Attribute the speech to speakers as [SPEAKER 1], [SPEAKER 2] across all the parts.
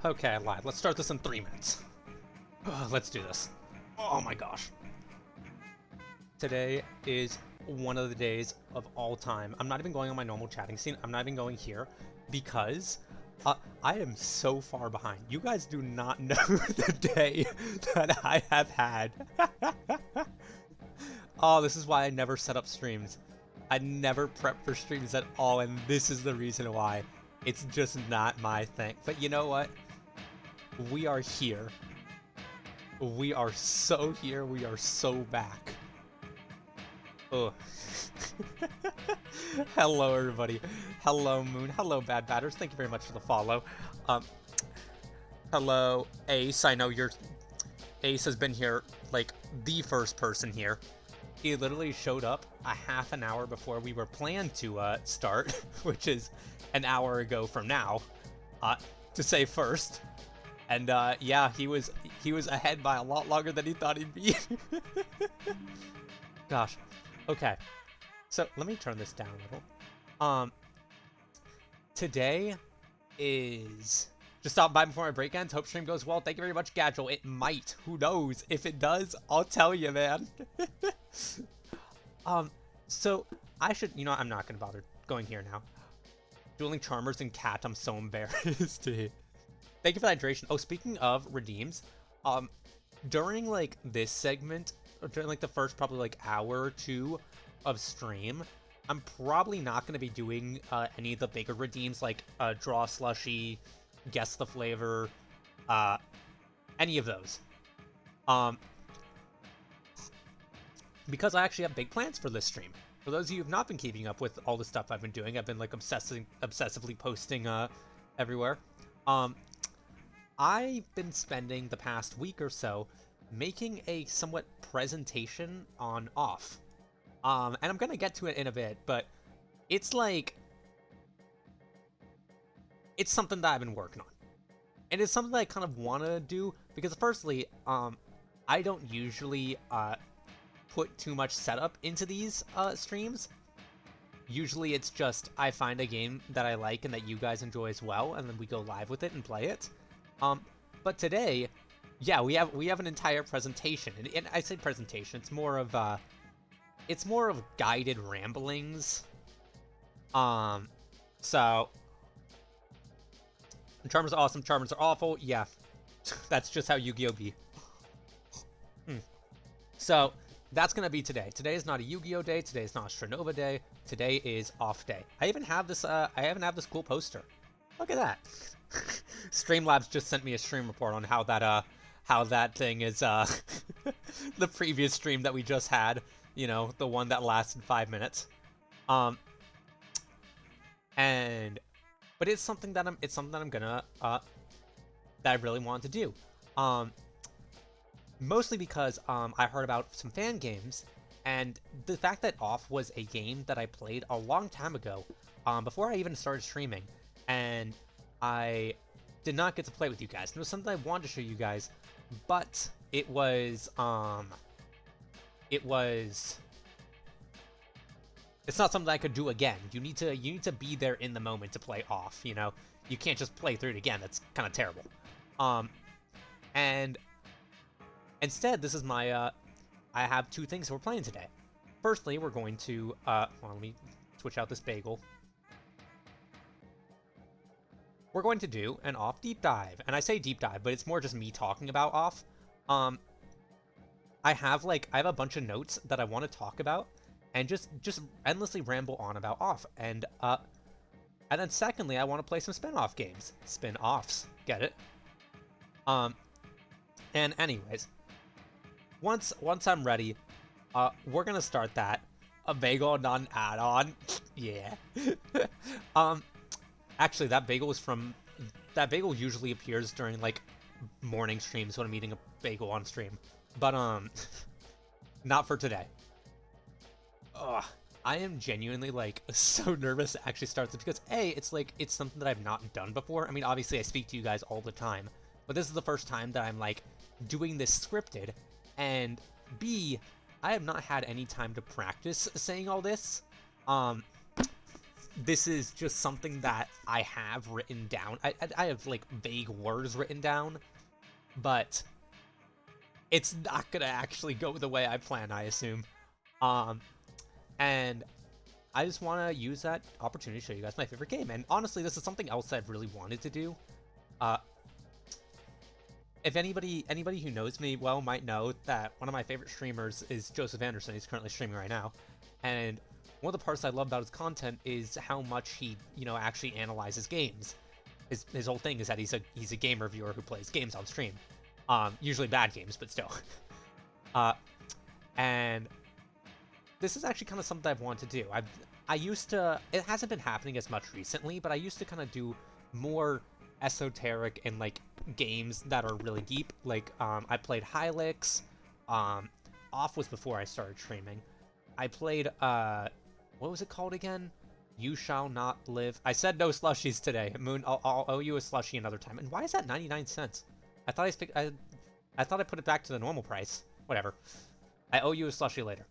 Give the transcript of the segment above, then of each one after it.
[SPEAKER 1] Okay, I lied. Let's start this in 3 minutes. Let's do this. Oh my gosh. Today is one of the days of all time. I'm not even going on my normal chatting scene. I'm not even going here because I am so far behind. You guys do not know the day that I have had. Oh, this is why I never set up streams. I never prep for streams at all, and this is the reason why. It's just not my thing. But you know what? We are here. We are so here. We are so back. Ugh. Hello, everybody. Hello, Moon. Hello, Bad Batters. Thank you very much for the follow. Hello, Ace. I know Ace has been here, like, the first person here. He literally showed up a half an hour before we were planned to start, which is an hour ago from now, to say first. And yeah, he was ahead by a lot longer than he thought he'd be. Gosh. Okay. So let me turn this down a little. Today is just stop by before my break ends. Hope stream goes well. Thank you very much, Gadgel. It might. Who knows? If it does, I'll tell you, man. So I should, I'm not gonna bother going here now. Dueling Charmers and Cat, I'm so embarrassed to hit. Thank you for the hydration. Oh, speaking of redeems, during like this segment, or during like the first probably like hour or two of stream, I'm probably not going to be doing any of the bigger redeems like draw slushy, guess the flavor, any of those. Because I actually have big plans for this stream. For those of you who have not been keeping up with all the stuff I've been doing, I've been like obsessively posting everywhere. I've been spending the past week or so making a somewhat presentation on off. And I'm gonna get to it in a bit, but it's like, it's something that I've been working on. And it's something that I kind of want to do, because firstly, I don't usually put too much setup into these streams. Usually it's just, I find a game that I like and that you guys enjoy as well, and then we go live with it and play it. But today, yeah, we have an entire presentation, and I say presentation, it's more of guided ramblings. So Charmers are awesome, Charmers are awful. Yeah, that's just how Yu-Gi-Oh! Be. So that's gonna be today. Today is not a Yu-Gi-Oh! Day. Today is not a Stronova Day. Today is off day. I even have this. I even have this cool poster. Look at that. Streamlabs just sent me a stream report on how that thing is the previous stream that we just had, the one that lasted 5 minutes. But it's something that I'm gonna that I really want to do. Mostly because I heard about some fan games, and the fact that Off was a game that I played a long time ago, before I even started streaming, and I did not get to play with you guys. It was something I wanted to show you guys, but it's not something I could do again. You need to be there in the moment to play Off. You can't just play through it again. That's kind of terrible. And instead, this is my I have two things we're playing today. Firstly, we're going to hold on, let me switch out this bagel. We're going to do an Off deep dive, and I say deep dive, but it's more just me talking about Off. I have a bunch of notes that I want to talk about, and just endlessly ramble on about Off, and then secondly, I want to play some spin-off games, spin-offs, get it? And anyways, once I'm ready, we're gonna start that. A bagel, not an add-on. Yeah. Actually, that bagel usually appears during like morning streams when I'm eating a bagel on stream, but not for today. Ugh, I am genuinely like so nervous to actually start this because A, it's something that I've not done before. I mean, obviously I speak to you guys all the time, but this is the first time that I'm like doing this scripted, and B, I have not had any time to practice saying all this. this is just something that I have written down. I have like vague words written down, but it's not gonna actually go the way I plan, I assume. Um, and I just want to use that opportunity to show you guys my favorite game. And honestly, this is something else that I've really wanted to do. Uh, if anybody who knows me well might know that one of my favorite streamers is Joseph Anderson. He's currently streaming right now, and one of the parts I love about his content is how much he, actually analyzes games. His whole thing is that he's a game reviewer who plays games on stream, usually bad games, but still. And this is actually kind of something I've wanted to do. I used to. It hasn't been happening as much recently, but I used to kind of do more esoteric and like games that are really deep. Like I played Hylics. Off was before I started streaming. I played what was it called again? You Shall Not Live. I said no slushies today. Moon, I'll owe you a slushie another time. And why is that 99 cents? I thought I thought I put it back to the normal price. Whatever. I owe you a slushie later.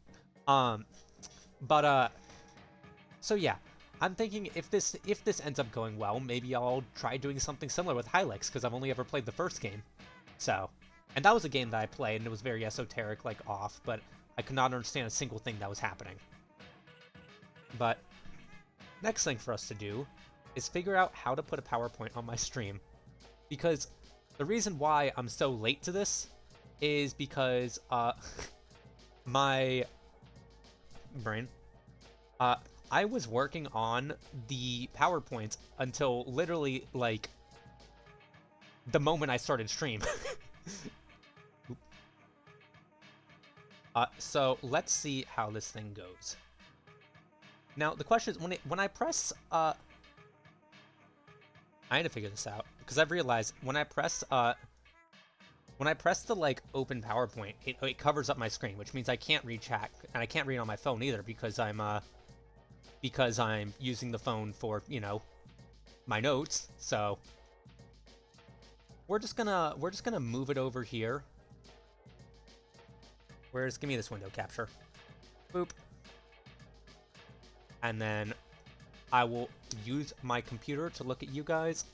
[SPEAKER 1] So yeah, I'm thinking if this ends up going well, maybe I'll try doing something similar with Hylics, because I've only ever played the first game. So, and that was a game that I played, and it was very esoteric, like off, but I could not understand a single thing that was happening. But next thing for us to do is figure out how to put a PowerPoint on my stream, because the reason why I'm so late to this is because my brain. I was working on the PowerPoint until literally, like, the moment I started stream. So let's see how this thing goes. Now, the question is, when I press, I had to figure this out, because I've realized when I press the, like, open PowerPoint, it covers up my screen, which means I can't read chat, and I can't read on my phone either, because I'm using the phone for, my notes. So we're just gonna move it over here. Give me this window capture. Boop. And then I will use my computer to look at you guys,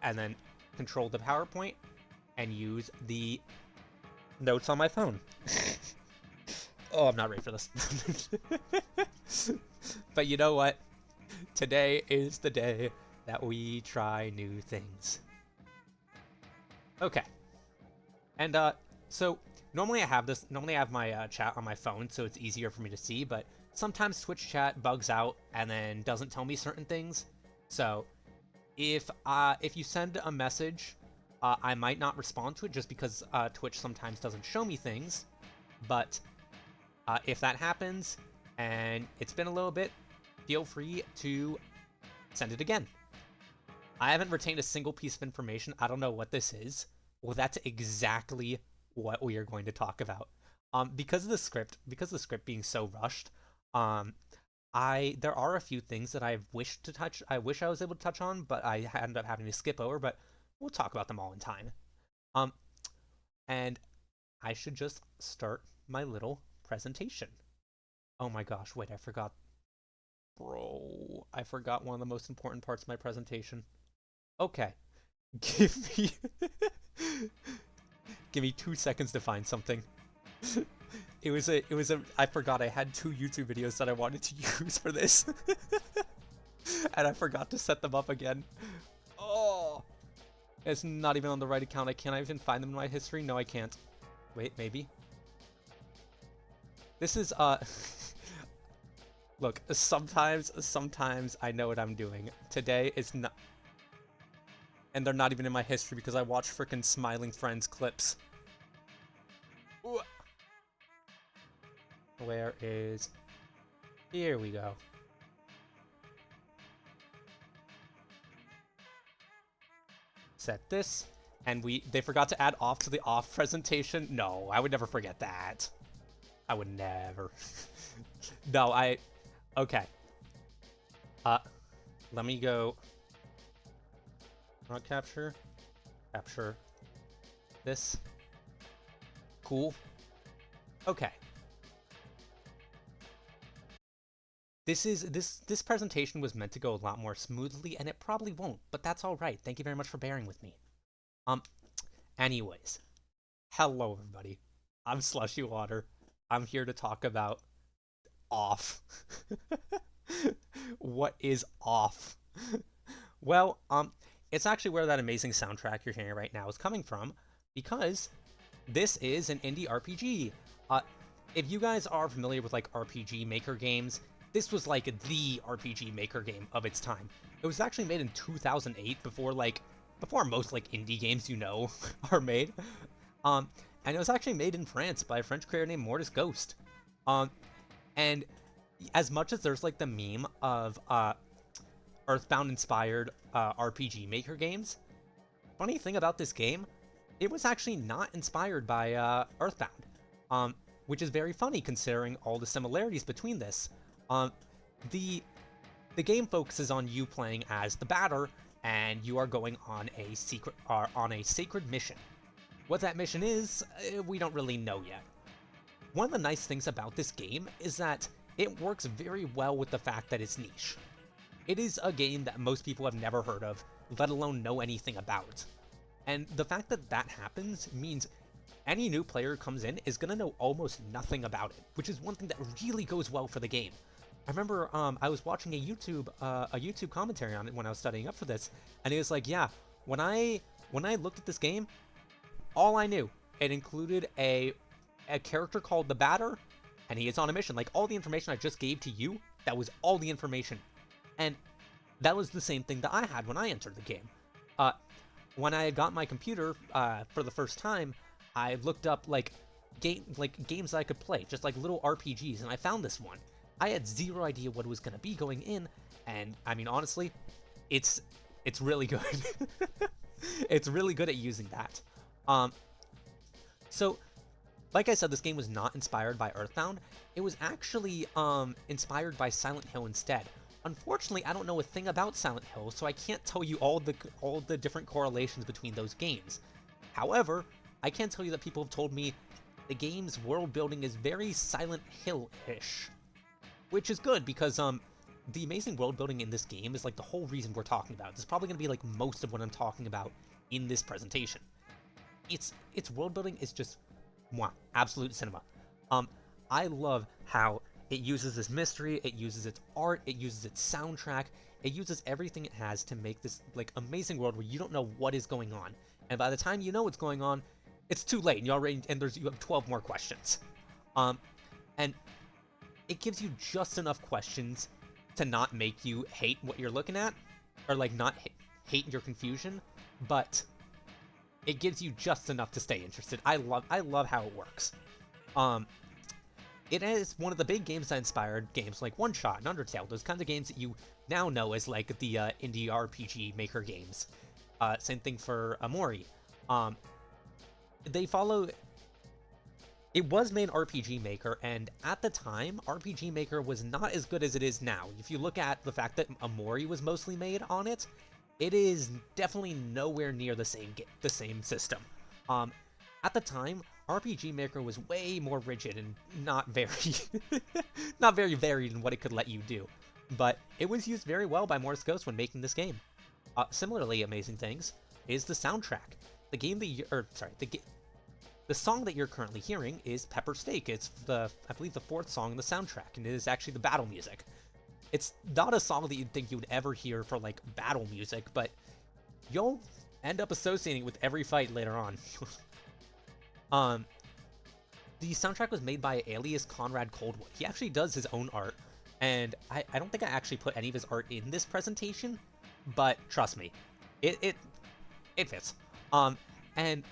[SPEAKER 1] and then control the PowerPoint and use the notes on my phone. Oh, I'm not ready for this. But you know what? Today is the day that we try new things. Okay. And, so normally I have my chat on my phone, so it's easier for me to see, but sometimes Twitch chat bugs out and then doesn't tell me certain things. So if you send a message, I might not respond to it just because Twitch sometimes doesn't show me things. But if that happens and it's been a little bit, feel free to send it again. I haven't retained a single piece of information. I don't know what this is. Well, that's exactly what we are going to talk about. Because the script being so rushed, there are a few things that I wish I was able to touch on, but I ended up having to skip over, but we'll talk about them all in time. And I should just start my little presentation. Oh my gosh, wait, I forgot. Bro, I forgot one of the most important parts of my presentation. Okay. Give me Give me 2 seconds to find something. I forgot I had 2 YouTube videos that I wanted to use for this. And I forgot to set them up again. Oh! It's not even on the right account. Can I even find them in my history? No, I can't. Wait, maybe? This is, Look, sometimes I know what I'm doing. Today is not... And they're not even in my history because I watch frickin' Smiling Friends clips. Ooh. Where is... Here we go. Set this. And they forgot to add off to the off presentation. No, I would never forget that. I would never. No, okay. Let me go... Not capture this. Cool. Okay. This presentation was meant to go a lot more smoothly, and it probably won't, but that's all right. Thank you very much for bearing with me. Um, anyways, hello everybody. I'm Slushy Water. I'm here to talk about off. What is off? Well, it's actually where that amazing soundtrack you're hearing right now is coming from, because this is an indie RPG. Uh, if you guys are familiar with like RPG Maker games, this was like the RPG Maker game of its time. It was actually made in 2008, before most like indie games are made. Um, and it was actually made in France by a French creator named Mortis Ghost. Um, and as much as there's like the meme of Earthbound inspired RPG Maker games, funny thing about this game, it was actually not inspired by Earthbound, which is very funny considering all the similarities between this. Um, the the game focuses on you playing as the batter, and you are going on a sacred mission. What that mission is, we don't really know yet. One of the nice things about this game is that it works very well with the fact that it's niche. It is a game that most people have never heard of, let alone know anything about. And the fact that that happens means any new player who comes in is going to know almost nothing about it, which is one thing that really goes well for the game. I remember I was watching a YouTube commentary on it when I was studying up for this, and it was like, yeah, when I looked at this game, all I knew, it included a character called the Batter, and he is on a mission. Like, all the information I just gave to you, that was all the information. And that was the same thing that I had when I entered the game. When I got my computer for the first time, I looked up games I could play, just like little RPGs, and I found this one. I had zero idea what it was going to be going in, and I mean, honestly, it's really good. It's really good at using that. So, like I said, this game was not inspired by Earthbound. It was actually inspired by Silent Hill instead. Unfortunately, I don't know a thing about Silent Hill, so I can't tell you all the different correlations between those games. However, I can tell you that people have told me the game's world building is very Silent Hill-ish, which is good because the amazing world building in this game is like the whole reason we're talking about it. It's probably going to be like most of what I'm talking about in this presentation. Its world building is just absolute cinema. I love how it uses this mystery, it uses its art, it uses its soundtrack, it uses everything it has to make this like amazing world where you don't know what is going on. And by the time you know what's going on, it's too late and you have 12 more questions. And it gives you just enough questions to not make you hate what you're looking at, or like not hate your confusion, but it gives you just enough to stay interested. I love how it works. It is one of the big games that inspired games like One Shot and Undertale, those kinds of games that you now know as like the indie RPG Maker games. Same thing for Omori. They follow. It was made RPG Maker, and at the time, RPG Maker was not as good as it is now. If you look at the fact that Omori was mostly made on it, it is definitely nowhere near the same system. At the time, RPG Maker was way more rigid and not very not very varied in what it could let you do. But it was used very well by Mortis Ghost when making this game. Similarly amazing things is the soundtrack. The song that you're currently hearing is Pepper Steak. It's I believe the fourth song in the soundtrack, and it is actually the battle music. It's not a song that you'd think you would ever hear for like battle music, but you'll end up associating it with every fight later on. The soundtrack was made by alias Conrad Coldwood. He actually does his own art, and I don't think I actually put any of his art in this presentation, but trust me, it fits. And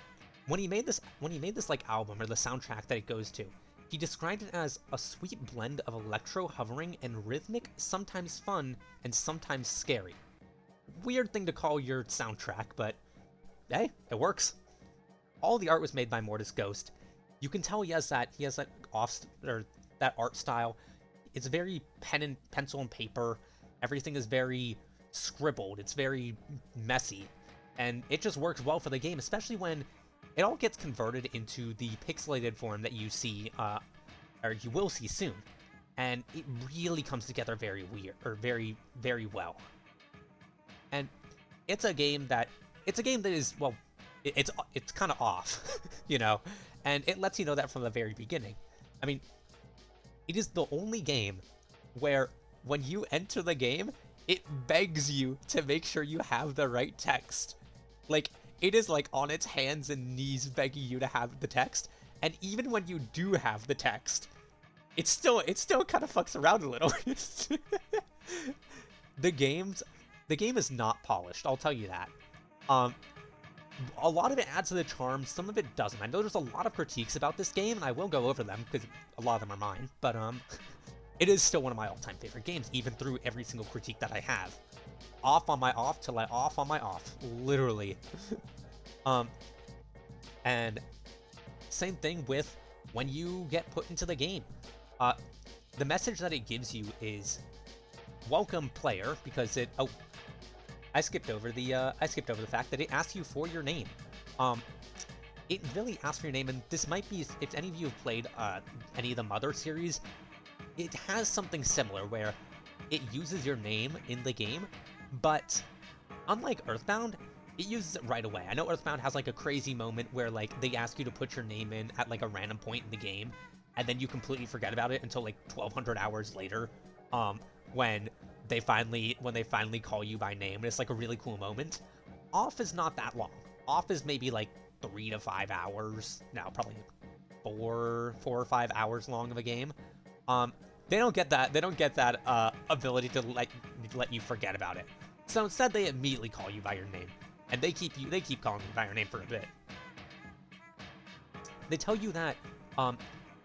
[SPEAKER 1] when he made this like album or the soundtrack that it goes to, he described it as a sweet blend of electro hovering and rhythmic, sometimes fun and sometimes scary. Weird thing to call your soundtrack, but hey, it works. All the art was made by Mortis Ghost. You can tell he has that that art style. It's very pencil and paper. Everything is very scribbled. It's very messy, and it just works well for the game, especially when it all gets converted into the pixelated form that you see, or you will see soon. and it really comes together very weird, or very, very well. And it's a game that is, well, it's kind of off, you know, and it lets you know that from the very beginning. I mean, it is the only game where when you enter the game, it begs you to make sure you have the right text. Like, it is like on its hands and knees begging you to have the text. And even when you do have the text, it still kind of fucks around a little. the games the game is not polished, I'll tell you that. Um, a lot of it adds to the charm, some of it doesn't. I know there's a lot of critiques about this game, and I will go over them because a lot of them are mine. But it is still one of my all-time favorite games, even through every single critique that I have. Off on my off till I off on my off, literally. And same thing with when you get put into the game. The message that it gives you is welcome player, because I skipped over the fact that it asks you for your name. It really asks for your name, and this might be, if any of you have played any of the Mother series, it has something similar where it uses your name in the game, but unlike Earthbound, it uses it right away. I know Earthbound has like a crazy moment where like they ask you to put your name in at like a random point in the game, and then you completely forget about it until like 1,200 hours later, when they finally call you by name, and it's like a really cool moment. Off is not that long. Off is maybe like 3 to 5 hours. No, probably 4 or 5 hours long of a game. They don't get that. They don't get that ability to let you forget about it. So instead, they immediately call you by your name, and they keep calling you by your name for a bit. They tell you that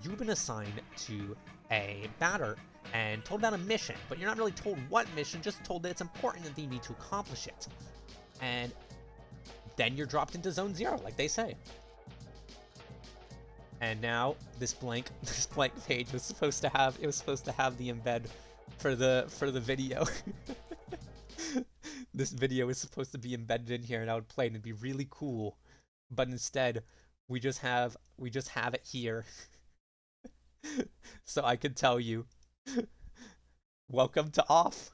[SPEAKER 1] you've been assigned to a batter and told about a mission, but you're not really told what mission, just told that it's important and that you need to accomplish it. And then you're dropped into Zone Zero, like they say. And now this blank page was supposed to have the embed for the video. This video is supposed to be embedded in here, and I would play it, and it'd be really cool. But instead, we just have it here. So I could tell you, welcome to Off.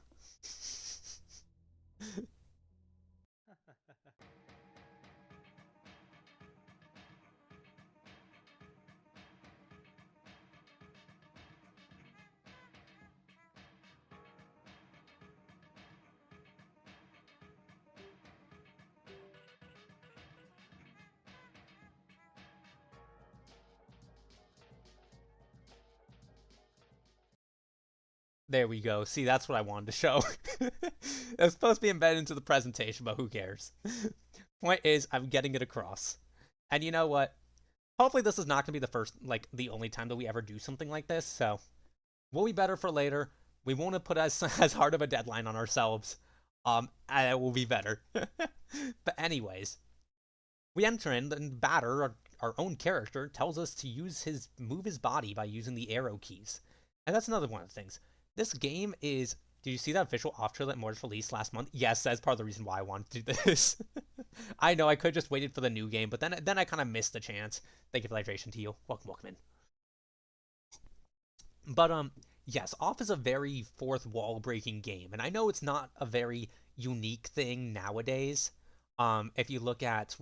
[SPEAKER 1] There we go. See, that's what I wanted to show. It's supposed to be embedded into the presentation, but who cares? Point is, I'm getting it across. And you know what? Hopefully this is not going to be the only time that we ever do something like this, so we'll be better for later. We won't have put as hard of a deadline on ourselves. And it will be better. But anyways, we enter in, and Batter, our own character, tells us to move his body by using the arrow keys. And that's another one of the things. This game is... Did you see that official off trailer that Mortis released last month? Yes, that's part of the reason why I wanted to do this. I know I could just waited for the new game, but then I kind of missed the chance. Thank you for the hydration, to you. Welcome in. But yes, Off is a very fourth wall breaking game, and I know it's not a very unique thing nowadays. If you look at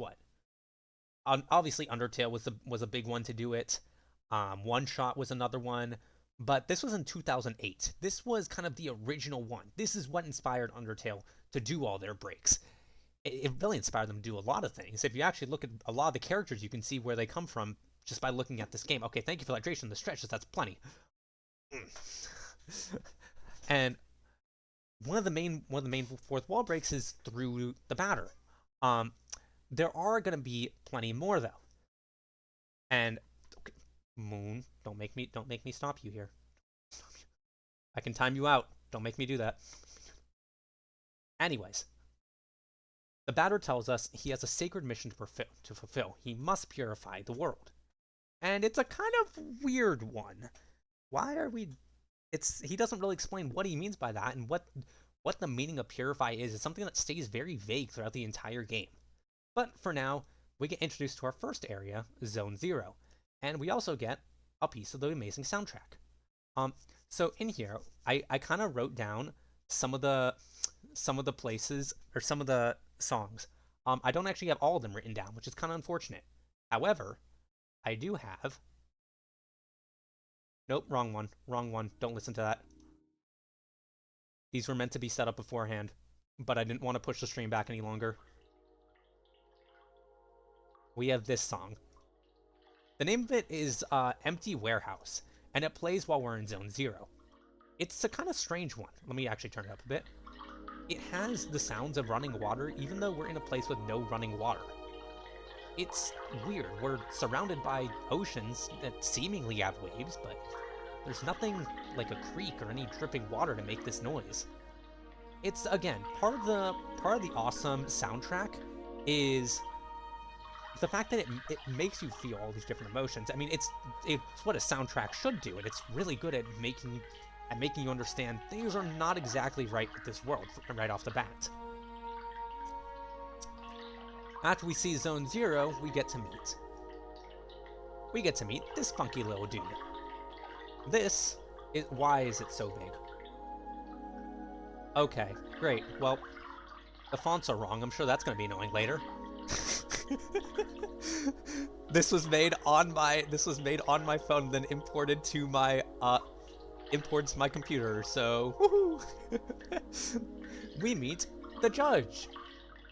[SPEAKER 1] obviously Undertale was a big one to do it. One Shot was another one. But this was in 2008. This was kind of the original one. This is what inspired Undertale to do all their breaks. It really inspired them to do a lot of things. If you actually look at a lot of the characters, you can see where they come from just by looking at this game. Okay, thank you for hydration. The stretches, that's plenty. And one of the main fourth wall breaks is through the batter. There are going to be plenty more though. And Moon, don't make me stop you here. I can time you out. Don't make me do that. Anyways, the batter tells us he has a sacred mission to fulfill. He must purify the world. And it's a kind of weird one. Why are we... He doesn't really explain what he means by that, and what the meaning of purify is. It's something that stays very vague throughout the entire game. But for now, we get introduced to our first area, Zone Zero. And we also get a piece of the amazing soundtrack. Um, so in here, I kind of wrote down some of the places or some of the songs. I don't actually have all of them written down, which is kind of unfortunate. However, I do have. Nope, wrong one. Wrong one. Don't listen to that. These were meant to be set up beforehand, but I didn't want to push the stream back any longer. We have this song. The name of it is Empty Warehouse, and it plays while we're in Zone Zero. It's a kind of strange one. Let me actually turn it up a bit. It has the sounds of running water, even though we're in a place with no running water. It's weird. We're surrounded by oceans that seemingly have waves, but there's nothing like a creek or any dripping water to make this noise. It's, again, part of the awesome soundtrack is the fact that it makes you feel all these different emotions. I mean, it's what a soundtrack should do, and it's really good at making you understand things are not exactly right with this world right off the bat. After we see Zone Zero, we get to meet this funky little dude. This is why is it so big? Okay, great. Well, the fonts are wrong. I'm sure that's going to be annoying later. This was made on my phone, then imported to my computer. So, woohoo! We meet the judge.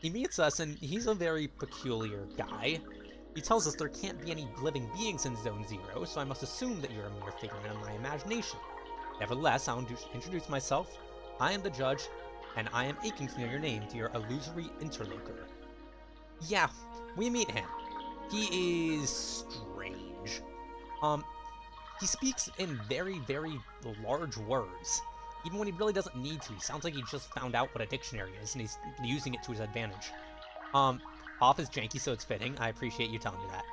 [SPEAKER 1] He meets us, and he's a very peculiar guy. He tells us there can't be any living beings in Zone Zero, so I must assume that you're a mere figment of my imagination. Nevertheless, I'll introduce myself. I am the judge, and I am aching to know your name, dear illusory interlocutor. Yeah, we meet him. He is strange. He speaks in very, very large words. Even when he really doesn't need to. He sounds like he just found out what a dictionary is, and he's using it to his advantage. Off is janky, so it's fitting. I appreciate you telling me that.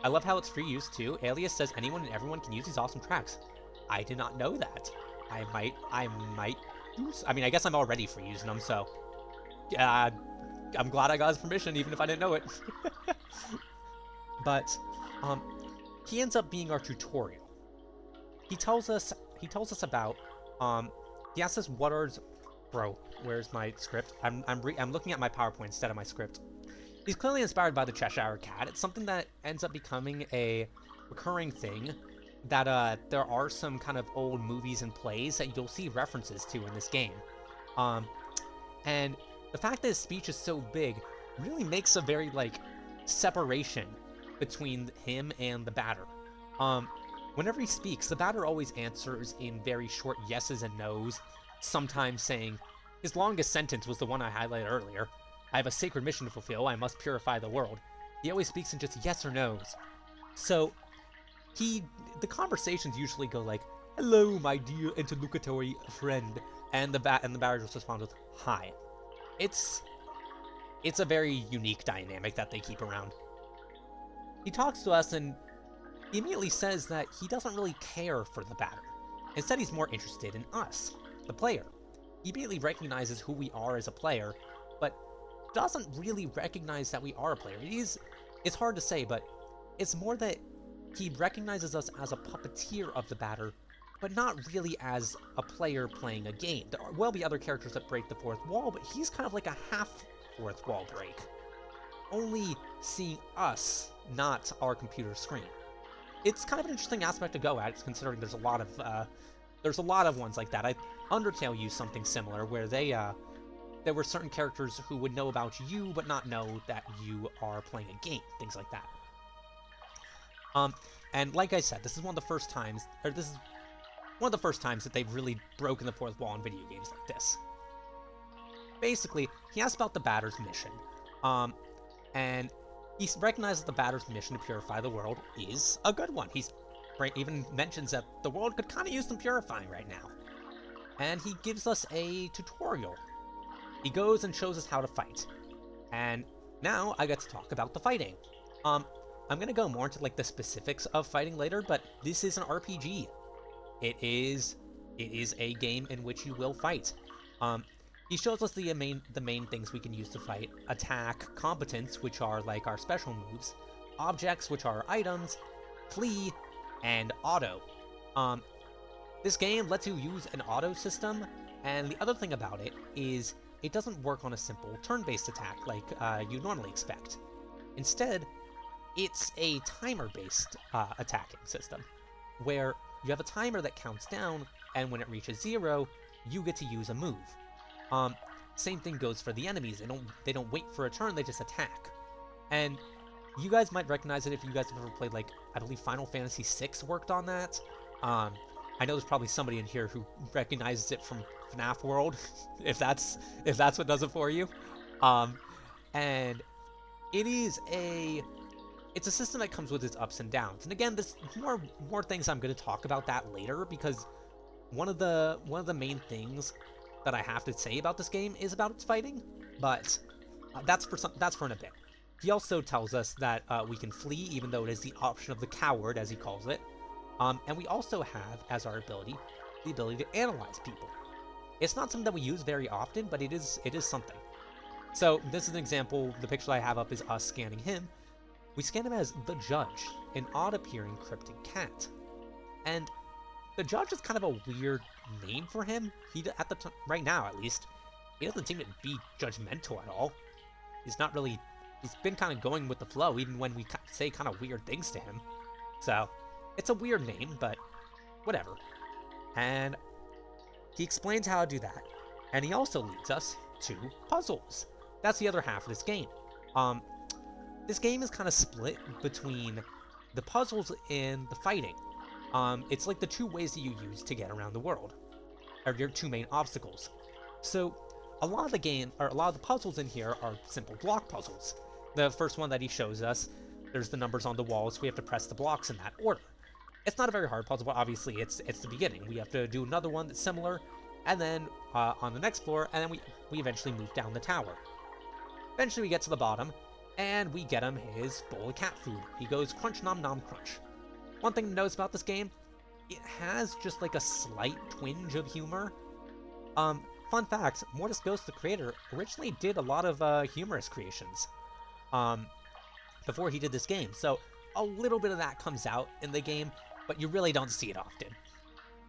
[SPEAKER 1] I love how it's free use, too. Alias says anyone and everyone can use these awesome tracks. I did not know that. I might use... I mean, I guess I'm already free using them, so... I'm glad I got his permission, even if I didn't know it. But, he ends up being our tutorial. He tells us about, he asks us what are... Bro, where's my script? I'm looking at my PowerPoint instead of my script. He's clearly inspired by the Cheshire Cat. It's something that ends up becoming a recurring thing that there are some kind of old movies and plays that you'll see references to in this game. And the fact that his speech is so big really makes a very, like, separation between him and the batter. Whenever he speaks, the batter always answers in very short yeses and nos, sometimes saying, his longest sentence was the one I highlighted earlier. I have a sacred mission to fulfill, I must purify the world. He always speaks in just yes or no's. So, the conversations usually go like, hello, my dear interlocutory friend, and the batter just responds with, hi. It's a very unique dynamic that they keep around. He talks to us and he immediately says that he doesn't really care for the batter. Instead, he's more interested in us, the player. He immediately recognizes who we are as a player, but doesn't really recognize that we are a player. It's hard to say, but it's more that he recognizes us as a puppeteer of the batter, but not really as a player playing a game. There will be other characters that break the fourth wall, but he's kind of like a half fourth wall break. Only seeing us, not our computer screen. It's kind of an interesting aspect to go at, considering there's a lot of ones like that. Undertale used something similar, where there were certain characters who would know about you, but not know that you are playing a game, things like that. And like I said, this is one of the first times that they've really broken the fourth wall in video games like this. Basically, he asks about the batter's mission, and he recognizes the batter's mission to purify the world is a good one. He even mentions that the world could kind of use some purifying right now. And he gives us a tutorial. He goes and shows us how to fight. And now I get to talk about the fighting. I'm gonna go more into like the specifics of fighting later, but this is an RPG. It is a game in which you will fight. He shows us the main things we can use to fight: attack, competence, which are like our special moves, objects, which are items, flee, and auto. This game lets you use an auto system, and the other thing about it is it doesn't work on a simple turn-based attack like you normally expect. Instead, it's a timer-based attacking system, where you have a timer that counts down, and when it reaches 0, you get to use a move. Same thing goes for the enemies. They don't wait for a turn, they just attack. And you guys might recognize it if you guys have ever played, like, I believe Final Fantasy VI worked on that. I know there's probably somebody in here who recognizes it from FNAF World, if that's what does it for you. And it's a system that comes with its ups and downs. And again, there's more things I'm going to talk about that later, because one of the main things that I have to say about this game is about its fighting, but that's for in a bit. He also tells us that we can flee, even though it is the option of the coward, as he calls it. And we also have, as our ability, the ability to analyze people. It's not something that we use very often, but it is something. So this is an example. The picture I have up is us scanning him. We scan him as the Judge, an odd-appearing cryptid cat. And the Judge is kind of a weird name for him. Right now, at least, he doesn't seem to be judgmental at all. He's been kind of going with the flow, even when we say kind of weird things to him. So, it's a weird name, but whatever. And he explains how to do that. And he also leads us to puzzles. That's the other half of this game. This game is kind of split between the puzzles and the fighting. It's like the two ways that you use to get around the world, or your two main obstacles. So, a lot of the puzzles in here are simple block puzzles. The first one that he shows us, there's the numbers on the walls, so we have to press the blocks in that order. It's not a very hard puzzle, but obviously it's the beginning. We have to do another one that's similar, and then on the next floor, and then we eventually move down the tower. Eventually we get to the bottom, and we get him his bowl of cat food. He goes crunch nom nom crunch. One thing to notice about this game, it has just like a slight twinge of humor. Fun fact, Mortis Ghost, the creator, originally did a lot of humorous creations before he did this game, so a little bit of that comes out in the game, but you really don't see it often.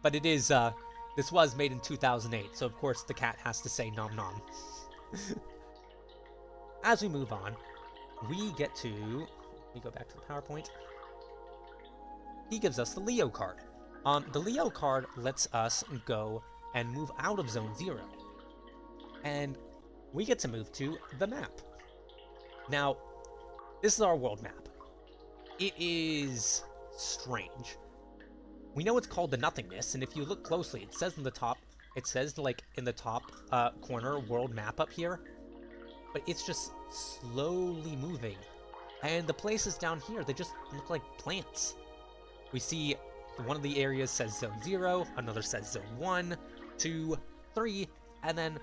[SPEAKER 1] But it is, this was made in 2008, so of course the cat has to say nom nom. As we move on, we go back to the PowerPoint. He gives us the Leo card. The Leo card lets us go and move out of Zone 0. And we get to move to the map. Now, this is our world map. It is strange. We know it's called the Nothingness, and if you look closely, it says in the top corner, world map up here, but it's just slowly moving. And the places down here, they just look like plants. We see one of the areas says Zone 0, another says Zone 1, 2, 3, and then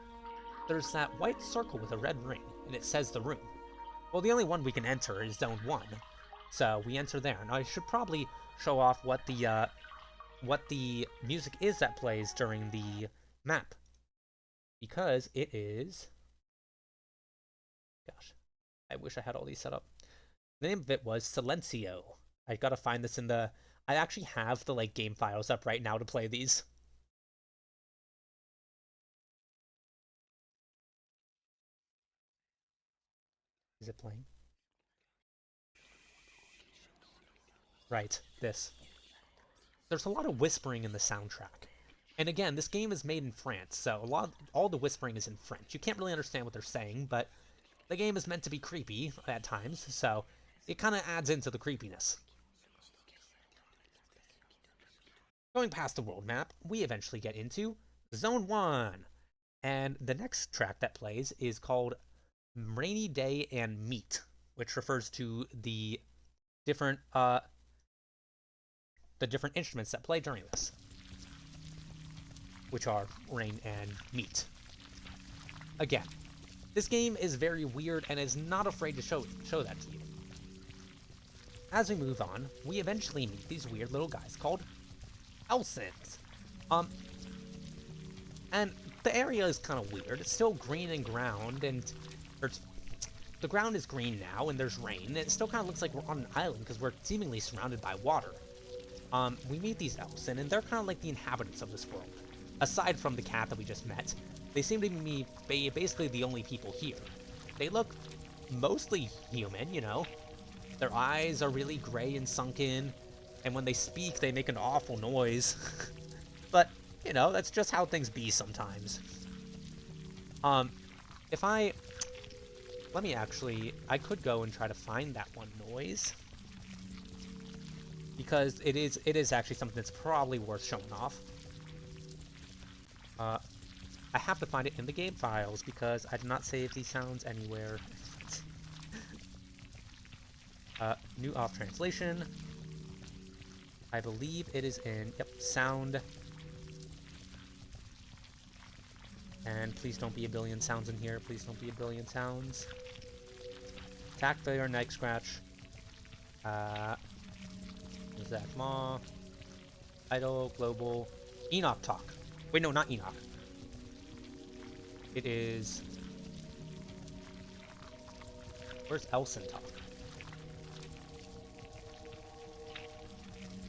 [SPEAKER 1] there's that white circle with a red ring, and it says the room. Well, the only one we can enter is Zone 1, so we enter there. Now, I should probably show off what the music is that plays during the map, because it is... Gosh, I wish I had all these set up. The name of it was Silencio. I gotta find this in the... I actually have the, game files up right now to play these. Is it playing? Right, this. There's a lot of whispering in the soundtrack. And again, this game is made in France, so all the whispering is in French. You can't really understand what they're saying, but the game is meant to be creepy at times, so it kind of adds into the creepiness. Going past the world map, we eventually get into Zone 1. And the next track that plays is called Rainy Day and Meat, which refers to the different instruments that play during this, which are rain and meat. Again, this game is very weird and is not afraid to show that to you. As we move on, we eventually meet these weird little guys called Elsens. And the area is kind of weird. It's still green and ground, and the ground is green now, and there's rain. It still kind of looks like we're on an island because we're seemingly surrounded by water. we meet these Elsen, and they're kind of like the inhabitants of this world. Aside from the cat that we just met, they seem to be basically the only people here. They look mostly human, you know. Their eyes are really gray and sunken, and when they speak, they make an awful noise. But, you know, that's just how things be sometimes. If I... Let me actually... I could go and try to find that one noise. Because it is actually something that's probably worth showing off. I have to find it in the game files because I did not save these sounds anywhere. New off translation. I believe it is in, yep, sound. And please don't be a billion sounds in here. Please don't be a billion sounds. Attack, failure, neck scratch. Zach Maw. Idle, global. Enoch talk. Wait, no, not Enoch. It is... Where's Elsen talk?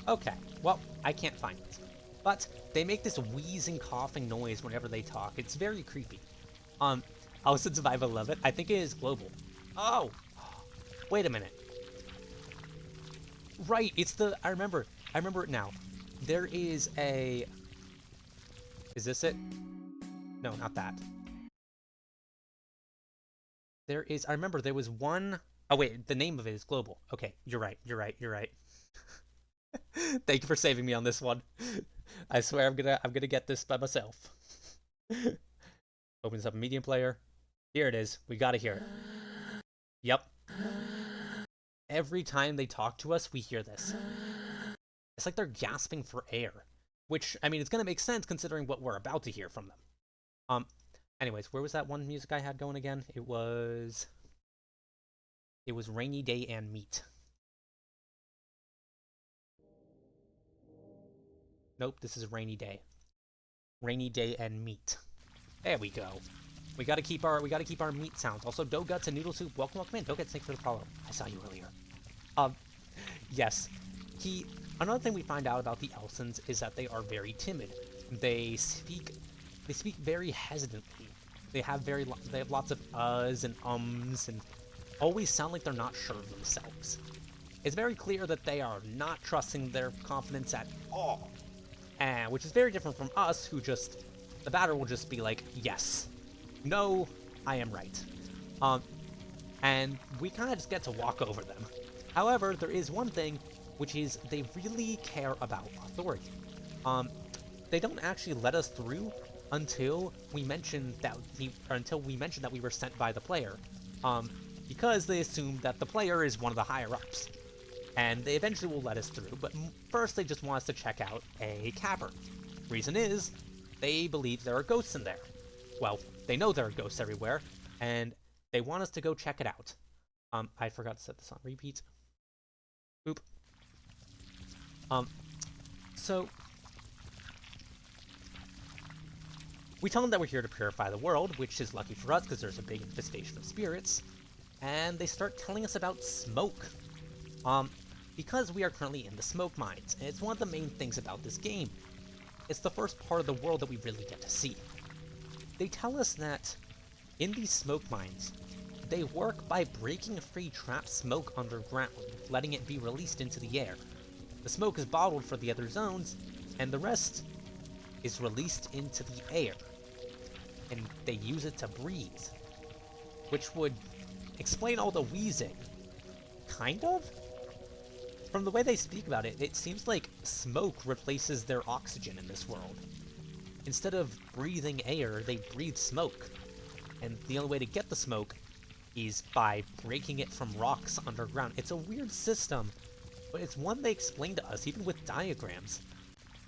[SPEAKER 1] Okay, well, I can't find it. But they make this wheezing, coughing noise whenever they talk. It's very creepy. Elsen's Vibe 11, I think it is global. Oh! Wait a minute. Right, it's the... I remember it now. There is a... Is this it? No, not that. There is... I remember there was one... Oh, wait, the name of it is global. Okay, you're right. Thank you for saving me on this one. I swear I'm gonna get this by myself. Opens up a medium player. Here it is. We gotta hear it. Yep. Every time they talk to us, we hear this. It's like they're gasping for air. Which, I mean, it's gonna make sense considering what we're about to hear from them. Anyways, where was that one music I had going again? It was Rainy Day and Meat. Nope, this is Rainy Day. Rainy Day and Meat. There we go. We gotta keep our meat sounds. Also, Doguts and Noodle Soup, welcome in. Doguts, thanks for the follow. I saw you earlier. Yes. Another thing we find out about the Elsens is that they are very timid. They speak very hesitantly. They have lots of uhs and ums and always sound like they're not sure of themselves. It's very clear that they are not trusting their confidence at all. And which is very different from us, who just... The batter will just be like, yes. No, I am right. And we kind of just get to walk over them. However, there is one thing, which is they really care about authority. They don't actually let us through until we mention that we were sent by the player. Because they assume that the player is one of the higher-ups. And they eventually will let us through, but first they just want us to check out a cavern. Reason is, they believe there are ghosts in there. Well, they know there are ghosts everywhere, and they want us to go check it out. I forgot to set this on repeat. Oop. So... We tell them that we're here to purify the world, which is lucky for us because there's a big infestation of spirits. And they start telling us about smoke. Because we are currently in the smoke mines, and it's one of the main things about this game. It's the first part of the world that we really get to see. They tell us that in these smoke mines, they work by breaking free trapped smoke underground, letting it be released into the air. The smoke is bottled for the other zones, and the rest is released into the air. And they use it to breathe. Which would explain all the wheezing. Kind of? From the way they speak about it, it seems like smoke replaces their oxygen in this world. Instead of breathing air, they breathe smoke. And the only way to get the smoke is by breaking it from rocks underground. It's a weird system, but it's one they explain to us, even with diagrams.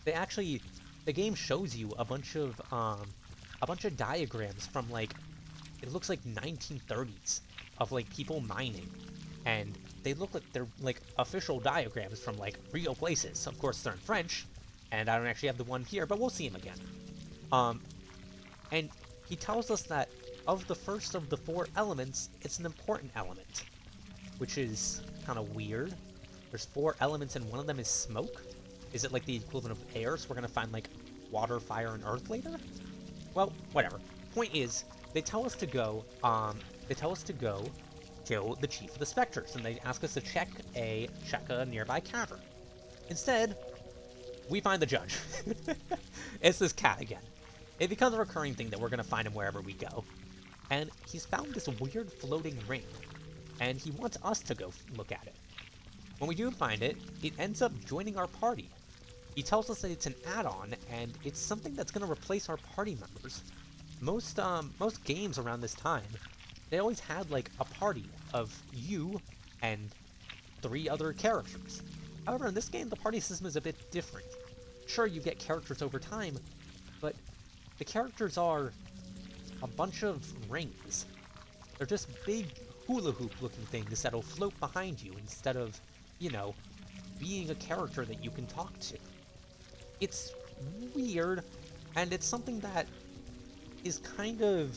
[SPEAKER 1] The game shows you a bunch of diagrams from, like, it looks like 1930s of, like, people mining. And they look like they're, like, official diagrams from, like, real places. Of course, they're in French, and I don't actually have the one here, but we'll see him again. And he tells us that of the first of the 4 elements, it's an important element. Which is kind of weird. There's 4 elements and one of them is smoke. Is it like the equivalent of air, so we're gonna find like water, fire, and earth later? Well, whatever. Point is, they tell us to go, kill the chief of the Spectres, and they ask us to check a nearby cavern. Instead, we find the judge. It's this cat again. It becomes a recurring thing that we're gonna find him wherever we go. And he's found this weird floating ring, and he wants us to go look at it. When we do find it, it ends up joining our party. He tells us that it's an add-on, and it's something that's gonna replace our party members. Most games around this time, they always had like a party of you and 3 other characters. However, in this game, the party system is a bit different. Sure, you get characters over time, but the characters are a bunch of rings. They're just big hula hoop looking things that'll float behind you instead of, you know, being a character that you can talk to. It's weird, and it's something that is kind of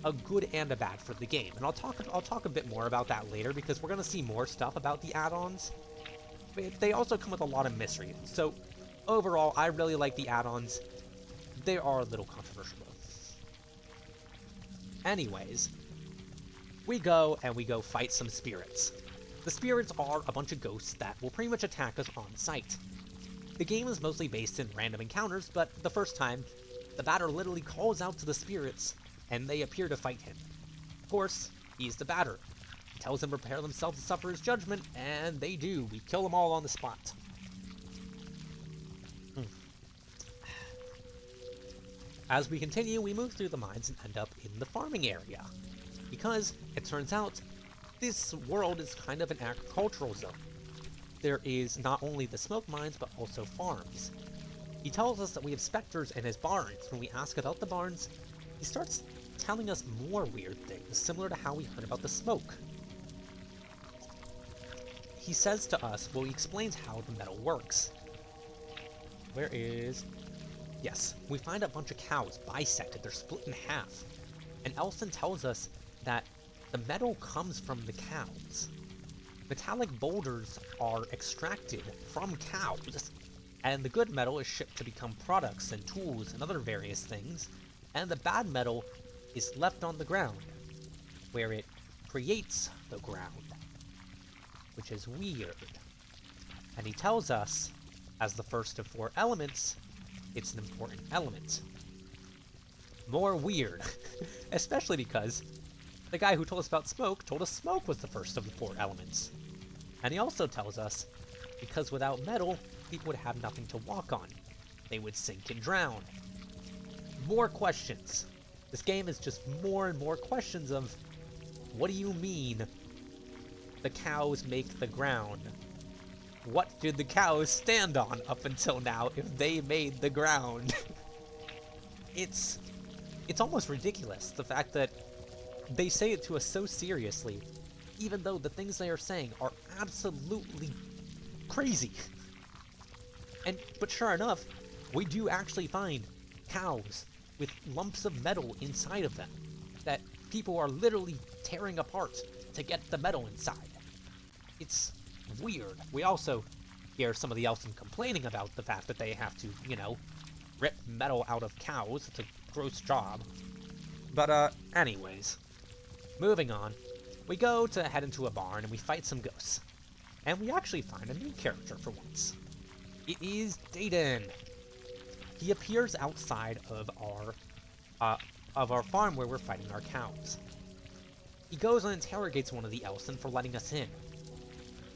[SPEAKER 1] a good and a bad for the game. And I'll talk a bit more about that later, because we're gonna see more stuff about the add-ons. But they also come with a lot of mystery. So overall, I really like the add-ons. They are a little controversial though. Anyways, we go fight some spirits. The spirits are a bunch of ghosts that will pretty much attack us on sight. The game is mostly based in random encounters, but the first time, the batter literally calls out to the spirits, and they appear to fight him. Of course, he's the batter. He tells them to prepare themselves to suffer his judgment, and they do. We kill them all on the spot. As we continue, we move through the mines and end up in the farming area, because it turns out this world is kind of an agricultural zone. There is not only the smoke mines, but also farms. He tells us that we have specters in his barns. When we ask about the barns, he starts telling us more weird things, similar to how we heard about the smoke. He says to us, well, he explains how the metal works. Yes, we find a bunch of cows bisected, they're split in half. And Elson tells us that the metal comes from the cows. Metallic boulders are extracted from cows, and the good metal is shipped to become products and tools and other various things, and the bad metal is left on the ground, where it creates the ground, which is weird. And he tells us, as the first of 4 elements, it's an important element. More weird, especially because the guy who told us about smoke told us smoke was the first of the 4 elements. And he also tells us, because without metal, people would have nothing to walk on. They would sink and drown. More questions. This game is just more and more questions of, what do you mean the cows make the ground? What did the cows stand on up until now if they made the ground? It's almost ridiculous, the fact that they say it to us so seriously, even though the things they are saying are absolutely crazy. But sure enough, we do actually find cows with lumps of metal inside of them that people are literally tearing apart to get the metal inside. It's weird. We also hear some of the Elson complaining about the fact that they have to, you know, rip metal out of cows. It's a gross job. But, anyways. Moving on. We go to head into a barn and we fight some ghosts. And we actually find a new character for once. It is Dayton. He appears outside of our farm where we're fighting our cows. He goes and interrogates one of the Elson for letting us in.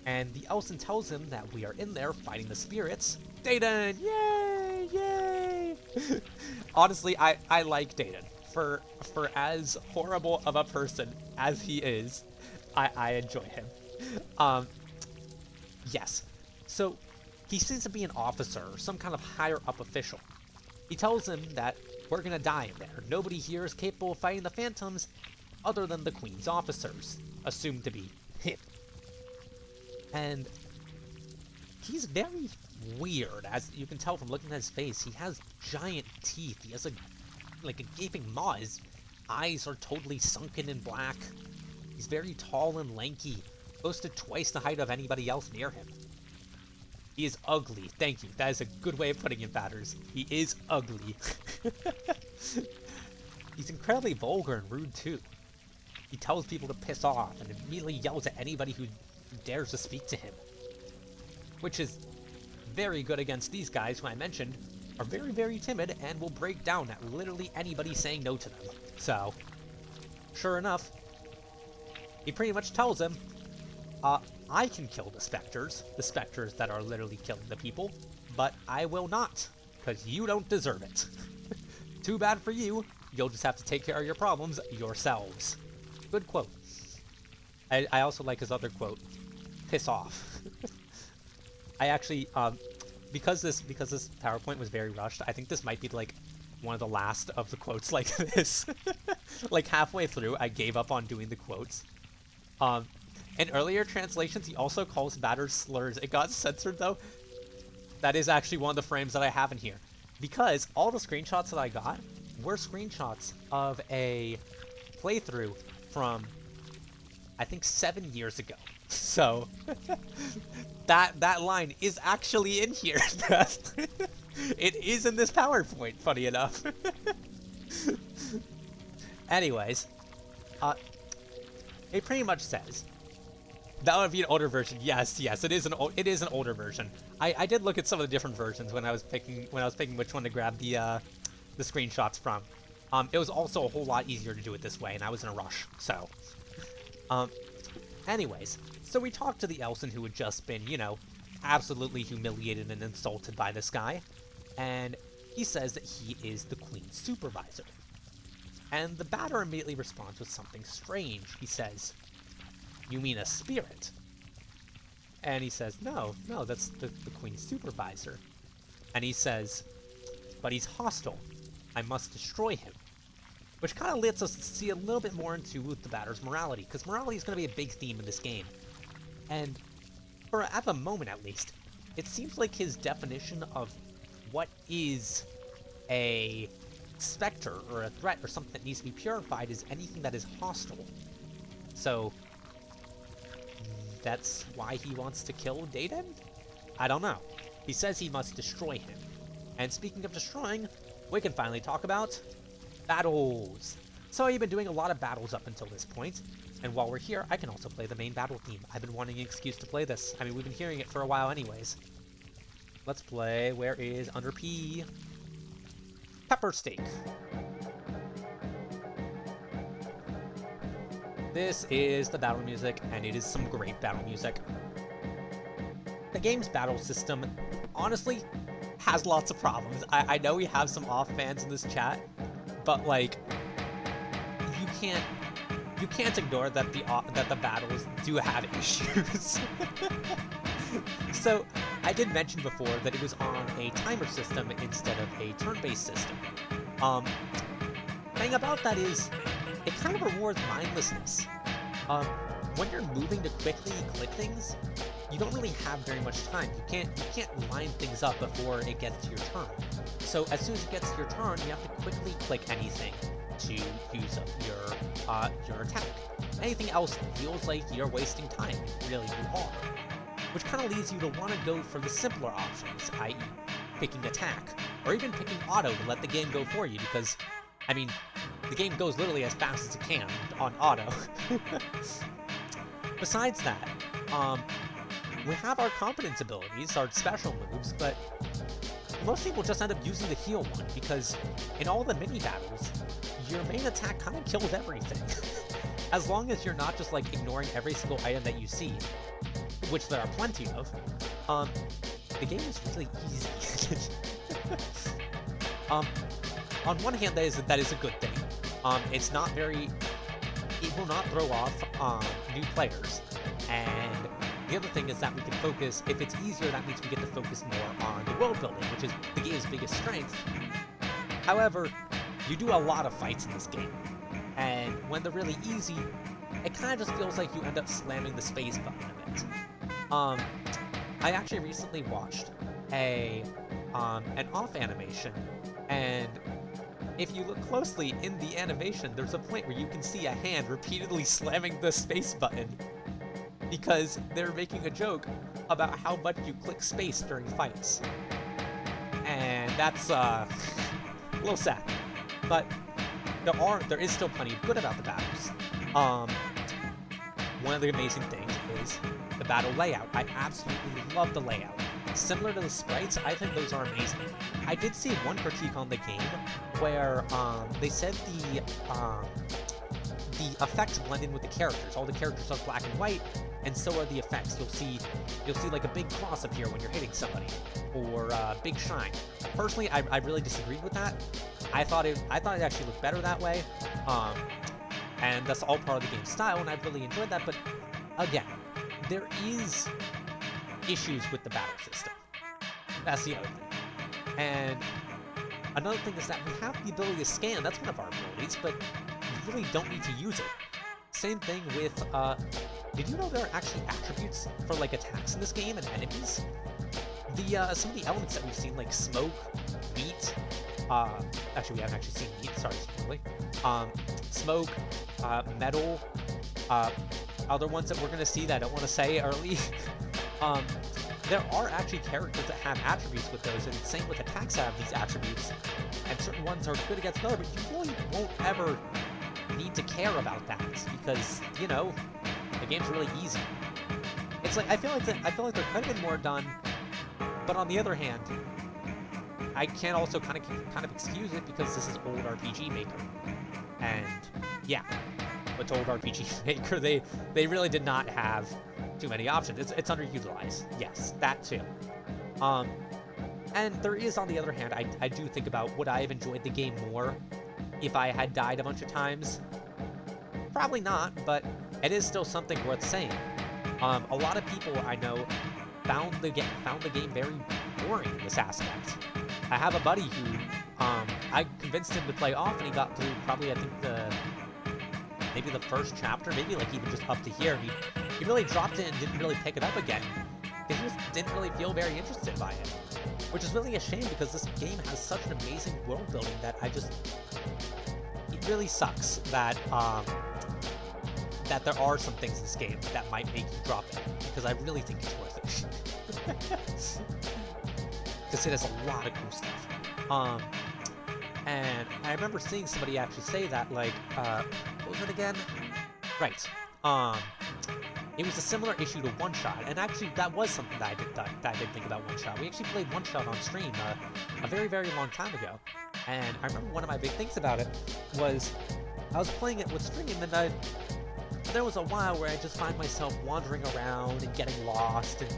[SPEAKER 1] And the Elson tells him that we are in there fighting the spirits. Dayton! Yay! Yay! Honestly, I like Dayton. For as horrible of a person as he is, I enjoy him. Yes. So, he seems to be an officer or some kind of higher up official. He tells him that we're gonna die in there. Nobody here is capable of fighting the phantoms other than the Queen's officers, assumed to be him. And he's very weird, as you can tell from looking at his face. He has giant teeth. He has a gaping maw. His eyes are totally sunken in black. He's very tall and lanky, close to twice the height of anybody else near him. He is ugly. Thank you. That is a good way of putting it, Batters. He is ugly. He's incredibly vulgar and rude, too. He tells people to piss off and immediately yells at anybody who dares to speak to him. Which is very good against these guys who I mentioned are very, very timid and will break down at literally anybody saying no to them. So, sure enough, he pretty much tells him, I can kill the specters that are literally killing the people, but I will not, because you don't deserve it. Too bad for you, you'll just have to take care of your problems yourselves. Good quote. I also like his other quote, piss off. I actually, because this PowerPoint was very rushed, I think this might be like one of the last of the quotes like this. Like halfway through, I gave up on doing the quotes. In earlier translations, he also calls Batters slurs. It got censored though. That is actually one of the frames that I have in here. Because all the screenshots that I got were screenshots of a playthrough from, I think, 7 years ago. So, that line is actually in here. It is in this PowerPoint, funny enough. Anyways, it pretty much says, that would be an older version. Yes, it is an older version. I did look at some of the different versions when I was picking which one to grab the screenshots from. It was also a whole lot easier to do it this way, and I was in a rush. So, anyways, so we talked to the Elson who had just been, absolutely humiliated and insulted by this guy, and he says that he is the Queen's supervisor. And the Batter immediately responds with something strange. He says, "You mean a spirit?" And he says, no, that's the Queen's supervisor. And he says, "But he's hostile. I must destroy him." Which kind of lets us see a little bit more into the Batter's morality, because morality is going to be a big theme in this game. And, at the moment at least, it seems like his definition of what is a specter or a threat or something that needs to be purified is anything that is hostile. So, that's why he wants to kill Deiden? I don't know. He says he must destroy him. And speaking of destroying, we can finally talk about battles. So I've been doing a lot of battles up until this point, and while we're here, I can also play the main battle theme. I've been wanting an excuse to play this. I mean, we've been hearing it for a while anyways. Let's play, where is under P? Pepper Steak. This is the battle music, and it is some great battle music. The game's battle system, honestly, has lots of problems. I know we have some off fans in this chat, but like, you can't ignore that the battles do have issues. So, I did mention before that it was on a timer system instead of a turn-based system. Thing about that is, it kind of rewards mindlessness. When you're moving to quickly click things, you don't really have very much time. You can't line things up before it gets to your turn. So as soon as it gets to your turn, you have to quickly click anything to use up your attack. Anything else feels like you're wasting time. Really, you are. Which kind of leads you to want to go for the simpler options, i.e. picking attack, or even picking auto to let the game go for you, because, I mean, the game goes literally as fast as it can on auto. Besides that, we have our competence abilities, our special moves, but most people just end up using the heal one, because in all the mini-battles, your main attack kind of kills everything. As long as you're not just, like, ignoring every single item that you see, which there are plenty of, the game is really easy. On one hand, that is a good thing. It will not throw off new players, and the other thing is that we can focus, if it's easier, that means we get to focus more on the world building, which is the game's biggest strength. However, you do a lot of fights in this game, and when they're really easy, it kind of just feels like you end up slamming the space button a bit. I actually recently watched an off animation, and if you look closely in the animation, there's a point where you can see a hand repeatedly slamming the space button, because they're making a joke about how much you click space during fights. And that's a little sad. But there is still plenty of good about the battles. One of the amazing things is the battle layout. I absolutely love the layout. Similar to the sprites, I think those are amazing. I did see one critique on the game where they said the effects blend in with the characters. All the characters are black and white, and so are the effects. You'll see like a big cross appear when you're hitting somebody, or a big shine. Personally, I really disagreed with that. I thought it actually looked better that way, and that's all part of the game's style, and I really enjoyed that. But again, there is issues with the battle system. That's the other thing. And another thing is that we have the ability to scan. That's one of our abilities, but you really don't need to use it. Same thing with, did you know there are actually attributes for, like, attacks in this game and enemies? Some of the elements that we've seen, like smoke, meat, actually we haven't actually seen meat, sorry, spoiler. Smoke, metal, other ones that we're gonna see that I don't want to say early. There are actually characters that have attributes with those, and same with attacks that have these attributes, and certain ones are good against another, but you really won't ever need to care about that, because, you know, the game's really easy. It's like, I feel like there could have been more done, but on the other hand, I can also kind of excuse it because this is old RPG Maker. And yeah, with old RPG Maker, they really did not have too many options. It's underutilized. Yes, that too. And there is, on the other hand, I do think about, would I have enjoyed the game more if I had died a bunch of times? Probably not, but it is still something worth saying. A lot of people I know found the game very boring in this aspect. I have a buddy who, I convinced him to play off, and he got through probably, I think, maybe the first chapter, maybe like even just up to here. He really dropped it and didn't really pick it up again. He just didn't really feel very interested by it. Which is really a shame, because this game has such an amazing world building that it really sucks that, that there are some things in this game that might make you drop it, because I really think it's worth it. Because it has a lot of cool stuff. And I remember seeing somebody actually say that, like, what was it again? Right. It was a similar issue to One Shot, and actually that was something that I did think about One Shot. We actually played One Shot on stream a very, very long time ago, and I remember one of my big things about it was I was playing it with stream, and there was a while where I just find myself wandering around and getting lost and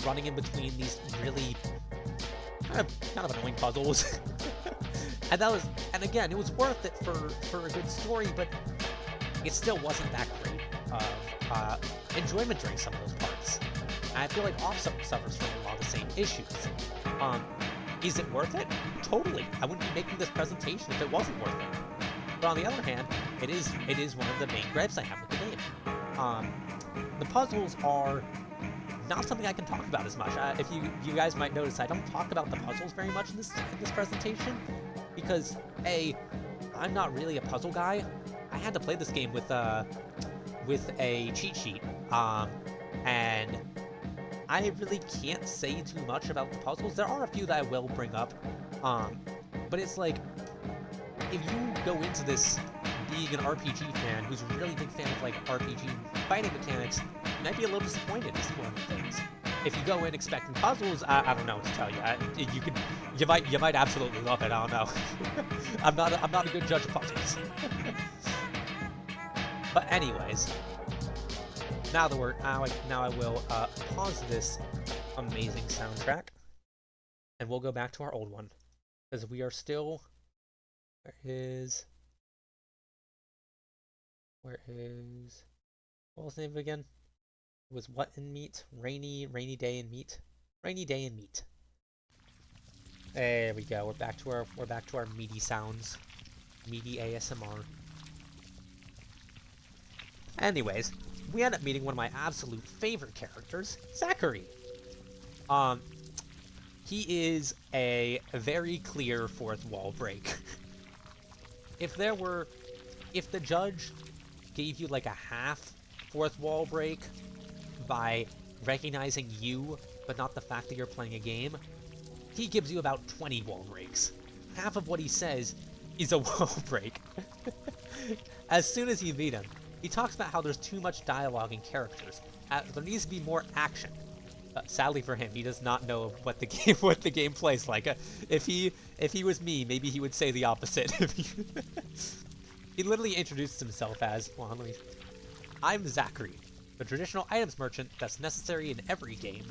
[SPEAKER 1] running in between these really kind of annoying puzzles. And again, it was worth it for a good story, but it still wasn't that great of enjoyment during some of those parts. And I feel like Off suffers from a lot of the same issues. Is it worth it? Totally. I wouldn't be making this presentation if it wasn't worth it. But on the other hand, it is one of the main gripes I have with the game. The puzzles are not something I can talk about as much. If you guys might notice, I don't talk about the puzzles very much in this presentation, because I'm not really a puzzle guy. I had to play this game with a cheat sheet, and I really can't say too much about the puzzles. There are a few that I will bring up, but it's like, if you go into this being an RPG fan who's a really big fan of, like, RPG fighting mechanics, you might be a little disappointed, is one of the things. If you go in expecting puzzles, I don't know what to tell you. You might absolutely love it. I don't know. I'm not a good judge of puzzles. But anyways, now I will pause this amazing soundtrack, and we'll go back to our old one, because we are still. Where is what was the name of it again? It was what in meat? Rainy day in meat. Rainy day in meat. There we go. We're back to our meaty sounds. Meaty ASMR. Anyways, we end up meeting one of my absolute favorite characters, Zachary. He is a very clear fourth wall break. If the judge gave you like a half fourth wall break by recognizing you, but not the fact that you're playing a game, he gives you about 20 wall breaks. Half of what he says is a wall break. As soon as you meet him, he talks about how there's too much dialogue and characters. There needs to be more action. Sadly for him, he does not know what the game plays like. If he was me, maybe he would say the opposite. He literally introduces himself as, well, I'm Zachary, the traditional items merchant that's necessary in every game.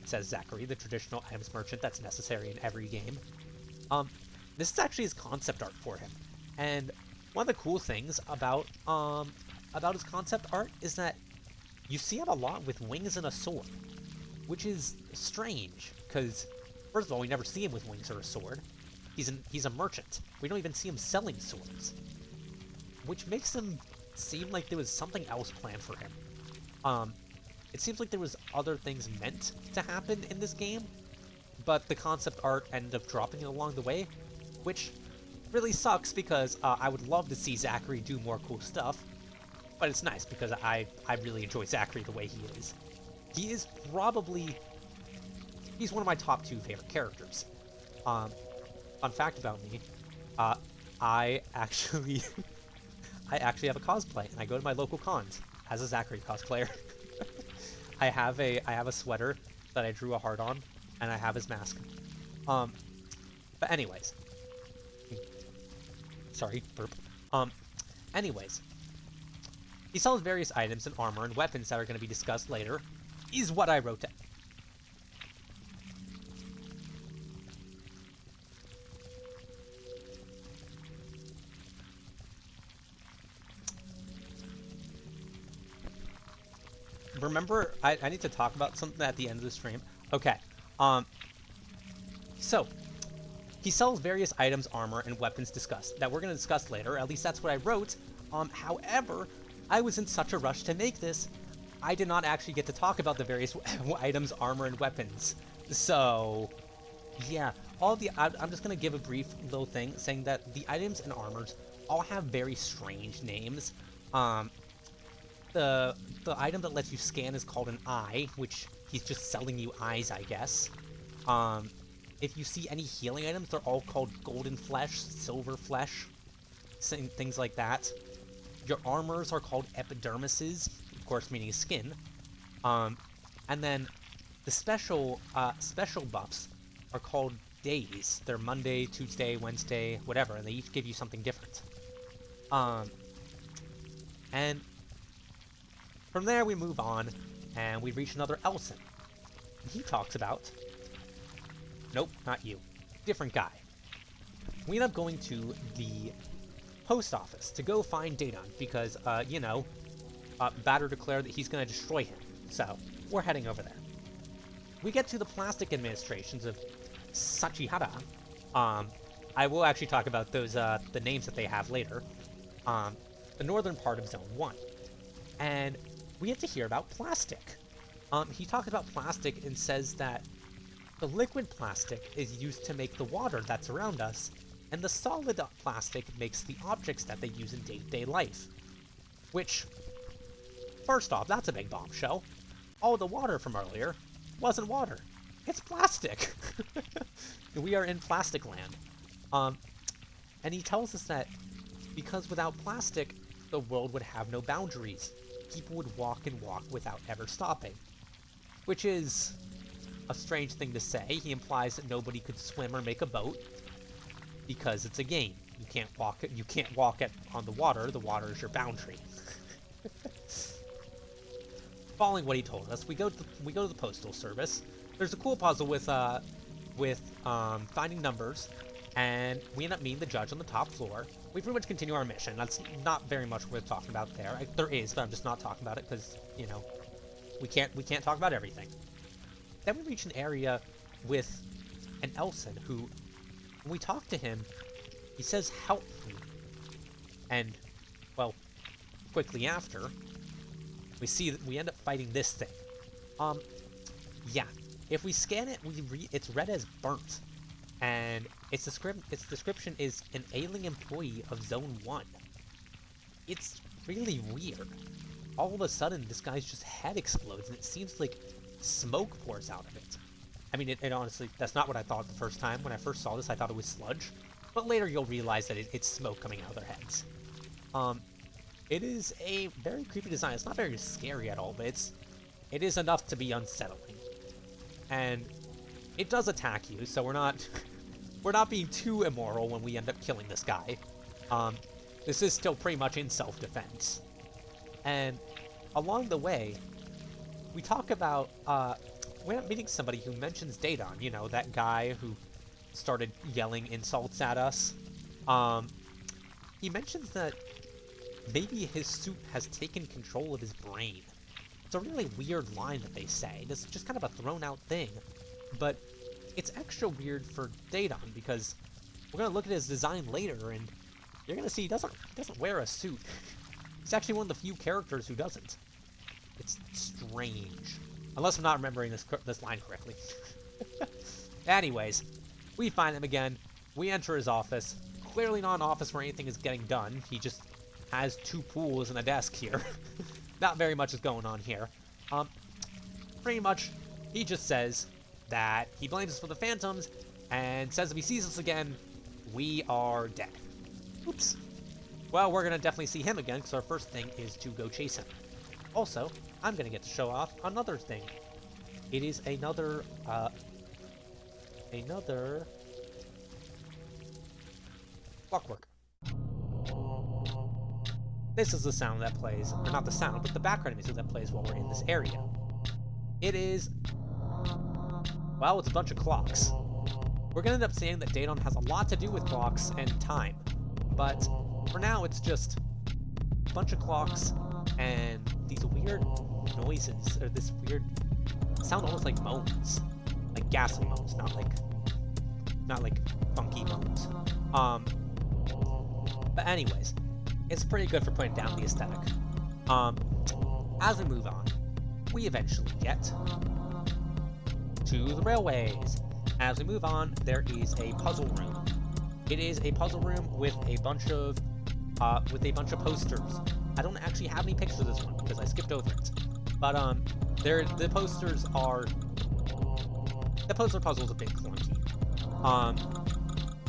[SPEAKER 1] Says Zachary, the traditional items merchant that's necessary in every game. This is actually his concept art for him, and one of the cool things about his concept art is that you see him a lot with wings and a sword, which is strange, because first of all, we never see him with wings or a sword. He's a merchant. We don't even see him selling swords, which makes him seem like there was something else planned for him. It seems like there was other things meant to happen in this game, but the concept art ended up dropping it along the way, which really sucks because I would love to see Zachary do more cool stuff, but it's nice because I really enjoy Zachary the way he is. He is he's one of my top 2 favorite characters. Fun fact about me, I actually have a cosplay, and I go to my local cons as a Zachary cosplayer. I have a sweater that I drew a heart on, and I have his mask. But anyways, sorry, burp. Anyways, he sells various items and armor and weapons that are going to be discussed later, is what I wrote down. Remember, I need to talk about something at the end of the stream. Okay, so, he sells various items, armor, and weapons discussed, that we're going to discuss later, at least that's what I wrote. However, I was in such a rush to make this, I did not actually get to talk about the various items, armor, and weapons. So, yeah, I'm just going to give a brief little thing, saying that the items and armors all have very strange names. The item that lets you scan is called an eye, which he's just selling you eyes, I guess. If you see any healing items, they're all called golden flesh, silver flesh, things like that. Your armors are called epidermises, of course meaning skin. And then the special buffs are called days. They're Monday, Tuesday, Wednesday, whatever, and they each give you something different. And from there, we move on, and we reach another Elson. He talks about... Nope, not you. Different guy. We end up going to the post office to go find Daedon, because, Batter declared that he's going to destroy him. So, we're heading over there. We get to the plastic administrations of Sachihara. I will actually talk about those, the names that they have later. The northern part of Zone 1. And we get to hear about plastic. He talks about plastic and says that the liquid plastic is used to make the water that's around us, and the solid plastic makes the objects that they use in day-to-day life. Which, first off, that's a big bombshell. All the water from earlier wasn't water. It's plastic! We are in plastic land. And he tells us that because without plastic, the world would have no boundaries. People would walk and walk without ever stopping. Which is a strange thing to say. He implies that nobody could swim or make a boat because it's a game. You can't walk on the water. The water is your boundary. Following what he told us, we go to the postal service. There's a cool puzzle with finding numbers, and we end up meeting the judge on the top floor. We pretty much continue our mission. That's not very much worth talking about there. There is, but I'm just not talking about it because, we can't talk about everything. Then we reach an area with an Elson who, when we talk to him, he says, "Help me." And, well, quickly after, we see that we end up fighting this thing. Yeah. If we scan it, it's read as burnt. And its description is an alien employee of Zone 1. It's really weird. all of a sudden this guy's just head explodes, and it seems like smoke pours out of it. I mean, it honestly, that's not what I thought the first time. When I first saw this, I thought it was sludge. But later you'll realize that it's smoke coming out of their heads. It is a very creepy design. It's not very scary at all, but it is enough to be unsettling. And it does attack you, so we're not being too immoral when we end up killing this guy. This is still pretty much in self-defense. And along the way, we talk about, we're meeting somebody who mentions Daedon, you know, that guy who started yelling insults at us. He mentions that maybe his suit has taken control of his brain. It's a really weird line that they say. This is just kind of a thrown-out thing. But it's extra weird for Daedon, because we're going to look at his design later, and you're going to see he doesn't wear a suit. He's actually one of the few characters who doesn't. It's strange. Unless I'm not remembering this line correctly. Anyways, we find him again. We enter his office. Clearly not an office where anything is getting done. He just has 2 pools and a desk here. Not very much is going on here. Pretty much, he just says that he blames us for the phantoms, and says if he sees us again, we are dead. Oops. Well, we're gonna definitely see him again, because our first thing is to go chase him. Also, I'm gonna get to show off another thing. It is another clockwork. This is the sound that plays, or not the sound, but the background music that plays while we're in this area. It is, well, it's a bunch of clocks. We're gonna end up seeing that Daedon has a lot to do with clocks and time, but for now it's just a bunch of clocks and these weird noises, or this weird sound almost like moans, like ghastly moans, not like funky moans. But anyways, it's pretty good for putting down the aesthetic. As we move on, we eventually get to the railways. As we move on, there is a puzzle room. It is a puzzle room with a bunch of posters. I don't actually have any pictures of this one because I skipped over it. But the poster puzzle's a bit clunky.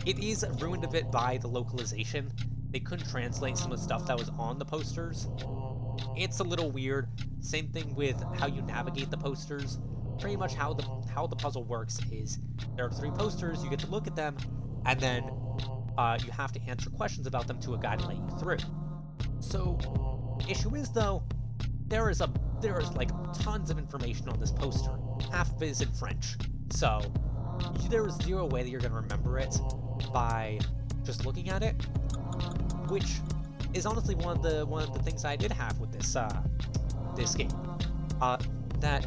[SPEAKER 1] It is ruined a bit by the localization. They couldn't translate some of the stuff that was on the posters. It's a little weird. Same thing with how you navigate the posters. Pretty much how the puzzle works is there are 3 posters, you get to look at them, and then you have to answer questions about them to a guide to let you through. So, issue is though, there is like tons of information on this poster. Half of it is in French. So, there is zero way that you're gonna remember it by just looking at it, which is honestly one of the things I did have with this game. That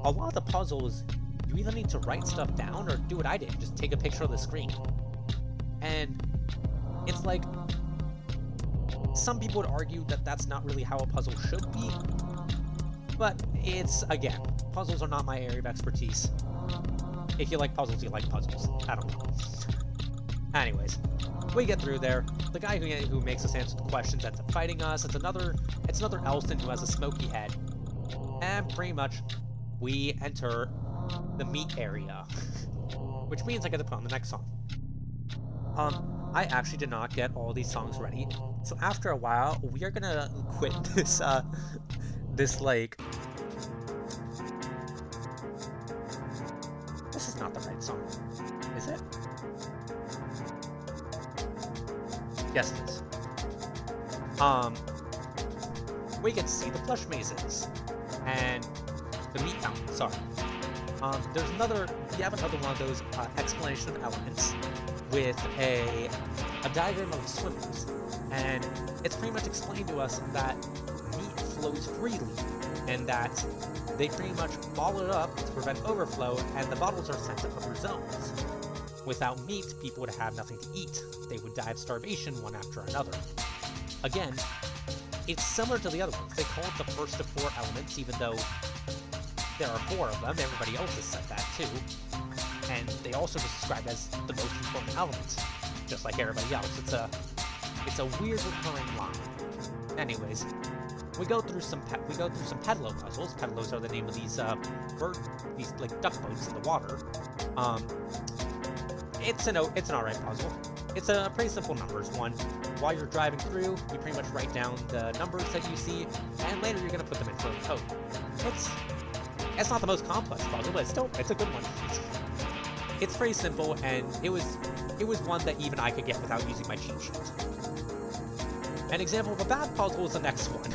[SPEAKER 1] a lot of the puzzles, you either need to write stuff down or do what I did, just take a picture of the screen. And it's like, some people would argue that that's not really how a puzzle should be, but it's, again, puzzles are not my area of expertise. If you like puzzles, you like puzzles. I don't know. Anyways, we get through there. The guy who makes us answer the questions ends up fighting us. It's another Elston who has a smoky head. And pretty much, we enter the meat area. Which means I get to put on the next song. I actually did not get all these songs ready. So after a while, we are gonna quit this like... This is not the right song. Is it? Yes, it is. We get to see the plush mazes. And the meat fountain, sorry. We have another one of those explanation of elements with a diagram of swimmers. And it's pretty much explained to us that meat flows freely, and that they pretty much bottle it up to prevent overflow, and the bottles are sent to other zones. Without meat, people would have nothing to eat. They would die of starvation one after another. Again, it's similar to the other ones. They call it the first of 4 elements, even though there are 4 of them. Everybody else has said that too. And they also describe as the most important element, just like everybody else. It's a weird recurring line. Anyways, We go through some Pedalo puzzles. Pedalos are the name of these these like duck boats in the water. It's an alright puzzle. It's a pretty simple numbers one. While you're driving through, you pretty much write down the numbers that you see, and later you're gonna put them into a code. It's not the most complex puzzle, but it's a good one. It's pretty simple, and it was one that even I could get without using my cheat sheet. An example of a bad puzzle is the next one.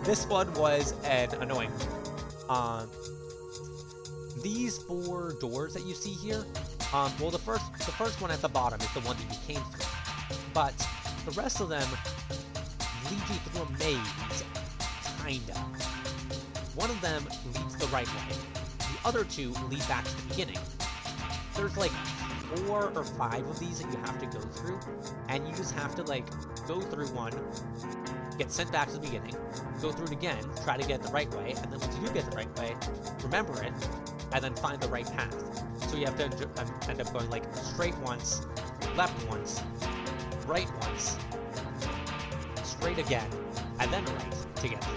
[SPEAKER 1] This one was an annoying one. These 4 doors that you see here, well, the first one at the bottom is the one that you came through, but the rest of them lead you through a maze, kinda. One of them leads the right way. The other 2 lead back to the beginning. There's like 4 or 5 of these that you have to go through, and you just have to like go through one, get sent back to the beginning, go through it again, try to get the right way, and then once you do get the right way, remember it, and then find the right path. So you have to end up going like straight once, left once, right once, straight again, and then right to get there.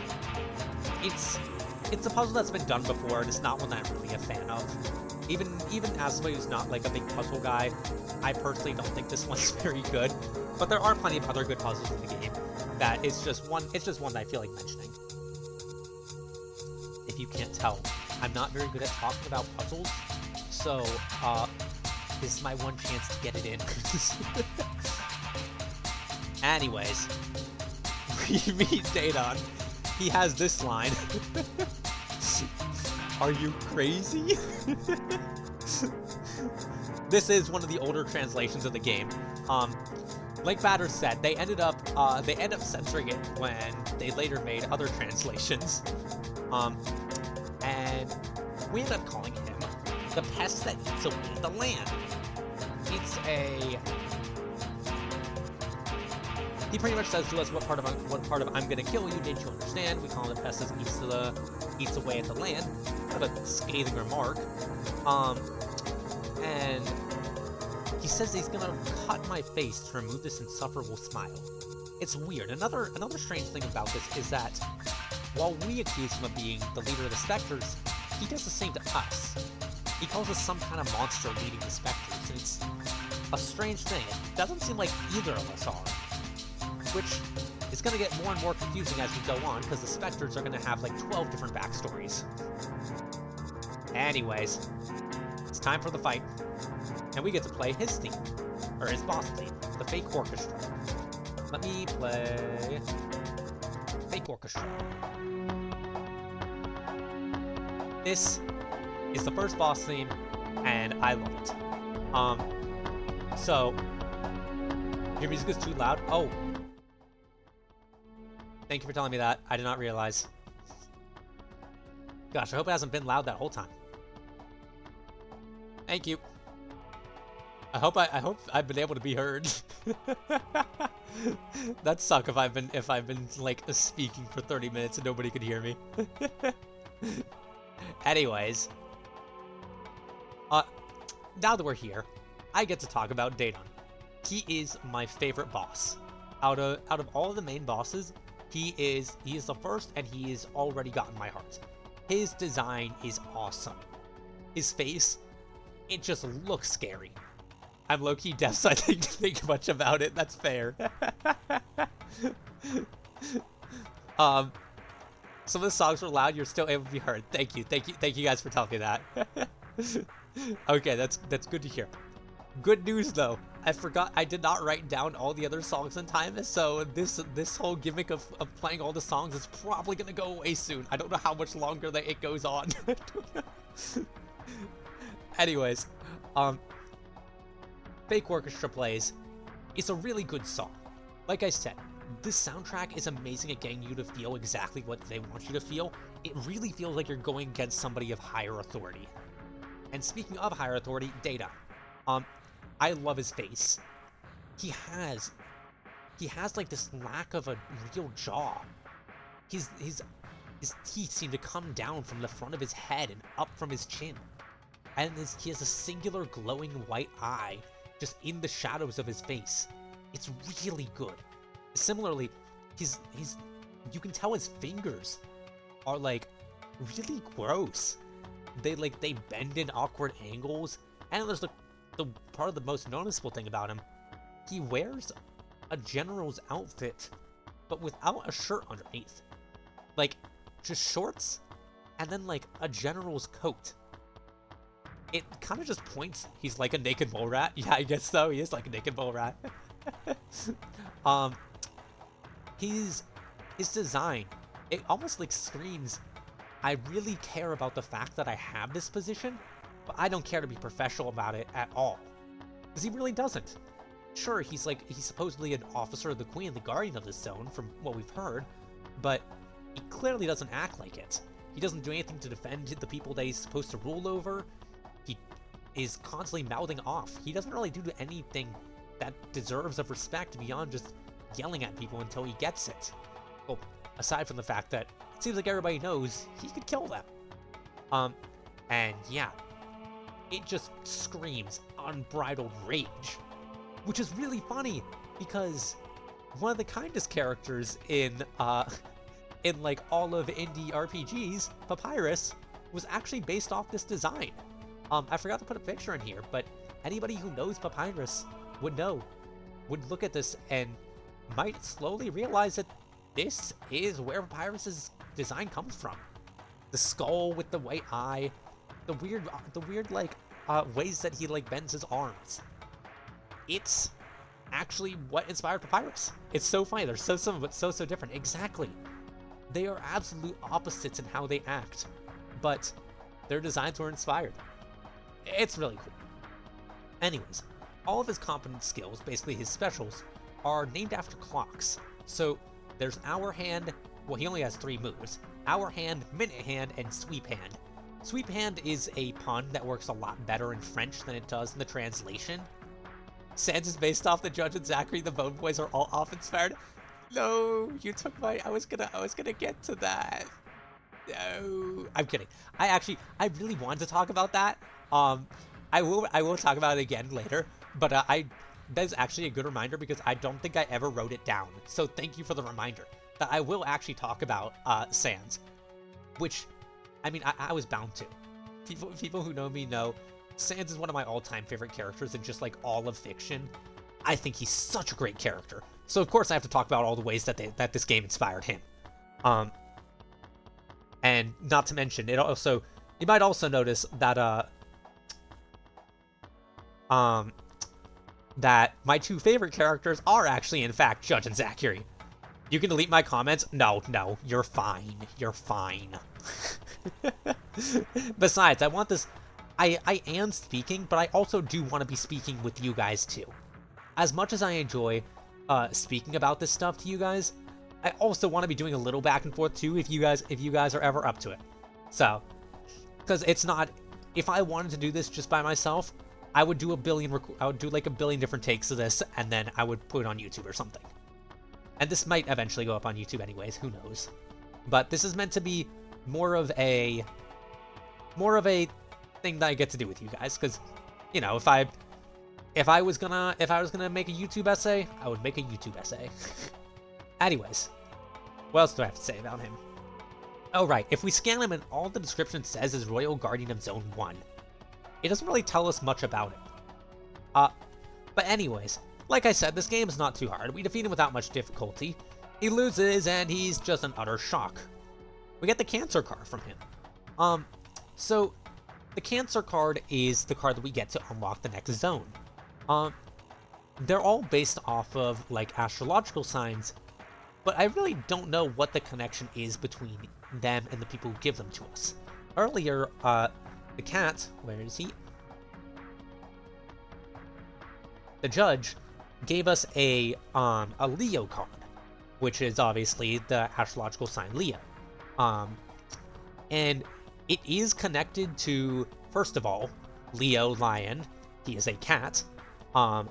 [SPEAKER 1] It's a puzzle that's been done before, and it's not one that I'm really a fan of. Even as somebody who's not like a big puzzle guy, I personally don't think this one's very good. But there are plenty of other good puzzles in the game. That it's just one that I feel like mentioning. If you can't tell, I'm not very good at talking about puzzles, so this is my one chance to get it in. Anyways, we meet Daedon. He has this line. Are you crazy? This is one of the older translations of the game. Like Batter said, they ended up censoring it when they later made other translations. And we ended up calling him the pest that eats away the land. He pretty much says to us what part of I'm gonna kill you, didn't you understand? We call him the pest that eats away at the land. Kind of a scathing remark. And he says he's gonna cut my face to remove this insufferable smile. It's weird. Another strange thing about this is that while we accuse him of being the leader of the Spectres, he does the same to us. He calls us some kind of monster leading the Spectres, and it's a strange thing. It doesn't seem like either of us are. Which is going to get more and more confusing as we go on, because the Spectres are going to have like 12 different backstories. Anyways, it's time for the fight. And we get to play his theme, or his boss theme, the Fake Orchestra. Let me play Fake Orchestra. This is the first boss theme, and I love it. So, your music is too loud? Oh. Thank you for telling me that. I did not realize. Gosh, I hope it hasn't been loud that whole time. Thank you. I hope I've been able to be heard. That'd suck if I've been like speaking for 30 minutes and nobody could hear me. Anyways, now that we're here, I get to talk about Daedon. He is my favorite boss. Out of all of the main bosses, he is the first, and he has already gotten my heart. His design is awesome. His face, it just looks scary. I'm low-key deaf, so I didn't think much about it. That's fair. Some of the songs were loud. You're still able to be heard. Thank you guys for telling me that. Okay, that's good to hear. Good news though, I did not write down all the other songs in time, so this whole gimmick of playing all the songs is probably gonna go away soon. I don't know how much longer that it goes on. Anyways, Fake Orchestra plays. It's a really good song. Like I said, this soundtrack is amazing at getting you to feel exactly what they want you to feel. It really feels like you're going against somebody of higher authority. And speaking of higher authority, Data. I love his face. He has like this lack of a real jaw. His teeth seem to come down from the front of his head and up from his chin. And he has a singular glowing white eye just in the shadows of his face. It's really good. Similarly, you can tell his fingers are like really gross. They bend in awkward angles, and there's the part of the most noticeable thing about him. He wears a general's outfit, but without a shirt underneath. Like, just shorts, and then like a general's coat. It kind of just points, he's like a naked mole rat. Yeah, I guess so, he is like a naked mole rat. His design, it almost like screams, I really care about the fact that I have this position, but I don't care to be professional about it at all. Because he really doesn't. Sure, he's supposedly an officer of the Queen, the guardian of this zone, from what we've heard, but he clearly doesn't act like it. He doesn't do anything to defend the people that he's supposed to rule over. He is constantly mouthing off. He doesn't really do anything that deserves of respect beyond just yelling at people until he gets it. Well, aside from the fact that it seems like everybody knows he could kill them. And yeah, it just screams unbridled rage, which is really funny because one of the kindest characters in like all of indie RPGs, Papyrus, was actually based off this design. I forgot to put a picture in here, but anybody who knows Papyrus would look at this and might slowly realize that this is where Papyrus's design comes from. The skull with the white eye, the weird like ways that he like bends his arms. It's actually what inspired Papyrus. It's so funny. They're so similar, but so different. Exactly. They are absolute opposites in how they act, but their designs were inspired. It's really cool. Anyways, all of his competent skills, basically his specials, are named after clocks. So there's Hour Hand. Well, he only has 3 moves. Hour Hand, Minute Hand, and Sweep Hand. Sweep Hand is a pun that works a lot better in French than it does in the translation. Sans is based off the Judge and Zachary. The Bone Boys are all off inspired. No, you took my. I was gonna get to that. No, I'm kidding. I really wanted to talk about that. I will talk about it again later. But that's actually a good reminder because I don't think I ever wrote it down. So thank you for the reminder that I will actually talk about Sans, which, I mean, I was bound to. People who know me know Sans is one of my all-time favorite characters in just like all of fiction. I think he's such a great character. So of course I have to talk about all the ways that this game inspired him. And not to mention, you might also notice that that my 2 favorite characters are actually in fact Judge and Zachary. You can delete my comments. No, you're fine. You're fine. Besides, I want this. I am speaking, but I also do want to be speaking with you guys too. As much as I enjoy speaking about this stuff to you guys, I also want to be doing a little back and forth too if you guys are ever up to it. So, because it's not, if I wanted to do this just by myself, I would do like a billion different takes of this, and then I would put it on YouTube or something. And this might eventually go up on YouTube anyways, who knows. But this is meant to be more of a thing that I get to do with you guys, because, you know, if I was gonna make a YouTube essay, I would make a YouTube essay. Anyways, what else do I have to say about him? Oh right, if we scan him and all the description says is Royal Guardian of Zone 1, it doesn't really tell us much about him. But anyways, like I said, this game is not too hard. We defeat him without much difficulty. He loses, and he's just an utter shock. We get the Cancer card from him. So the Cancer card is the card that we get to unlock the next zone. They're all based off of, like, astrological signs, but I really don't know what the connection is between them and the people who give them to us. Earlier, the cat, where is he? The judge gave us a Leo card, which is obviously the astrological sign Leo. And it is connected to, first of all, Leo Lion. He is a cat. But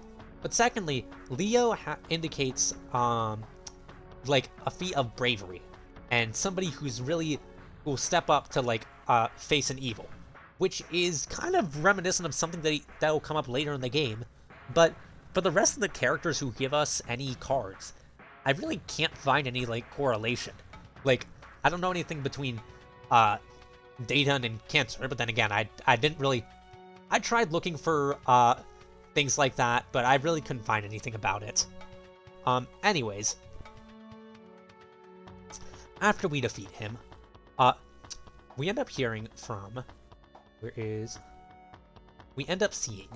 [SPEAKER 1] secondly, Leo indicates like a feat of bravery and somebody who's really will step up to like face an evil, which is kind of reminiscent of something that will come up later in the game. But for the rest of the characters who give us any cards, I really can't find any, like, correlation. Like, I don't know anything between, Daedon and Cancer, but then again, I didn't really... I tried looking for, things like that, but I really couldn't find anything about it. Anyways, after we defeat him, we end up hearing from... We end up seeing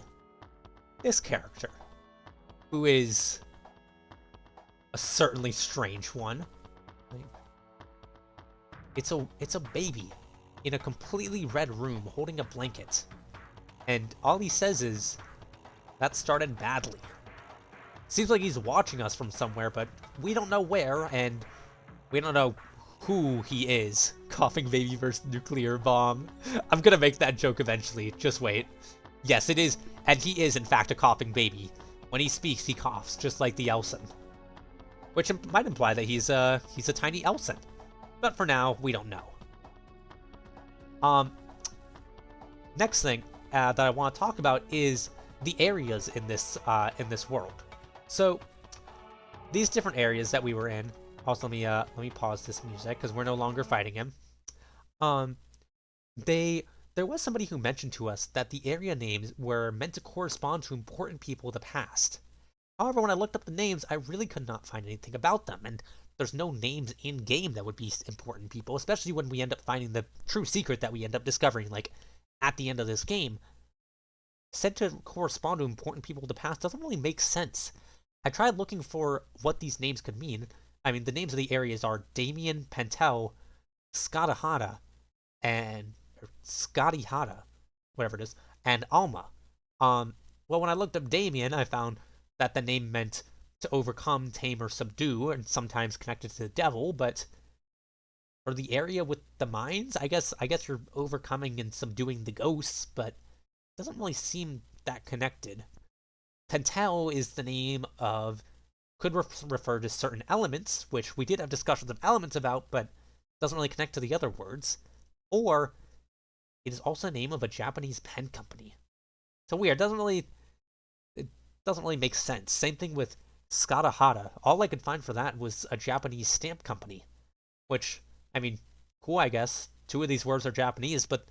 [SPEAKER 1] this character, who is a certainly strange one. It's a baby in a completely red room holding a blanket, and all he says is, "That started badly." Seems like he's watching us from somewhere, but we don't know where, and we don't know who he is. Coughing baby versus nuclear bomb. I'm gonna make that joke eventually, just wait. Yes, it is, and he is in fact a coughing baby. When he speaks, he coughs, just like the Elson. Which might imply that he's a tiny Elson. But for now, we don't know. Next thing that I want to talk about is the areas in this world. So, these different areas that we were in. Also, let me pause this music because we're no longer fighting him. There was somebody who mentioned to us that the area names were meant to correspond to important people of the past. However, when I looked up the names, I really could not find anything about them, and there's no names in-game that would be important people, especially when we end up finding the true secret that we end up discovering, like, at the end of this game. Said to correspond to important people of the past doesn't really make sense. I tried looking for what these names could mean. I mean, the names of the areas are Damien, Pentel, Skadahata, and Scottyhata, whatever it is, and Alma. Well, when I looked up Damien, I found that the name meant to overcome, tame, or subdue, and sometimes connected to the devil, but for the area with the mines, I guess you're overcoming and subduing the ghosts, but it doesn't really seem that connected. Pentel is the name of, could refer to certain elements, which we did have discussions of elements about, but doesn't really connect to the other words. Or, it is also the name of a Japanese pen company. So weird, it doesn't really make sense. Same thing with Skadahata. All I could find for that was a Japanese stamp company. Which, I mean, cool, I guess. Two of these words are Japanese, but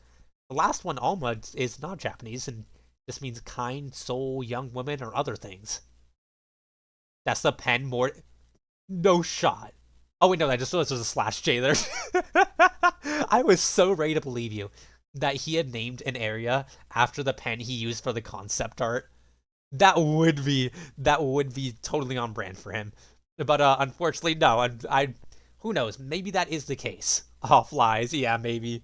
[SPEAKER 1] the last one, Alma, is not Japanese, and just means kind, soul, young woman, or other things. That's the pen more... No shot. Oh wait, no, I just realized there's a slash J there. I was so ready to believe you that he had named an area after the pen he used for the concept art. That would be totally on brand for him. But unfortunately, no. I who knows? Maybe that is the case. Oh, flies. Yeah, maybe.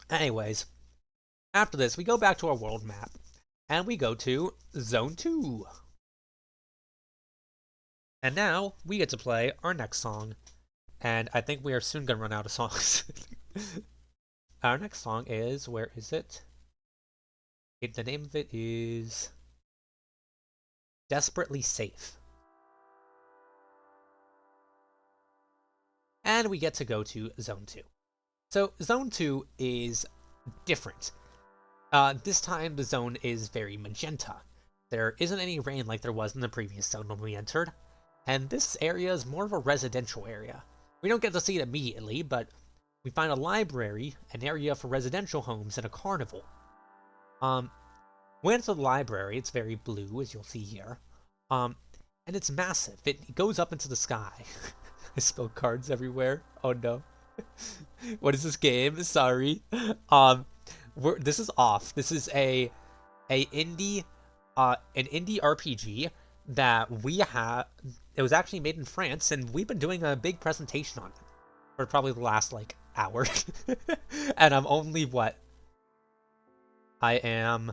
[SPEAKER 1] Anyways, after this, we go back to our world map, and we go to Zone 2. And now, we get to play our next song. And I think we are soon going to run out of songs. Our next song is... Where is it? The name of it is... Desperately Safe. And we get to go to Zone 2. So, Zone 2 is different. This time, the zone is very magenta. There isn't any rain like there was in the previous zone when we entered. And this area is more of a residential area. We don't get to see it immediately, but we find a library, an area for residential homes, and a carnival. We enter the library. It's very blue, as you'll see here. And it's massive. It goes up into the sky. I spilled cards everywhere. Oh no. What is this game? Sorry. This is off. This is an indie RPG that we have. It was actually made in France, and we've been doing a big presentation on it for probably the last like hour. And I'm only what? I am.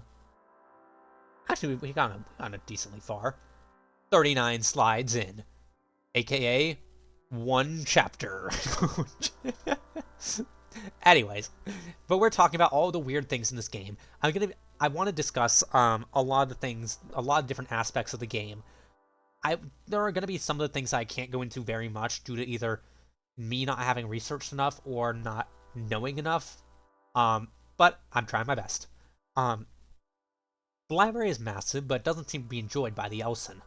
[SPEAKER 1] Actually, we got a decently far. 39 slides in, aka one chapter. Anyways, but we're talking about all the weird things in this game. I want to discuss a lot of the things, a lot of different aspects of the game. There are going to be some of the things I can't go into very much due to either me not having researched enough or not knowing enough. But I'm trying my best. The library is massive, but doesn't seem to be enjoyed by the Elson.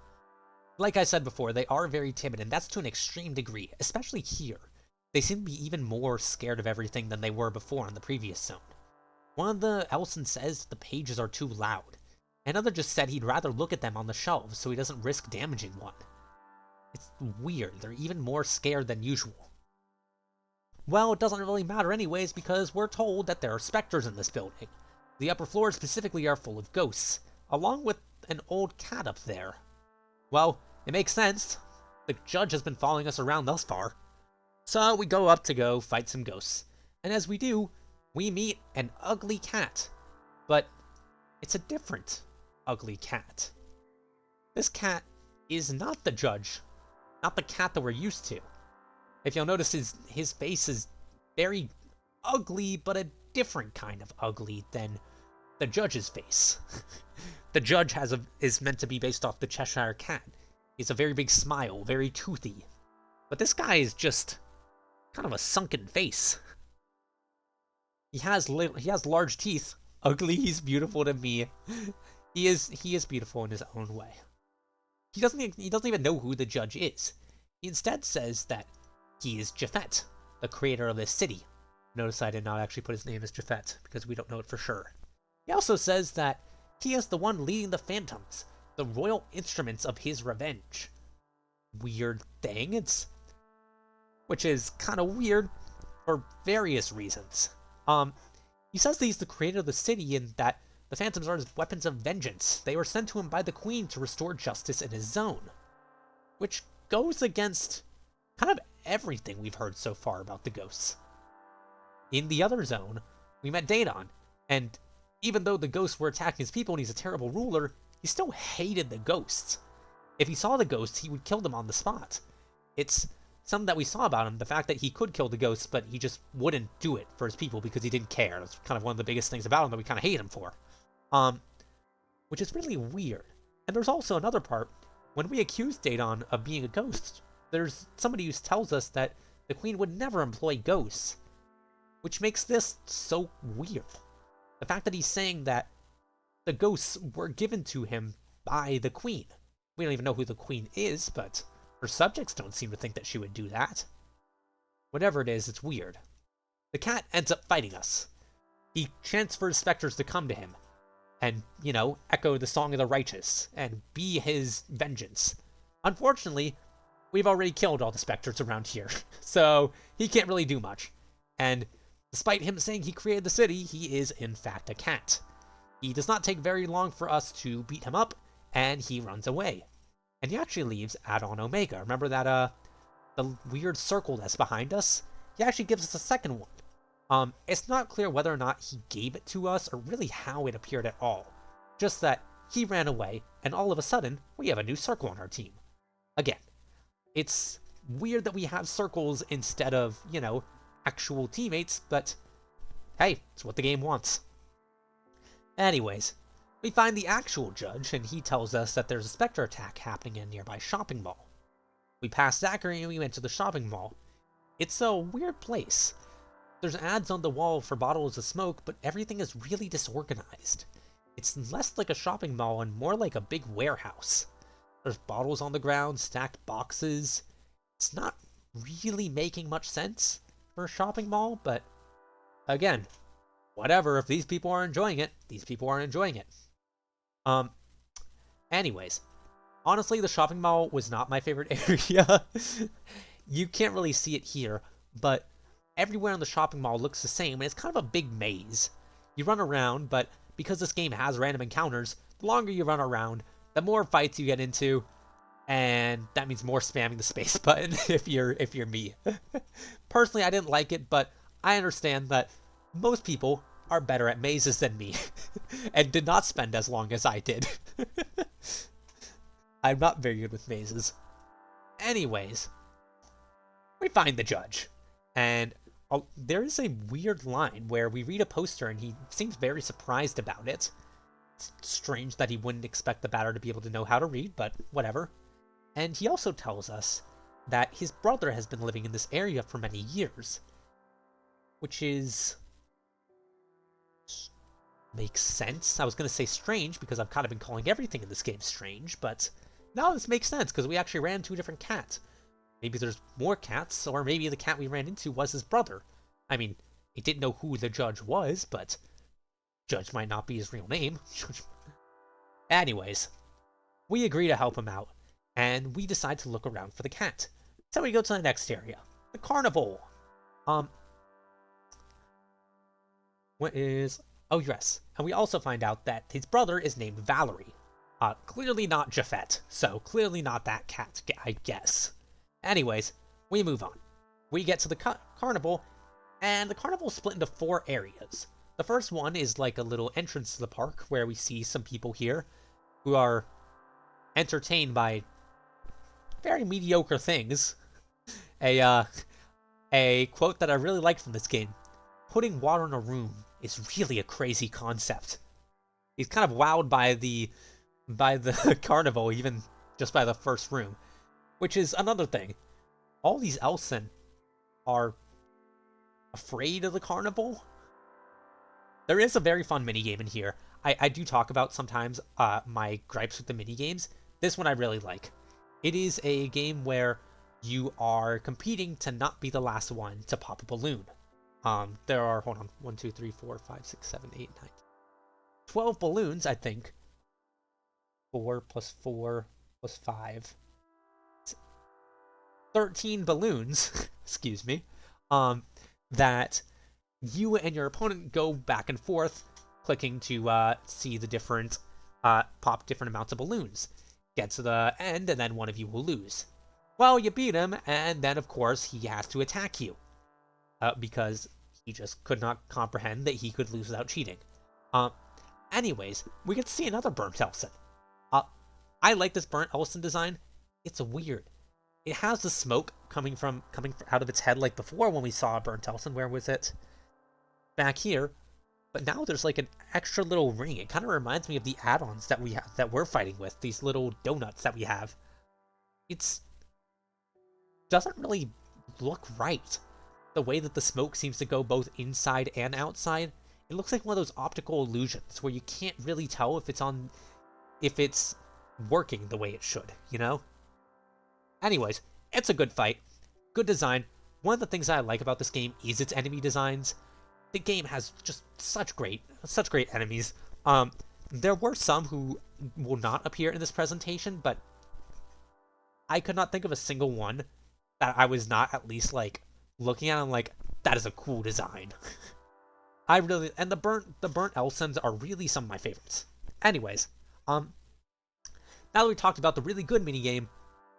[SPEAKER 1] Like I said before, they are very timid, and that's to an extreme degree, especially here. They seem to be even more scared of everything than they were before in the previous zone. One of the Elson says the pages are too loud. Another just said he'd rather look at them on the shelves so he doesn't risk damaging one. It's weird, they're even more scared than usual. Well, it doesn't really matter anyways because we're told that there are specters in this building. The upper floors specifically are full of ghosts, along with an old cat up there. Well, it makes sense. The judge has been following us around thus far. So we go up to go fight some ghosts. And as we do, we meet an ugly cat. But it's a different ugly cat. This cat is not the judge. Not the cat that we're used to. If you'll notice, his face is very ugly, but a different kind of ugly than the judge's face. The judge is meant to be based off the Cheshire Cat. He's a very big smile, very toothy. But this guy is just kind of a sunken face. He has large teeth. Ugly, he's beautiful to me. He is beautiful in his own way. He doesn't even know who the judge is. He instead says that he is Japhet, the creator of this city. Notice I did not actually put his name as Japhet, because we don't know it for sure. He also says that he is the one leading the Phantoms, the royal instruments of his revenge. Weird thing, which is kind of weird for various reasons. He says that he's the creator of the city and that the Phantoms are his weapons of vengeance. They were sent to him by the Queen to restore justice in his zone, which goes against kind of everything we've heard so far about the ghosts. In the other zone, we met Daedon, and even though the ghosts were attacking his people and he's a terrible ruler, he still hated the ghosts. If he saw the ghosts, he would kill them on the spot. It's something that we saw about him, the fact that he could kill the ghosts, but he just wouldn't do it for his people because he didn't care. That's kind of one of the biggest things about him that we kind of hate him for. Which is really weird. And there's also another part. When we accuse Daedon of being a ghost, there's somebody who tells us that the Queen would never employ ghosts, which makes this so weird. The fact that he's saying that the ghosts were given to him by the Queen. We don't even know who the Queen is, but her subjects don't seem to think that she would do that. Whatever it is, it's weird. The cat ends up fighting us. He chants for his specters to come to him and, echo the Song of the Righteous and be his vengeance. Unfortunately, we've already killed all the specters around here, so he can't really do much. And despite him saying he created the city, he is in fact a cat. He does not take very long for us to beat him up, and he runs away. And he actually leaves Add-on Omega. Remember that, the weird circle that's behind us? He actually gives us a second one. It's not clear whether or not he gave it to us, or really how it appeared at all. Just that he ran away, and all of a sudden, we have a new circle on our team. Again, it's weird that we have circles instead of, actual teammates, but hey, it's what the game wants. Anyways, we find the actual judge, and he tells us that there's a specter attack happening in a nearby shopping mall. We passed Zachary and we went to the shopping mall. It's a weird place. There's ads on the wall for bottles of smoke, but everything is really disorganized. It's less like a shopping mall and more like a big warehouse. There's bottles on the ground, stacked boxes. It's not really making much sense for a shopping mall, but again, whatever. If these people are enjoying it, these people are enjoying it. Anyways, honestly, the shopping mall was not my favorite area. You can't really see it here, but everywhere in the shopping mall looks the same, and it's kind of a big maze. You run around, but because this game has random encounters, the longer you run around, the more fights you get into, and that means more spamming the space button if you're me. Personally, I didn't like it, but I understand that most people are better at mazes than me, and did not spend as long as I did. I'm not very good with mazes. Anyways, we find the judge, and there is a weird line where we read a poster and he seems very surprised about it. It's strange that he wouldn't expect the batter to be able to know how to read, but whatever. And he also tells us that his brother has been living in this area for many years, which makes sense. I was going to say strange because I've kind of been calling everything in this game strange, but now this makes sense, because we actually ran into a different cat. Maybe there's more cats, or maybe the cat we ran into was his brother. I mean, he didn't know who the judge was, but Judge might not be his real name. Anyways, we agree to help him out, and we decide to look around for the cat. So we go to the next area, the carnival. What is... Oh, yes. And we also find out that his brother is named Valerie. Clearly not Japhet, so clearly not that cat, I guess. Anyways, we move on. We get to the carnival, and the carnival is split into 4 areas. The first one is like a little entrance to the park, where we see some people here who are entertained by very mediocre things. A quote that I really like from this game: putting water in a room is really a crazy concept. He's kind of wowed by the carnival, even just by the first room. Which is another thing. All these Elsen are afraid of the carnival. There is a very fun minigame in here. I do talk about sometimes my gripes with the minigames. This one I really like. It is a game where you are competing to not be the last one to pop a balloon. There are, hold on, 1, 2, 3, 4, 5, 6, 7, 8, 9, 12 balloons, I think. 4 plus 4 plus 5. 13 balloons, excuse me, that you and your opponent go back and forth, clicking to see the different, pop different amounts of balloons. Get to the end, and then one of you will lose. Well, you beat him, and then, of course, he has to attack you. Because he just could not comprehend that he could lose without cheating. Anyways, we get to see another Burnt Elsen. I like this Burnt Elsen design. It's weird. It has the smoke coming out of its head like before when we saw Burnt Elsen. Where was it? Back here. But now there's like an extra little ring. It kind of reminds me of the add-ons that we're fighting with. These little donuts that we have. It's doesn't really look right. The way that the smoke seems to go both inside and outside. It looks like one of those optical illusions where you can't really tell if it's working the way it should, you know? Anyways, it's a good fight. Good design. One of the things I like about this game is its enemy designs. The game has just such great enemies. There were some who will not appear in this presentation, but I could not think of a single one that I was not at least like looking at and like, that is a cool design. And the burnt Elsens are really some of my favorites. Anyways, now that we talked about the really good minigame,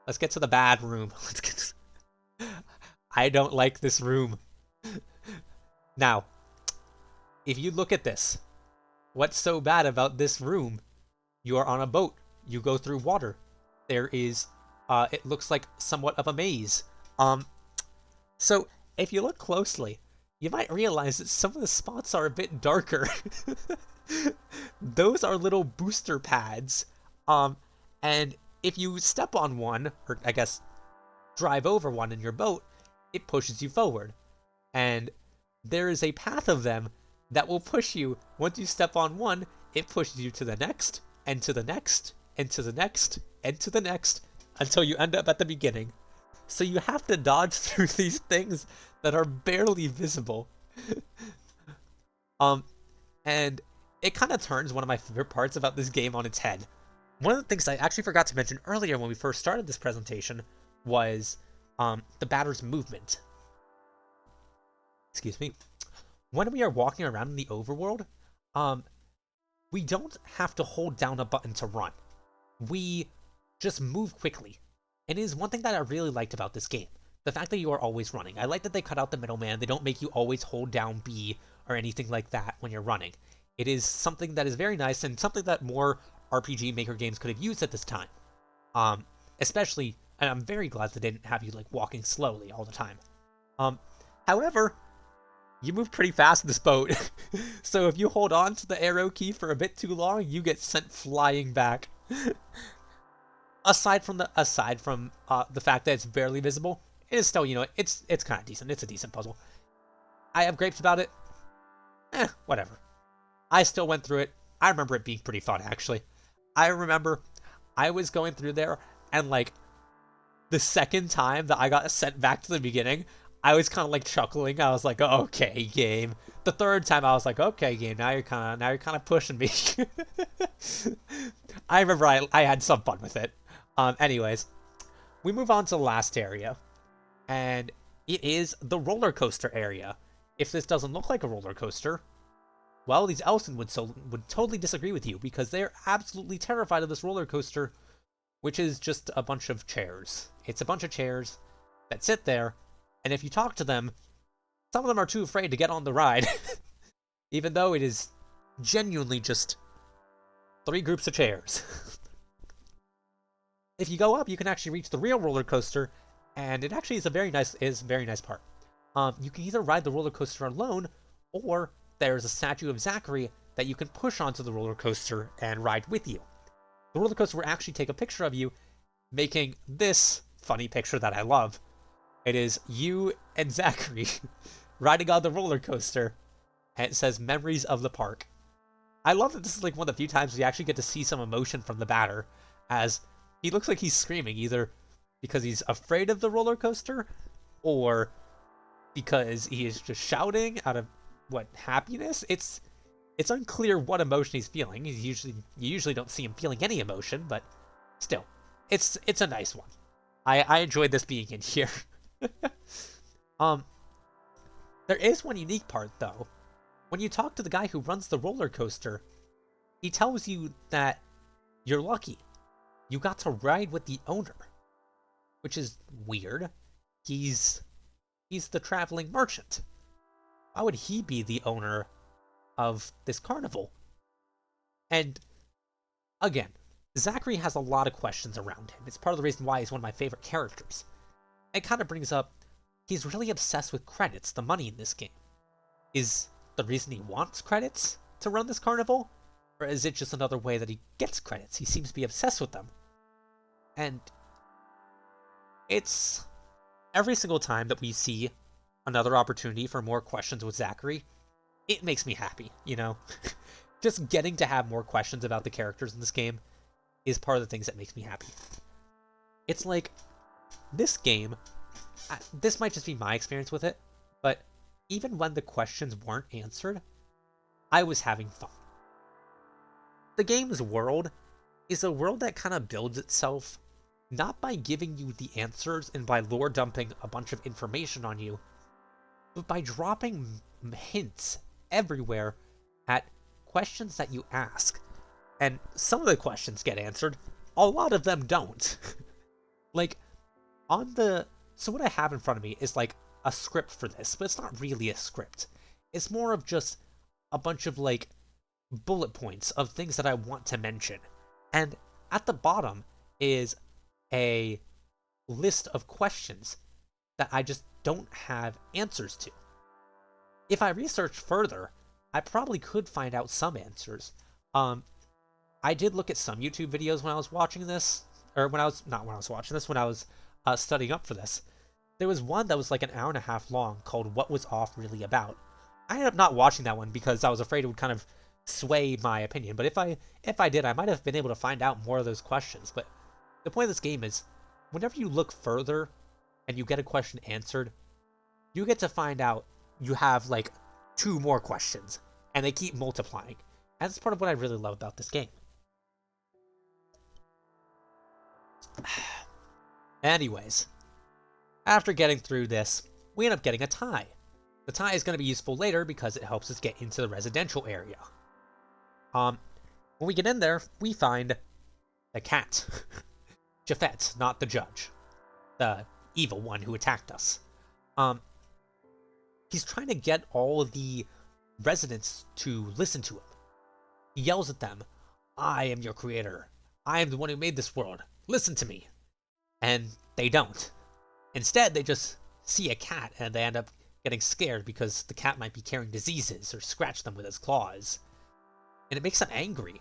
[SPEAKER 1] let's get to the bad room. I don't like this room. Now, if you look at this, what's so bad about this room? You are on a boat. You go through water. There is, it looks like somewhat of a maze. So if you look closely, you might realize that some of the spots are a bit darker. Those are little booster pads. And if you step on one, or I guess drive over one in your boat, it pushes you forward. And there is a path of them that will push you. Once you step on one, it pushes you to the next, and to the next, and to the next, and to the next, until you end up at the beginning. So you have to dodge through these things that are barely visible. And it kind of turns one of my favorite parts about this game on its head. One of the things I actually forgot to mention earlier when we first started this presentation was the batter's movement. Excuse me. When we are walking around in the overworld, we don't have to hold down a button to run. We just move quickly. And it is one thing that I really liked about this game. The fact that you are always running. I like that they cut out the middleman. They don't make you always hold down B or anything like that when you're running. It is something that is very nice and something that more RPG Maker games could have used at this time. Especially, and I'm very glad they didn't have you like walking slowly all the time. However, you move pretty fast in this boat. So if you hold on to the arrow key for a bit too long, you get sent flying back. Aside from the fact that it's barely visible, it is still, you know, it's kind of decent. It's a decent puzzle. I have gripes about it. Whatever. I still went through it. I remember it being pretty fun, actually. I remember I was going through there, and like the second time that I got sent back to the beginning, I was kind of like chuckling. I was like, "Okay, game." The third time, I was like, "Okay, game. Now you're kind of pushing me." I remember I had some fun with it. Anyways, we move on to the last area, and it is the roller coaster area. If this doesn't look like a roller coaster, well, these Elson would totally disagree with you because they're absolutely terrified of this roller coaster, which is just a bunch of chairs. It's a bunch of chairs that sit there, and if you talk to them, some of them are too afraid to get on the ride, even though it is genuinely just 3 groups of chairs. If you go up, you can actually reach the real roller coaster, and it actually is a very nice part. You can either ride the roller coaster alone, or there's a statue of Zachary that you can push onto the roller coaster and ride with you. The roller coaster will actually take a picture of you, making this funny picture that I love. It is you and Zachary riding on the roller coaster, and it says "Memories of the Park." I love that this is like one of the few times we actually get to see some emotion from the batter, as he looks like he's screaming, either because he's afraid of the roller coaster, or because he is just shouting out of happiness. It's unclear what emotion he's feeling. You usually don't see him feeling any emotion, but still, it's a nice one. I enjoyed this being in here. There is one unique part though. When you talk to the guy who runs the roller coaster, he tells you that you're lucky. You got to ride with the owner, which is weird. He's the traveling merchant. Why would he be the owner of this carnival? And again, Zachary has a lot of questions around him. It's part of the reason why he's one of my favorite characters. It kind of brings up, he's really obsessed with credits, the money in this game. Is the reason he wants credits to run this carnival? Or is it just another way that he gets credits? He seems to be obsessed with them. And it's every single time that we see another opportunity for more questions with Zachary, it makes me happy, you know? Just getting to have more questions about the characters in this game is part of the things that makes me happy. It's like, this game, this might just be my experience with it, but even when the questions weren't answered, I was having fun. The game's world is a world that kind of builds itself not by giving you the answers and by lore dumping a bunch of information on you, but by dropping hints everywhere at questions that you ask. And some of the questions get answered, a lot of them don't. Like, so what I have in front of me is like a script for this, but it's not really a script. It's more of just a bunch of like bullet points of things that I want to mention. And at the bottom is a list of questions that I just don't have answers to. If I research further, I probably could find out some answers. I did look at some YouTube videos when I was watching this, or when I was studying up for this. There was one that was like an hour and a half long called "What Was Off Really About?" I ended up not watching that one because I was afraid it would kind of sway my opinion. But if I did, I might have been able to find out more of those questions. But the point of this game is, whenever you look further and you get a question answered, you get to find out you have like 2 more questions, and they keep multiplying. And that's part of what I really love about this game. Anyways, after getting through this, we end up getting a tie. The tie is going to be useful later because it helps us get into the residential area. When we get in there, we find the cat. Japhet, not the judge. The evil one who attacked us. He's trying to get all of the residents to listen to him. He yells at them, "I am your creator. I am the one who made this world. Listen to me." And they don't. Instead, they just see a cat and they end up getting scared because the cat might be carrying diseases or scratch them with its claws. And it makes them angry.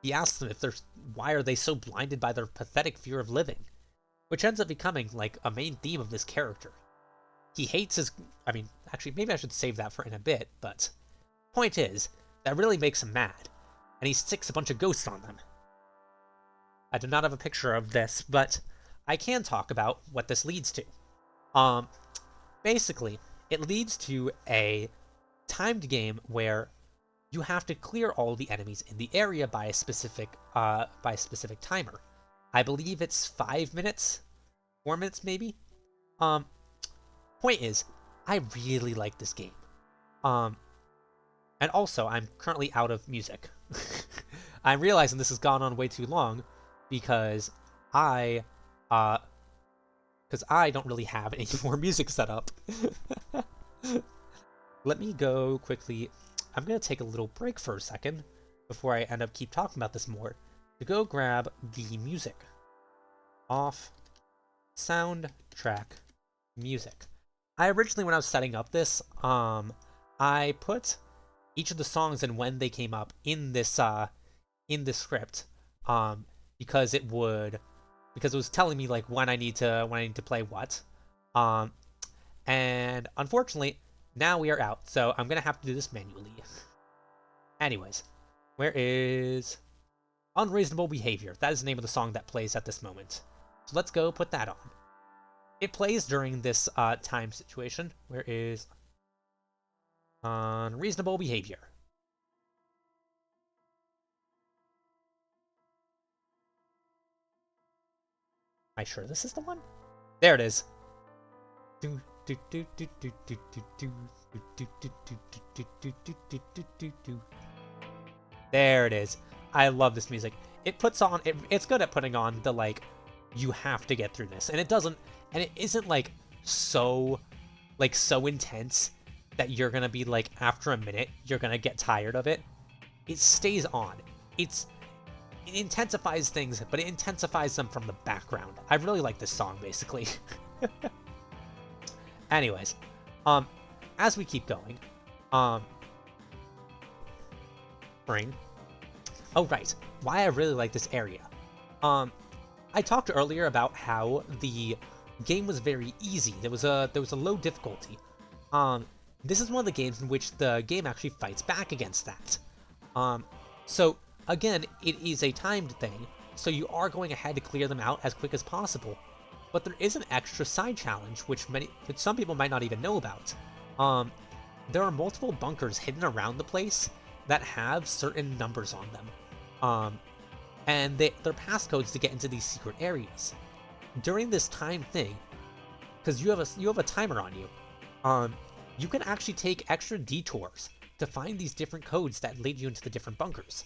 [SPEAKER 1] He asks them why are they so blinded by their pathetic fear of living, which ends up becoming like a main theme of this character. He hates actually, maybe I should save that for in a bit, but point is, that really makes him mad, and he sticks a bunch of ghosts on them. I do not have a picture of this, but I can talk about what this leads to. Um, Basically, it leads to a timed game where you have to clear all the enemies in the area by a specific timer. I believe it's 5 minutes, 4 minutes maybe. Um, Point is, I really like this game. Um, and also I'm currently out of music. I'm realizing this has gone on way too long because I, uh, because I don't really have any more music set up. Let me go quickly. I'm gonna take a little break for a second before I end up keep talking about this more to go grab the music off soundtrack music. I originally, when I was setting up this, I put each of the songs and when they came up in this script, um, because it was telling me like when I need to play what, um, and unfortunately now we are out, so I'm gonna have to do this manually. Anyways, where is Unreasonable Behavior? That is the name of the song that plays at this moment. So let's go put that on. It plays during this time situation. Where is Unreasonable Behavior? Am I sure this is the one? There it is. There it is. I love this music. It's good at putting on the like you have to get through this. And it isn't like so so intense that you're going to be like after a minute you're going to get tired of it. It stays on. It intensifies things, but it intensifies them from the background. I really like this song basically. Anyways, as we keep going, spring. Oh right, why I really like this area. I talked earlier about how the game was very easy. There was a low difficulty. This is one of the games in which the game actually fights back against that. So again, it is a timed thing, so you are going ahead to clear them out as quick as possible. But there is an extra side challenge, which some people might not even know about. There are multiple bunkers hidden around the place that have certain numbers on them. And they're passcodes to get into these secret areas. During this time thing, because you have a timer on you, you can actually take extra detours to find these different codes that lead you into the different bunkers.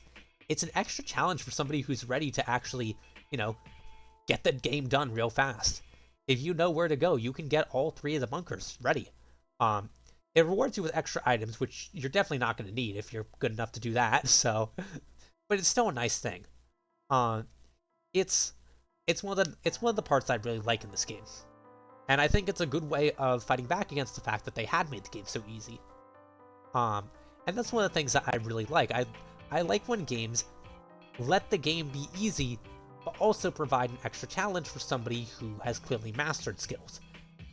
[SPEAKER 1] It's an extra challenge for somebody who's ready to actually, get the game done real fast. If you know where to go, you can get all 3 of the bunkers ready. It rewards you with extra items, which you're definitely not going to need if you're good enough to do that. So, but it's still a nice thing. It's one of the parts I really like in this game, and I think it's a good way of fighting back against the fact that they had made the game so easy. And that's one of the things that I really like. I like when games let the game be easy, but also provide an extra challenge for somebody who has clearly mastered skills.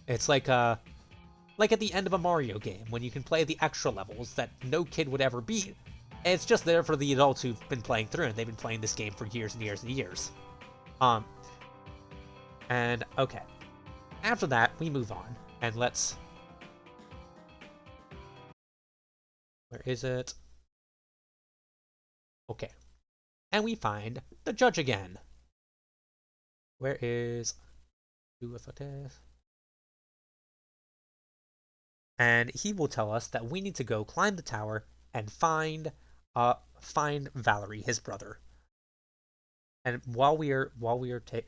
[SPEAKER 1] It's like at the end of a Mario game, when you can play the extra levels that no kid would ever beat. It's just there for the adults who've been playing through, and they've been playing this game for years and years and years. And okay. After that, we move on, and let's... Where is it? Okay. And we find the judge again. Where is... And he will tell us that we need to go climb the tower and find Valerie, his brother. And while we are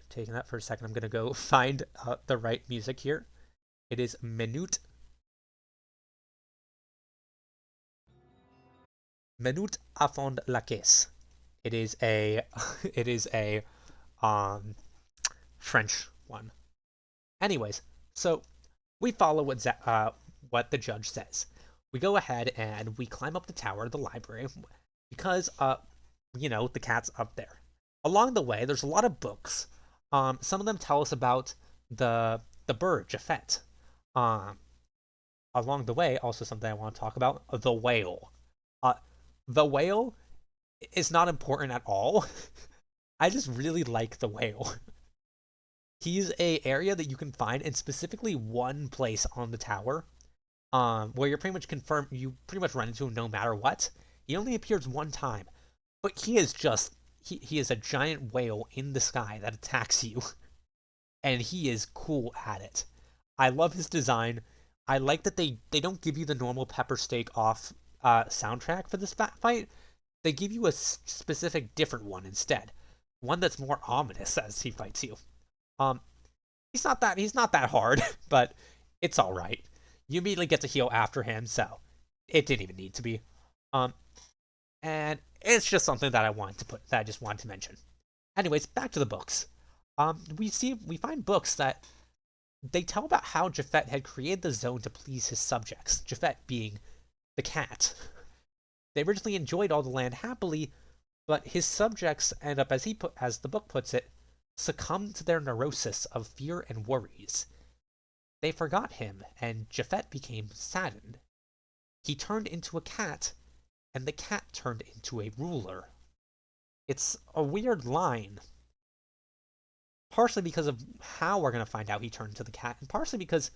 [SPEAKER 1] taking that for a second, I'm gonna go find the right music here. It is Minute à fond la caisse. It is a it is a French one. Anyways, so we follow what the judge says. We go ahead and we climb up the tower of the library because the cat's up there. Along the way, there's a lot of books. Some of them tell us about the bird Japhet. Along the way, also something I want to talk about: the whale. The whale is not important at all. I just really like the whale. He's a area that you can find in specifically one place on the tower, where you're pretty much confirmed you pretty much run into him no matter what. He only appears one time, but he is just he is a giant whale in the sky that attacks you, and he is cool at it. I love his design. I like that they don't give you the normal pepper steak off soundtrack for this fight. They give you a specific different one instead, one that's more ominous as he fights you. Um, he's not that hard, but it's all right. You immediately get to heal after him, so it didn't even need to be. Um, and it's just something that I just wanted to mention. Anyways, back to the books. We find books that they tell about how Japhet had created the zone to please his subjects. Japhet being the cat. They originally enjoyed all the land happily, but his subjects end up, as the book puts it, succumbed to their neurosis of fear and worries. They forgot him, and Japhet became saddened. He turned into a cat, and the cat turned into a ruler. It's a weird line, partially because of how we're going to find out he turned into the cat, and partially because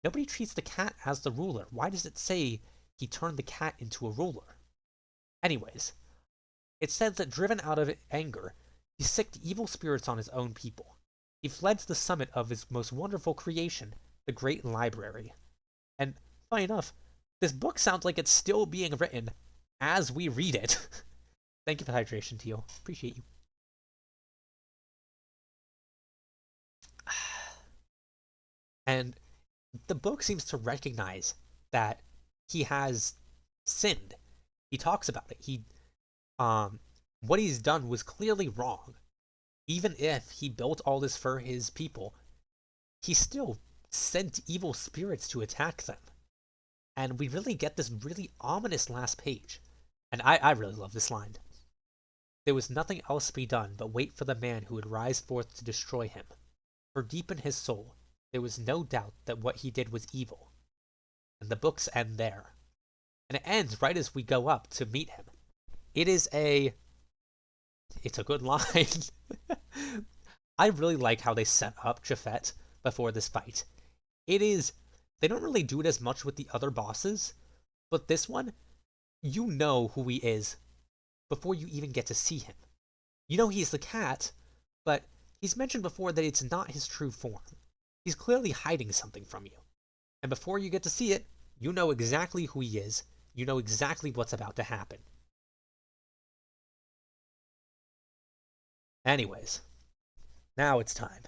[SPEAKER 1] nobody treats the cat as the ruler. Why does it say he turned the cat into a ruler? Anyways, it says that driven out of anger, he sicked evil spirits on his own people. He fled to the summit of his most wonderful creation, the Great Library. And, funny enough, this book sounds like it's still being written as we read it. Thank you for the hydration, Teal. Appreciate you. And the book seems to recognize that he has sinned. He talks about it. What he's done was clearly wrong. Even if he built all this for his people, he still sent evil spirits to attack them. And we really get this really ominous last page. And I really love this line. There was nothing else to be done but wait for the man who would rise forth to destroy him. For deep in his soul, there was no doubt that what he did was evil. And the books end there. And it ends right as we go up to meet him. It's a good line. I really like how they set up Japhet before this fight. They don't really do it as much with the other bosses, but this one, you know who he is before you even get to see him. You know he's the cat, but he's mentioned before that it's not his true form. He's clearly hiding something from you. And before you get to see it, you know exactly who he is. You know exactly what's about to happen. Anyways, now it's time.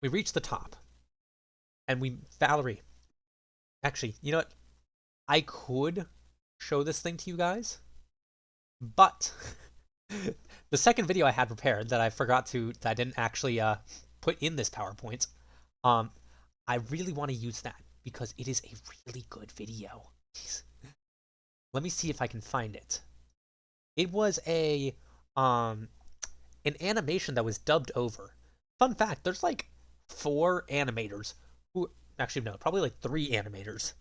[SPEAKER 1] We reach the top. And Valerie. Actually, you know what? I could show this thing to you guys, but the second video I had prepared that I didn't actually put in this PowerPoint, I really want to use that because it is a really good video. Let me see if I can find it. It was an animation that was dubbed over. Fun fact, there's like 4 animators probably like 3 animators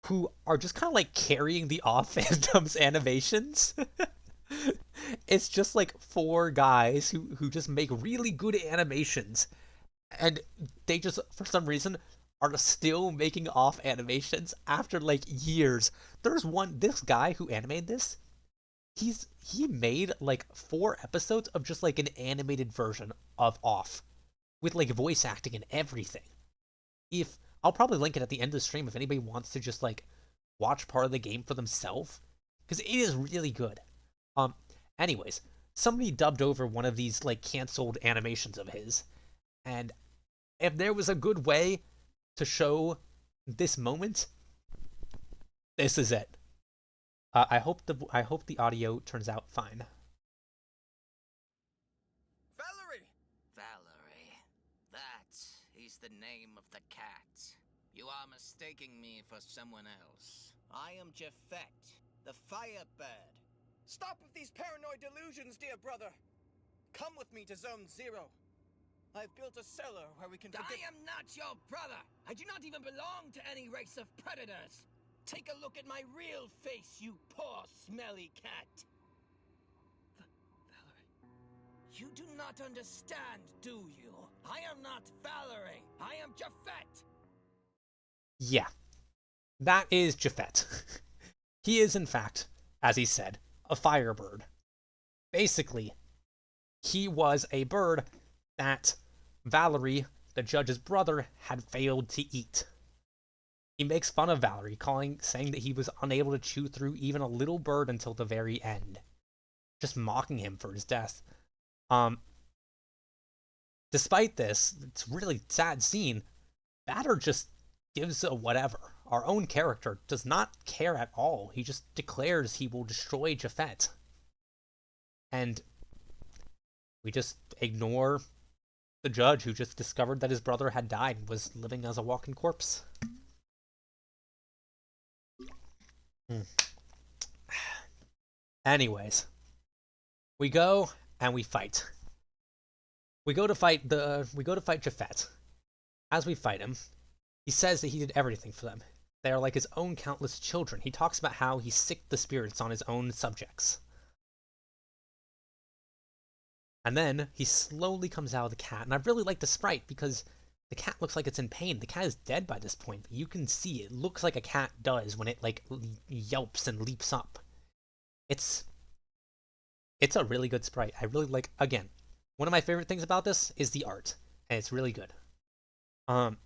[SPEAKER 1] who are just kind of like carrying the off Phantom's animations. It's just like 4 guys who just make really good animations, and they just for some reason are still making off animations after like years. This guy who animated this, he made like 4 episodes of just like an animated version of Off with like voice acting and everything. I'll probably link it at the end of the stream if anybody wants to just like watch part of the game for themselves, because it is really good. Anyways, somebody dubbed over one of these like canceled animations of his, and if there was a good way to show this moment, this is it. I hope the audio turns out fine.
[SPEAKER 2] Valerie! Valerie. That is the name of the cat. You are mistaking me for someone else. I am Japhet, the Firebird.
[SPEAKER 3] Stop with these paranoid delusions, dear brother. Come with me to Zone Zero. I've built a cellar where we can forget—
[SPEAKER 2] I am not your brother! I do not even belong to any race of predators! Take a look at my real face, you poor, smelly cat! You do not understand, do you? I am not Valerie. I am Japhet.
[SPEAKER 1] Yeah, that is Japhet. He is, in fact, as he said, a firebird. Basically, he was a bird that Valerie, the judge's brother, had failed to eat. He makes fun of Valerie, saying that he was unable to chew through even a little bird until the very end, just mocking him for his death. Despite this, it's a really sad scene. Batter just gives a whatever. Our own character does not care at all. He just declares he will destroy Japhet. And we just ignore the judge who just discovered that his brother had died and was living as a walking corpse. Anyways, we go and we fight. We go to fight Japhet. As we fight him, he says that he did everything for them. They are like his own countless children. He talks about how he sicked the spirits on his own subjects. And then he slowly comes out of the cat, and I really like the sprite because the cat looks like it's in pain. The cat is dead by this point, but you can see it looks like a cat does when it like yelps and leaps up. It's a really good sprite. I really like, again, one of my favorite things about this is the art, and it's really good. And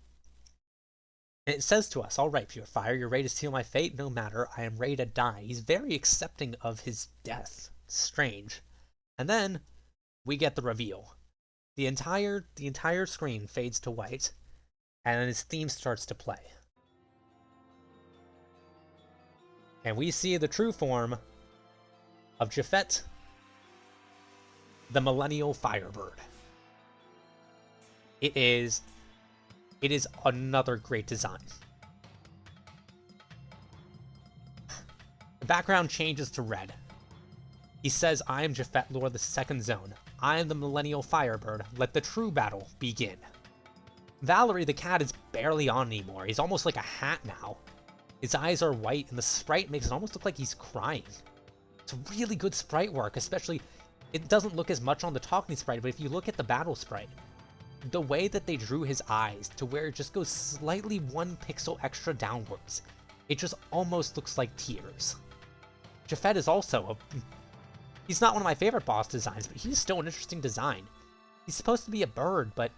[SPEAKER 1] it says to us, all right, Purifier, you're ready to seal my fate? No matter, I am ready to die. He's very accepting of his death. Strange. And then we get the reveal. The entire screen fades to white, and then his theme starts to play. And we see the true form of Japhet, the Millennial Firebird. It is another great design. The background changes to red. He says, I am Japhet, Lord of the Second Zone. I am the Millennial Firebird. Let the true battle begin. Valerie the cat is barely on anymore. He's almost like a hat now. His eyes are white, and the sprite makes it almost look like he's crying. It's really good sprite work, especially, it doesn't look as much on the talking sprite, but if you look at the battle sprite, the way that they drew his eyes to where it just goes slightly 1 pixel extra downwards, it just almost looks like tears. Japhet is also he's not one of my favorite boss designs, but he's still an interesting design. He's supposed to be a bird, but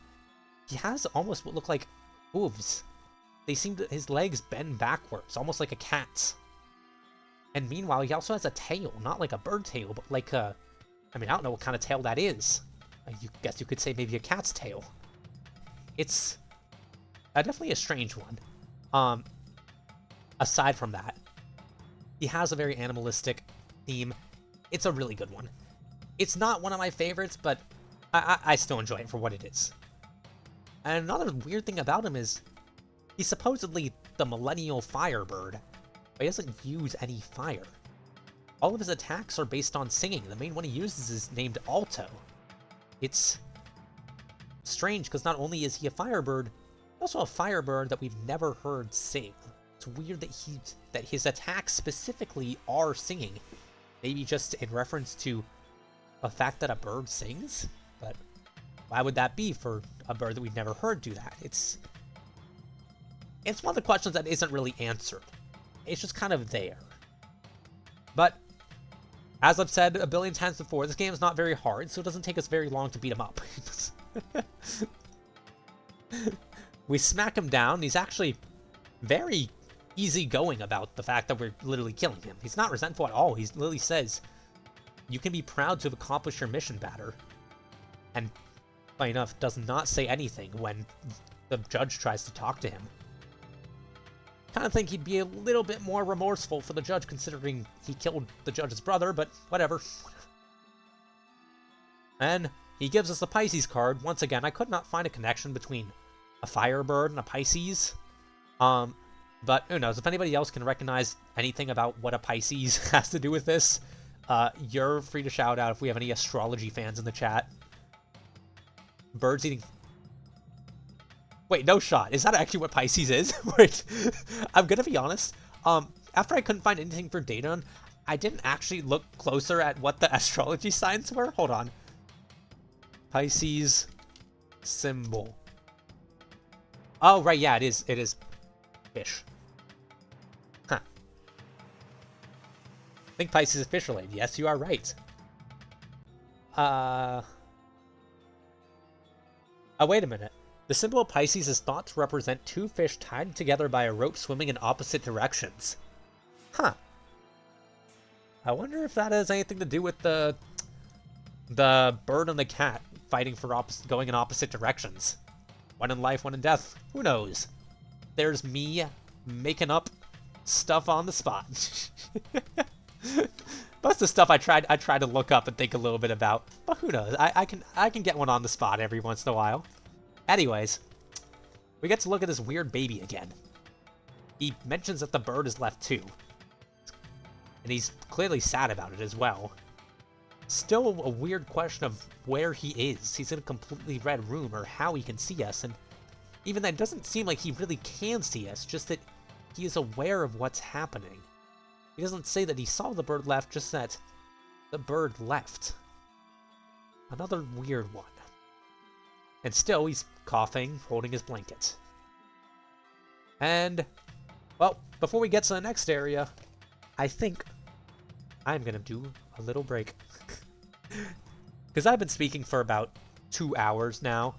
[SPEAKER 1] he has almost what look like hooves. They seem to, his legs bend backwards, almost like a cat's. And meanwhile, he also has a tail, not like a bird tail, but like a, I mean, I don't know what kind of tail that is. I guess you could say maybe a cat's tail. It's definitely a strange one. Aside from that, he has a very animalistic theme. It's a really good one. It's not one of my favorites, but I still enjoy it for what it is. And another weird thing about him is he's supposedly the Millennial Firebird, but he doesn't use any fire. All of his attacks are based on singing. The main one he uses is named Alto. It's strange because not only is he a firebird, he's also a firebird that we've never heard sing. It's weird that his attacks specifically are singing. Maybe just in reference to the fact that a bird sings? But why would that be for a bird that we've never heard do that? It's one of the questions that isn't really answered. It's just kind of there. But as I've said a billion times before, this game is not very hard, so it doesn't take us very long to beat him up. We smack him down. He's actually very easygoing about the fact that we're literally killing him. He's not resentful at all. He literally says, you can be proud to have accomplished your mission, Batter. And, funny enough, does not say anything when the judge tries to talk to him. Kind of think he'd be a little bit more remorseful for the judge considering he killed the judge's brother, but whatever. And he gives us the Pisces card. Once again, I could not find a connection between a Firebird and a Pisces. But who knows, if anybody else can recognize anything about what a Pisces has to do with this, you're free to shout out if we have any astrology fans in the chat. Birds eating... Wait, no shot. Is that actually what Pisces is? Wait, I'm gonna be honest. After I couldn't find anything for data on, I didn't actually look closer at what the astrology signs were. Hold on. Pisces symbol. Oh, right, yeah, it is fish. Huh. I think Pisces is fish related. Yes, you are right. Oh, wait a minute. The symbol of Pisces is thought to represent two fish tied together by a rope swimming in opposite directions. Huh. I wonder if that has anything to do with the bird and the cat fighting for going in opposite directions. One in life, one in death. Who knows? There's me making up stuff on the spot. Most of the stuff I tried to look up and think a little bit about, but who knows? I can get one on the spot every once in a while. Anyways, we get to look at this weird baby again. He mentions that the bird is left too, and he's clearly sad about it as well. Still a weird question of where he is. He's in a completely red room, or how he can see us, and even that doesn't seem like he really can see us, just that he is aware of what's happening. He doesn't say that he saw the bird left, just that the bird left. Another weird one. And still, he's coughing, holding his blanket. And, well, before we get to the next area, I think I'm gonna do a little break. Because I've been speaking for about 2 hours now.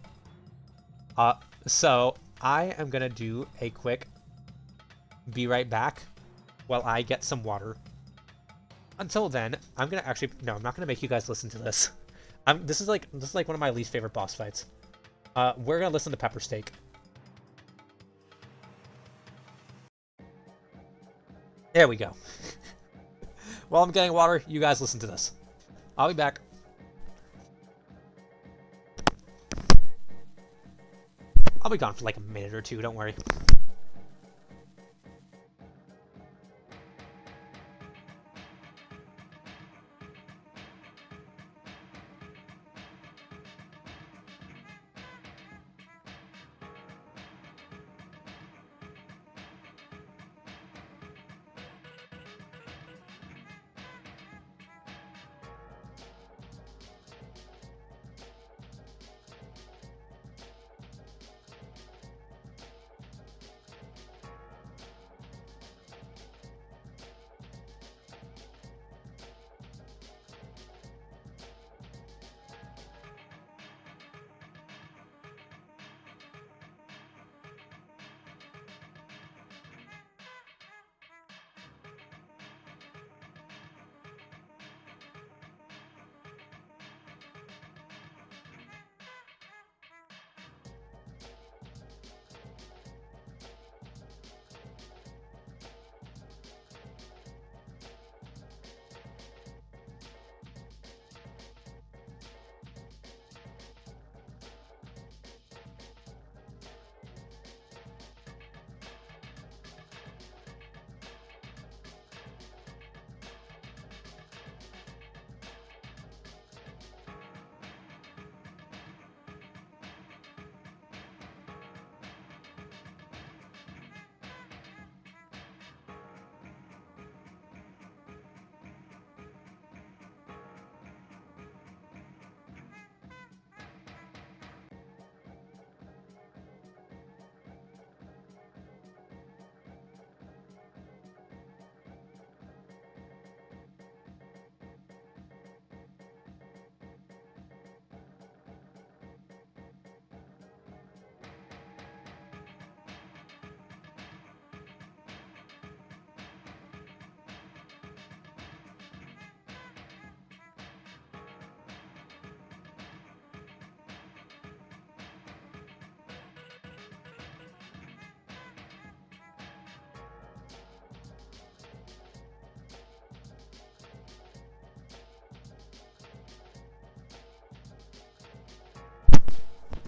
[SPEAKER 1] So I am gonna do a quick be right back while I get some water. Until then, I'm gonna actually, no, I'm not gonna make you guys listen to this. This is like one of my least favorite boss fights. We're gonna listen to Pepper Steak. There we go. While I'm getting water, you guys listen to this. I'll be back. I'll be gone for like a minute or two, don't worry.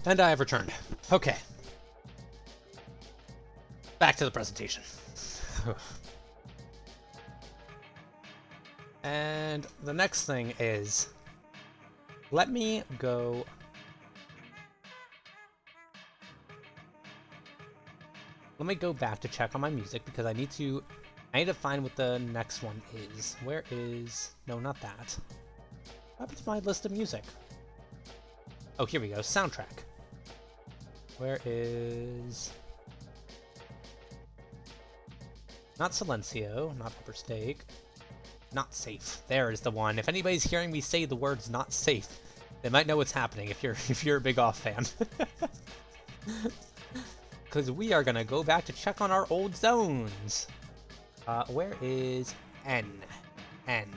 [SPEAKER 1] And I have returned. Okay. Back to the presentation. And the next thing is, let me go... Let me go back to check on my music, because I need to find what the next one is. Where is... No, not that. What happened to my list of music? Oh, here we go. Soundtrack. Where is... Not Silencio, not Upper Stake. Not safe. There is the one. If anybody's hearing me say the words "not safe," they might know what's happening. If you're a big off fan, because we are gonna go back to check on our old zones. Where is N? N.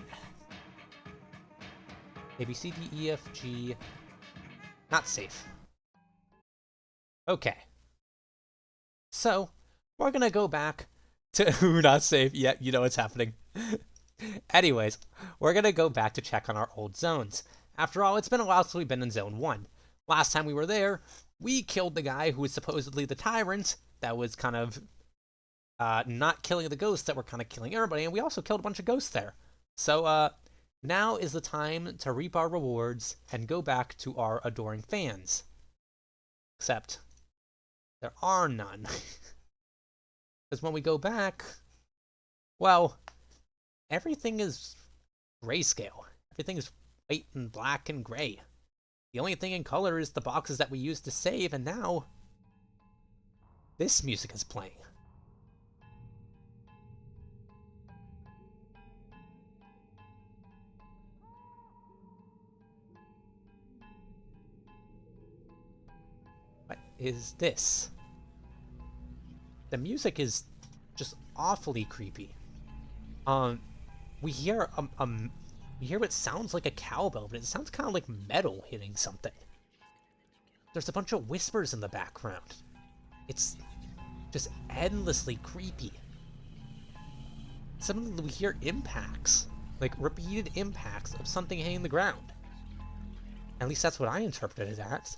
[SPEAKER 1] A B C D E F G. Not safe. Okay. So we're gonna go back to not safe. Yeah, you know what's happening. Anyways, we're gonna go back to check on our old zones. After all, it's been a while since we've been in Zone 1. Last time we were there, we killed the guy who was supposedly the tyrant that was kind of not killing the ghosts that were kind of killing everybody, and we also killed a bunch of ghosts there. So, now is the time to reap our rewards and go back to our adoring fans. Except, there are none. Because when we go back, well, everything is grayscale. Everything is white and black and gray. The only thing in color is the boxes that we used to save, and now this music is playing. What is this? The music is just awfully creepy. We hear we hear what sounds like a cowbell, but it sounds kind of like metal hitting something. There's a bunch of whispers in the background. It's just endlessly creepy. Suddenly we hear impacts, like repeated impacts of something hitting the ground. At least that's what I interpreted it as.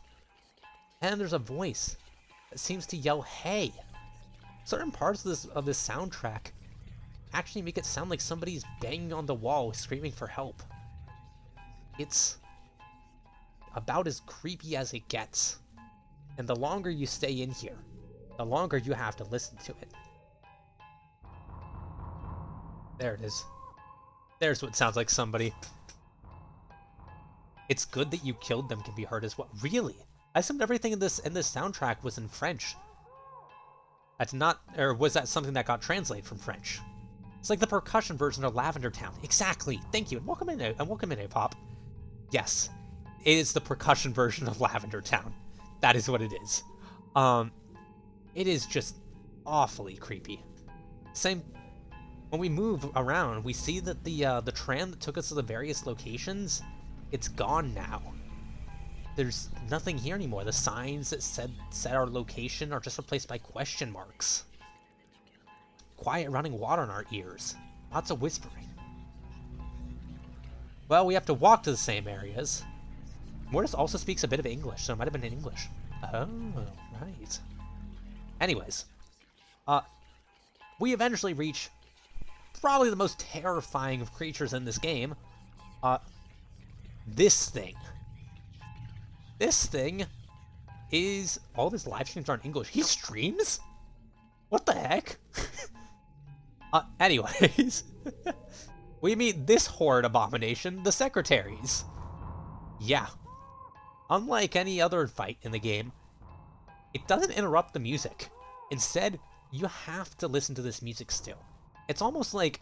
[SPEAKER 1] And there's a voice that seems to yell, "Hey!" Certain parts of this soundtrack actually make it sound like somebody's banging on the wall screaming for help. It's about as creepy as it gets. And the longer you stay in here, the longer you have to listen to it. There it is. There's what sounds like somebody. It's good that you killed them can be heard as well. Really? I assumed everything in this soundtrack was in French. That's not, or was that something that got translated from French? It's like the percussion version of Lavender Town. Exactly. Thank you. And welcome in, A-Pop. Yes, it is the percussion version of Lavender Town. That is what it is. It is just awfully creepy. Same. When we move around, we see that the tram that took us to the various locations, it's gone now. There's nothing here anymore. The signs that said our location are just replaced by question marks. Quiet running water in our ears. Lots of whispering. Well, we have to walk to the same areas. Mortis also speaks a bit of English, so it might have been in English. Oh, right. Anyways, we eventually reach probably the most terrifying of creatures in this game. This thing. This thing is... All of his live streams are in English. He streams? What the heck? Anyways. We meet this horrid abomination, the Secretaries. Yeah. Unlike any other fight in the game, it doesn't interrupt the music. Instead, you have to listen to this music still. It's almost like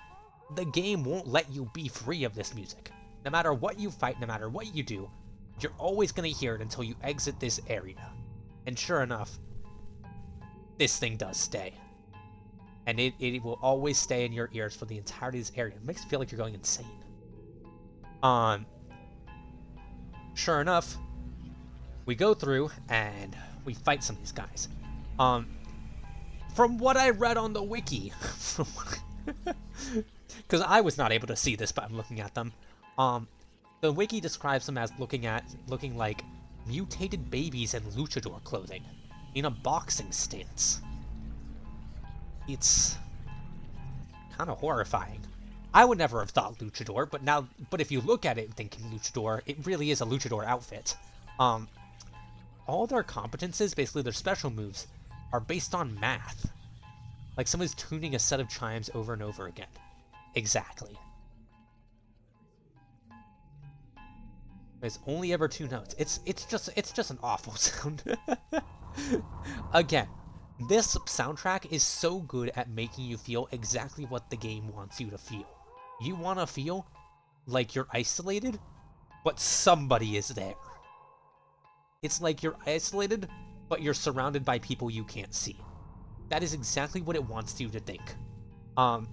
[SPEAKER 1] the game won't let you be free of this music. No matter what you fight, no matter what you do, you're always going to hear it until you exit this area. And sure enough, this thing does stay. And it will always stay in your ears for the entirety of this area. It makes you feel like you're going insane. Sure enough, we go through and we fight some of these guys. From what I read on the wiki, because I was not able to see this, but I'm looking at them. The wiki describes them as looking like mutated babies in luchador clothing, in a boxing stance. It's kind of horrifying. I would never have thought luchador, but if you look at it thinking luchador, it really is a luchador outfit. All their competences, basically their special moves, are based on math. Like someone's tuning a set of chimes over and over again. Exactly. There's only ever 2 notes. It's just an awful sound. Again, this soundtrack is so good at making you feel exactly what the game wants you to feel. You want to feel like you're isolated, but somebody is there. It's like you're isolated, but you're surrounded by people you can't see. That is exactly what it wants you to think. All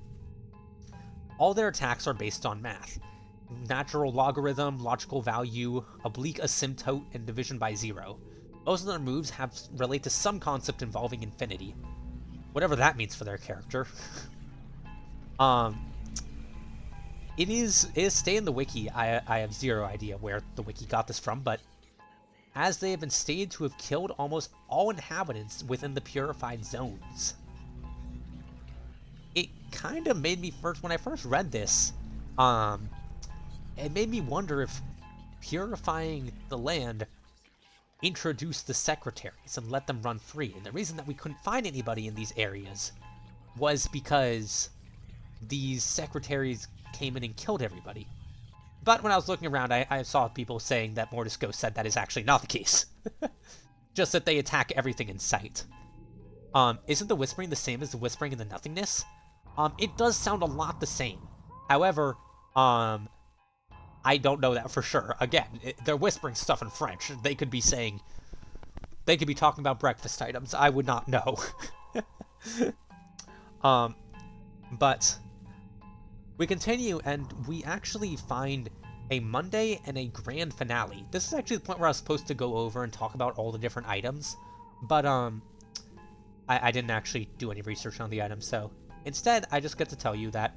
[SPEAKER 1] their attacks are based on math. Natural logarithm, logical value, oblique asymptote, and division by 0. Most of their moves relate to some concept involving infinity. Whatever that means for their character. It is stay in the wiki. I have zero idea where the wiki got this from, but as they have been stated to have killed almost all inhabitants within the purified zones. It kind of made me when I first read this, it made me wonder if purifying the land introduced the secretaries and let them run free. And the reason that we couldn't find anybody in these areas was because these secretaries came in and killed everybody. But when I was looking around, I saw people saying that Mordisco said that is actually not the case. Just that they attack everything in sight. Isn't the whispering the same as the whispering in the nothingness? It does sound a lot the same. However, I don't know that for sure. Again, they're whispering stuff in French. They could be talking about breakfast items. I would not know. But we continue, and we actually find a Monday and a grand finale. This is actually the point where I was supposed to go over and talk about all the different items, but I didn't actually do any research on the items, so instead I just get to tell you that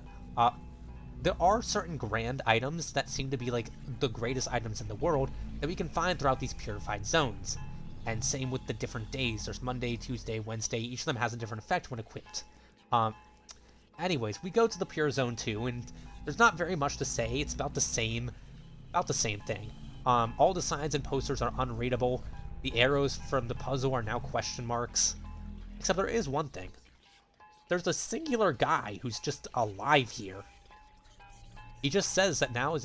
[SPEAKER 1] there are certain grand items that seem to be like the greatest items in the world that we can find throughout these purified zones. And same with the different days. There's Monday, Tuesday, Wednesday. Each of them has a different effect when equipped. Anyways, we go to the Pure Zone 2, and there's not very much to say. It's about the same thing. All the signs and posters are unreadable. The arrows from the puzzle are now question marks. Except there is one thing. There's a singular guy who's just alive here. He just says that now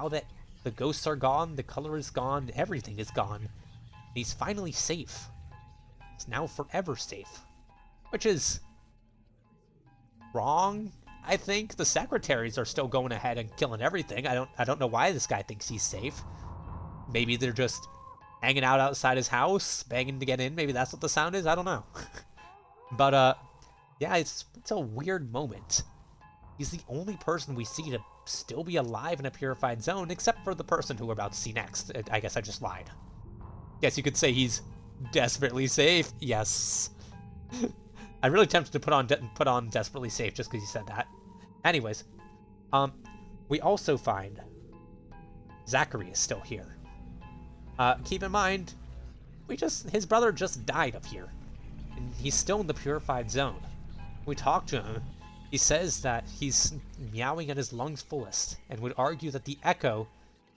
[SPEAKER 1] that the ghosts are gone, the color is gone, everything is gone, he's finally safe. He's now forever safe. Which is wrong, I think. The secretaries are still going ahead and killing everything. I don't know why this guy thinks he's safe. Maybe they're just hanging out outside his house, begging to get in. Maybe that's what the sound is. I don't know. But yeah, it's a weird moment. He's the only person we see to still be alive in a purified zone, except for the person who we're about to see next. I guess I just lied. Yes, you could say he's desperately safe. Yes. I'm really tempted to put on desperately safe just because you said that. Anyways, we also find Zachary is still here. Keep in mind, his brother just died up here, and he's still in the purified zone. We talk to him. He says that he's meowing at his lungs fullest, and would argue that the echo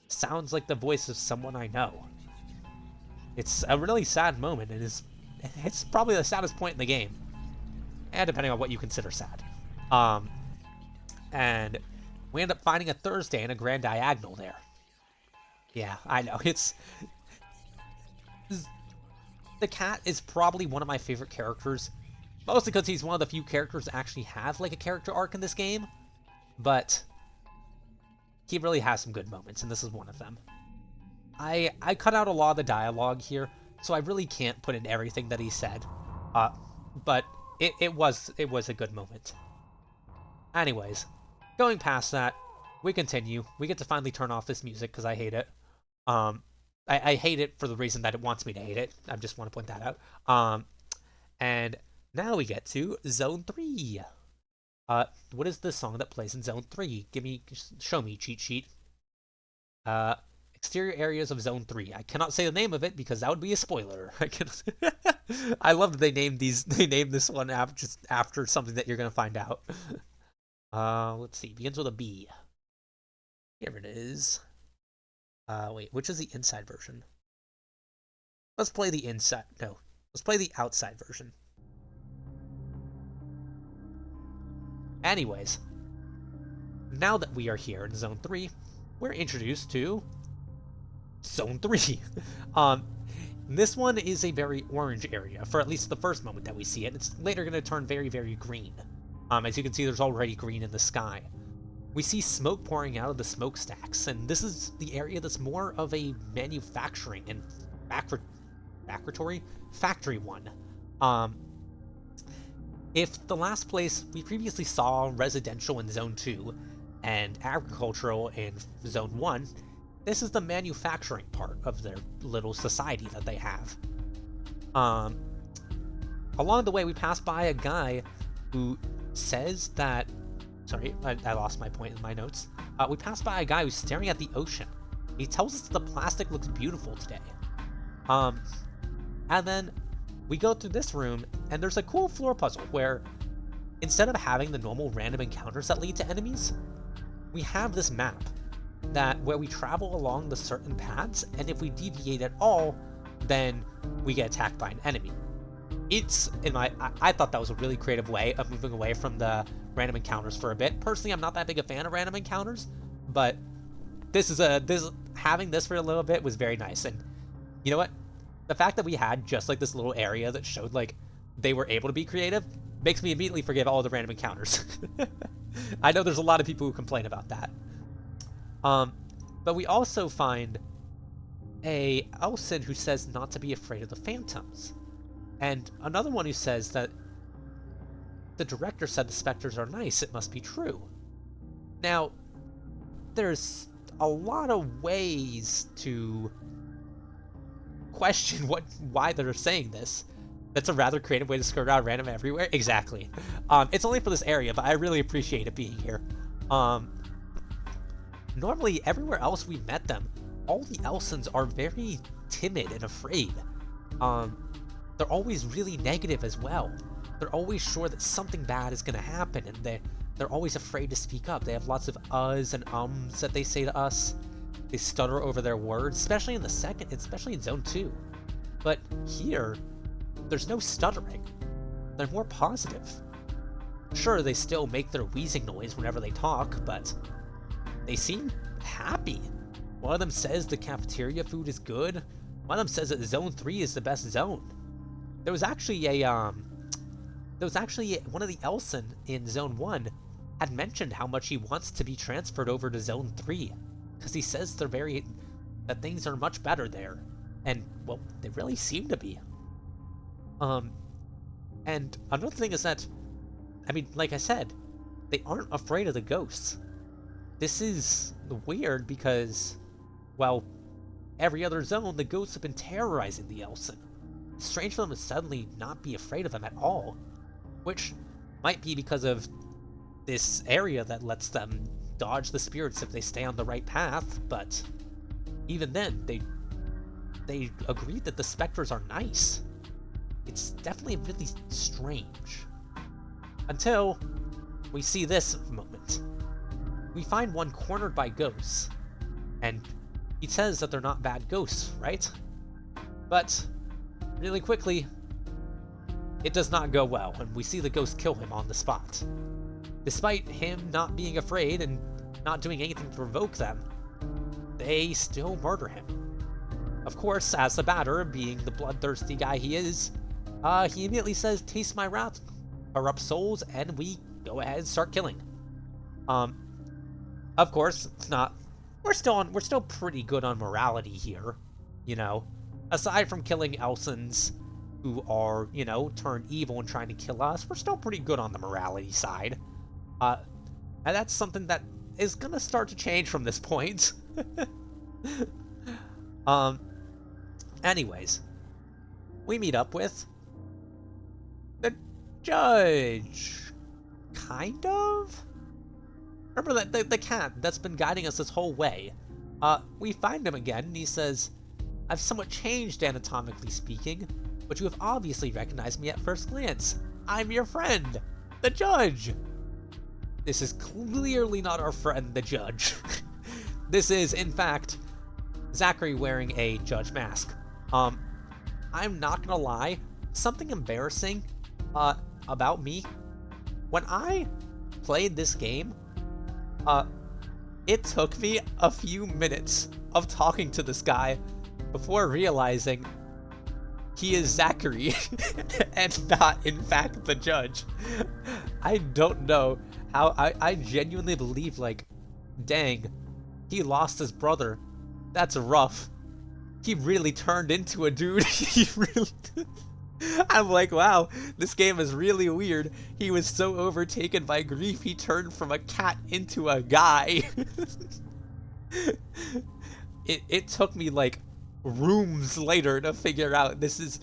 [SPEAKER 1] sounds like the voice of someone I know. It's a really sad moment, and it's probably the saddest point in the game. And depending on what you consider sad. And we end up finding a Thursday and a Grand Diagonal there. Yeah, I know, the cat is probably one of my favorite characters. Mostly because he's one of the few characters that actually have, like, a character arc in this game. But he really has some good moments, and this is one of them. I cut out a lot of the dialogue here, so I really can't put in everything that he said. But it was a good moment. Anyways, going past that, we continue. We get to finally turn off this music, because I hate it. I hate it for the reason that it wants me to hate it. I just want to point that out. And now we get to Zone 3. What is the song that plays in Zone 3? Show me, cheat sheet. Exterior areas of Zone 3. I cannot say the name of it because that would be a spoiler. I love that they named this one after something that you're gonna find out. Let's see. Begins with a B. Here it is. Wait, which is the inside version? Let's play the inside. No, let's play the outside version. Zone 3. um, this one is a very orange area, for at least the first moment that we see it. It's later going to turn very, very green. As you can see, there's already green in the sky. We see smoke pouring out of the smokestacks, and this is the area that's more of a manufacturing and factory one. If the last place we previously saw residential in Zone 2 and agricultural in Zone 1, this is the manufacturing part of their little society that they have. Along the way, we pass by a guy who says that... Sorry, I lost my point in my notes. We pass by a guy who's staring at the ocean. He tells us that the plastic looks beautiful today. And then we go through this room, and there's a cool floor puzzle where instead of having the normal random encounters that lead to enemies, we have this map where we travel along the certain paths, and if we deviate at all, then we get attacked by an enemy. I thought that was a really creative way of moving away from the random encounters for a bit. Personally, I'm not that big a fan of random encounters, but having this for a little bit was very nice. And you know what? The fact that we had just like this little area that showed like they were able to be creative makes me immediately forgive all the random encounters. I know there's a lot of people who complain about that. But we also find a Elson who says not to be afraid of the phantoms. And another one who says that the director said the specters are nice, it must be true. Now, there's a lot of ways to question why they're saying this. That's a rather creative way to skirt out random everywhere. Exactly. It's only for this area, but I really appreciate it being here. Normally, everywhere else we met them, all the Elsons are very timid and afraid. They're always really negative as well. They're always sure that something bad is going to happen, and they're always afraid to speak up. They have lots of uhs and ums that they say to us. They stutter over their words, especially in Zone 2. But here, there's no stuttering. They're more positive. Sure, they still make their wheezing noise whenever they talk, but they seem happy. One of them says the cafeteria food is good. One of them says that Zone 3 is the best zone. There was actually one of the Elson in Zone 1 had mentioned how much he wants to be transferred over to Zone 3, because he says that things are much better there, and well, they really seem to be. And another thing is that, I mean, like I said, they aren't afraid of the ghosts. This is weird because, well, every other zone, the ghosts have been terrorizing the Elson. It's strange for them to suddenly not be afraid of them at all, which might be because of this area that lets them dodge the spirits if they stay on the right path, but even then, they agreed that the specters are nice. It's definitely really strange. Until we see this moment. We find one cornered by ghosts, and he says that they're not bad ghosts, right? But really quickly, it does not go well, and we see the ghost kill him on the spot. Despite him not being afraid and not doing anything to provoke them, they still murder him. Of course, as the batter, being the bloodthirsty guy he is, he immediately says, "Taste my wrath, corrupt souls," and we go ahead and start killing. Of course, it's not. We're still pretty good on morality here, you know. Aside from killing Elsons, who are, you know, turned evil and trying to kill us, we're still pretty good on the morality side. And that's something that is gonna start to change from this point. Anyways, we meet up with the judge, kind of? Remember that the cat that's been guiding us this whole way. We find him again, and he says, "I've somewhat changed anatomically speaking, but you have obviously recognized me at first glance. I'm your friend, the judge." This is clearly not our friend, the judge. This is, in fact, Zachary wearing a judge mask. I'm not gonna lie, something embarrassing about me. When I played this game, It took me a few minutes of talking to this guy before realizing he is Zachary and not, in fact, the judge. I don't know how. I genuinely believe, like, dang, he lost his brother. That's rough. He really turned into a dude. He really. I'm like, wow, this game is really weird. He was so overtaken by grief, he turned from a cat into a guy. It took me like rooms later to figure out this is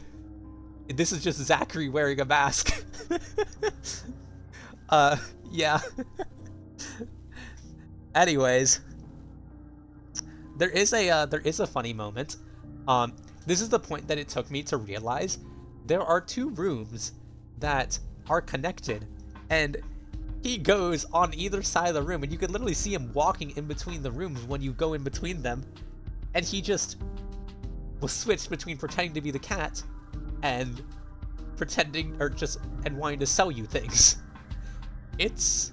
[SPEAKER 1] just Zachary wearing a mask. Yeah. Anyways, there is a funny moment. This is the point that it took me to realize there are two rooms that are connected, and he goes on either side of the room, and you can literally see him walking in between the rooms when you go in between them, and he just will switch between pretending to be the cat and pretending, or just, and wanting to sell you things. It's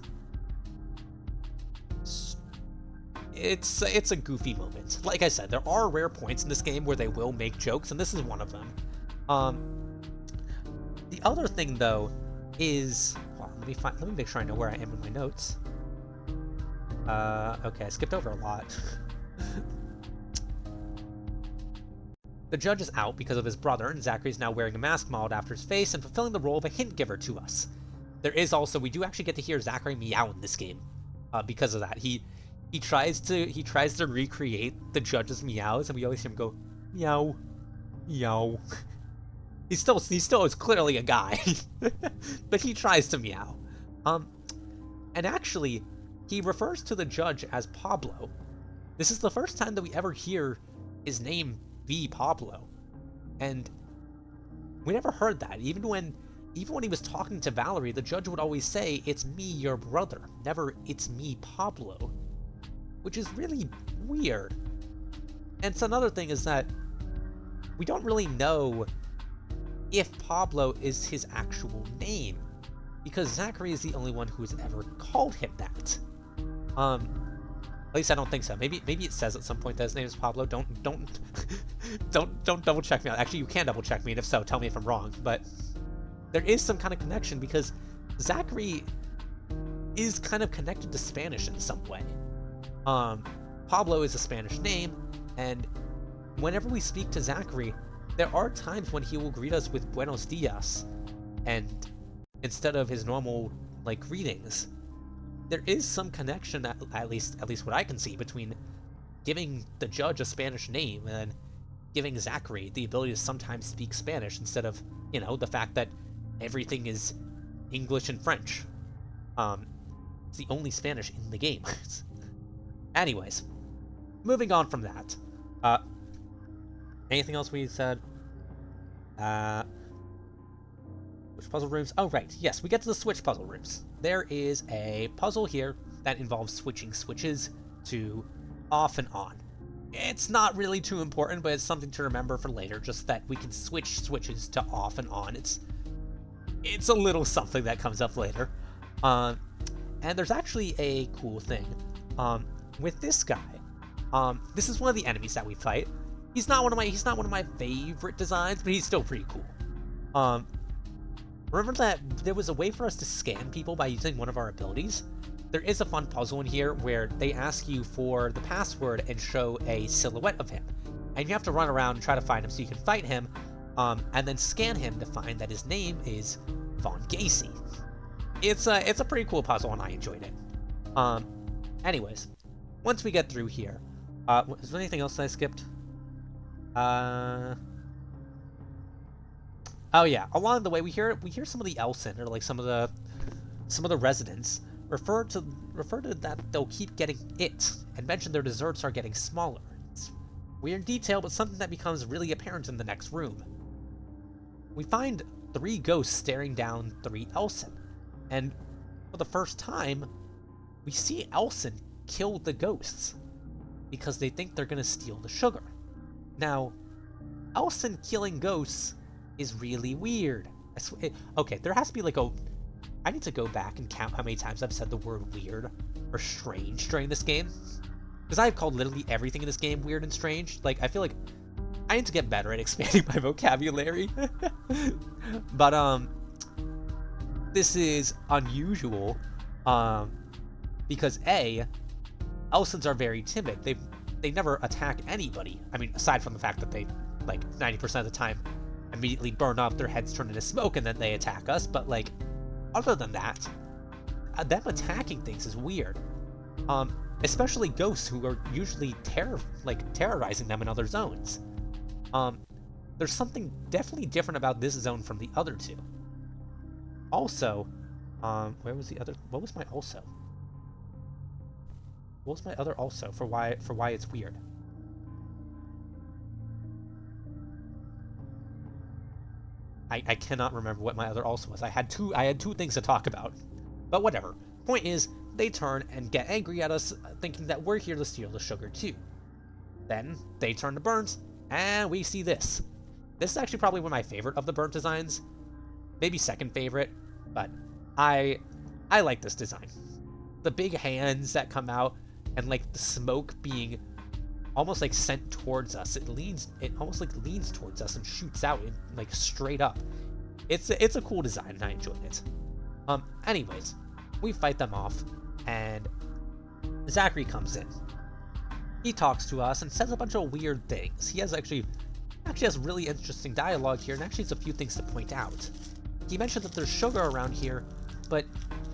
[SPEAKER 1] a goofy moment. Like I said, there are rare points in this game where they will make jokes, and this is one of them. The other thing, though, is... Hold on, let me make sure I know where I am in my notes. Okay, I skipped over a lot. The judge is out because of his brother, and Zachary is now wearing a mask modeled after his face and fulfilling the role of a hint giver to us. There is also... We do actually get to hear Zachary meow in this game, because of that. He tries to recreate the judge's meows, and we always hear him go, meow, meow. He still is clearly a guy, but he tries to meow. And actually, he refers to the judge as Pablo. This is the first time that we ever hear his name be Pablo, and we never heard that. Even when he was talking to Valerie, the judge would always say, "It's me, your brother," never "It's me, Pablo," which is really weird. And so another thing is that we don't really know if Pablo is his actual name, because Zachary is the only one who has ever called him that. At least I don't think so. Maybe it says at some point that his name is Pablo. Don't double check me. Actually, you can double check me, and if so, tell me if I'm wrong. But there is some kind of connection, because Zachary is kind of connected to Spanish in some way. Pablo is a Spanish name, and whenever we speak to Zachary, there are times when he will greet us with "Buenos dias," and instead of his normal, like, greetings. There is some connection, at least what I can see, between giving the judge a Spanish name and giving Zachary the ability to sometimes speak Spanish instead of, the fact that everything is English and French. It's the only Spanish in the game. Anyways, moving on from that. Anything else we said? Which puzzle rooms? Oh, right. Yes, we get to the switch puzzle rooms. There is a puzzle here that involves switching switches to off and on. It's not really too important, but it's something to remember for later, just that we can switch switches to off and on. It's a little something that comes up later. And there's actually a cool thing. With this guy, this is one of the enemies that we fight. He's not one of my favorite designs, but he's still pretty cool. Remember that there was a way for us to scan people by using one of our abilities? There is a fun puzzle in here where they ask you for the password and show a silhouette of him. And you have to run around and try to find him so you can fight him, and then scan him to find that his name is Von Gacy. It's a pretty cool puzzle, and I enjoyed it. Anyways, once we get through here, is there anything else that I skipped? Oh yeah, along the way we hear some of the Elsen, or like some of the residents refer to that they'll keep getting it, and mention their desserts are getting smaller. It's weird detail, but something that becomes really apparent in the next room. We find 3 ghosts staring down 3 Elsen, and for the first time, we see Elsen kill the ghosts because they think they're gonna steal the sugar. Now, Elsen killing ghosts is really weird. Okay, there has to be like I need to go back and count how many times I've said the word weird or strange during this game. Because I've called literally everything in this game weird and strange. Like, I feel like I need to get better at expanding my vocabulary. But, this is unusual, because A, Elsens are very timid. They never attack anybody. I mean, aside from the fact that they, like, 90% of the time immediately burn up, their heads turn into smoke, and then they attack us. But, like, other than that, them attacking things is weird. Especially ghosts, who are usually terrorizing them in other zones. There's something definitely different about this zone from the other two. Also, where was the other? What was my also? What was my other also for why it's weird? I cannot remember what my other also was. I had two things to talk about. But whatever. Point is, they turn and get angry at us, thinking that we're here to steal the sugar too. Then they turn to Burnt, and we see this. This is actually probably one of my favorite of the Burnt designs. Maybe second favorite, but I like this design. The big hands that come out, and like the smoke being almost like sent towards us. It almost like leans towards us and shoots out and like straight up. It's a cool design, and I enjoyed it. Anyways, we fight them off, and Zachary comes in. He talks to us and says a bunch of weird things. He actually has really interesting dialogue here, and actually has a few things to point out. He mentioned that there's sugar around here, but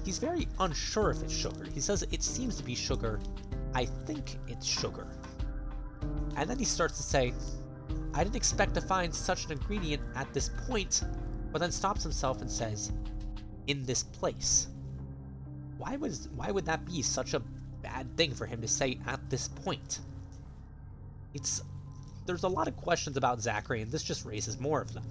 [SPEAKER 1] he's very unsure if it's sugar. He says it seems to be sugar. I think it's sugar. And then he starts to say, I didn't expect to find such an ingredient at this point, but then stops himself and says, in this place. Why would that be such a bad thing for him to say at this point? There's a lot of questions about Zachary, and this just raises more of them.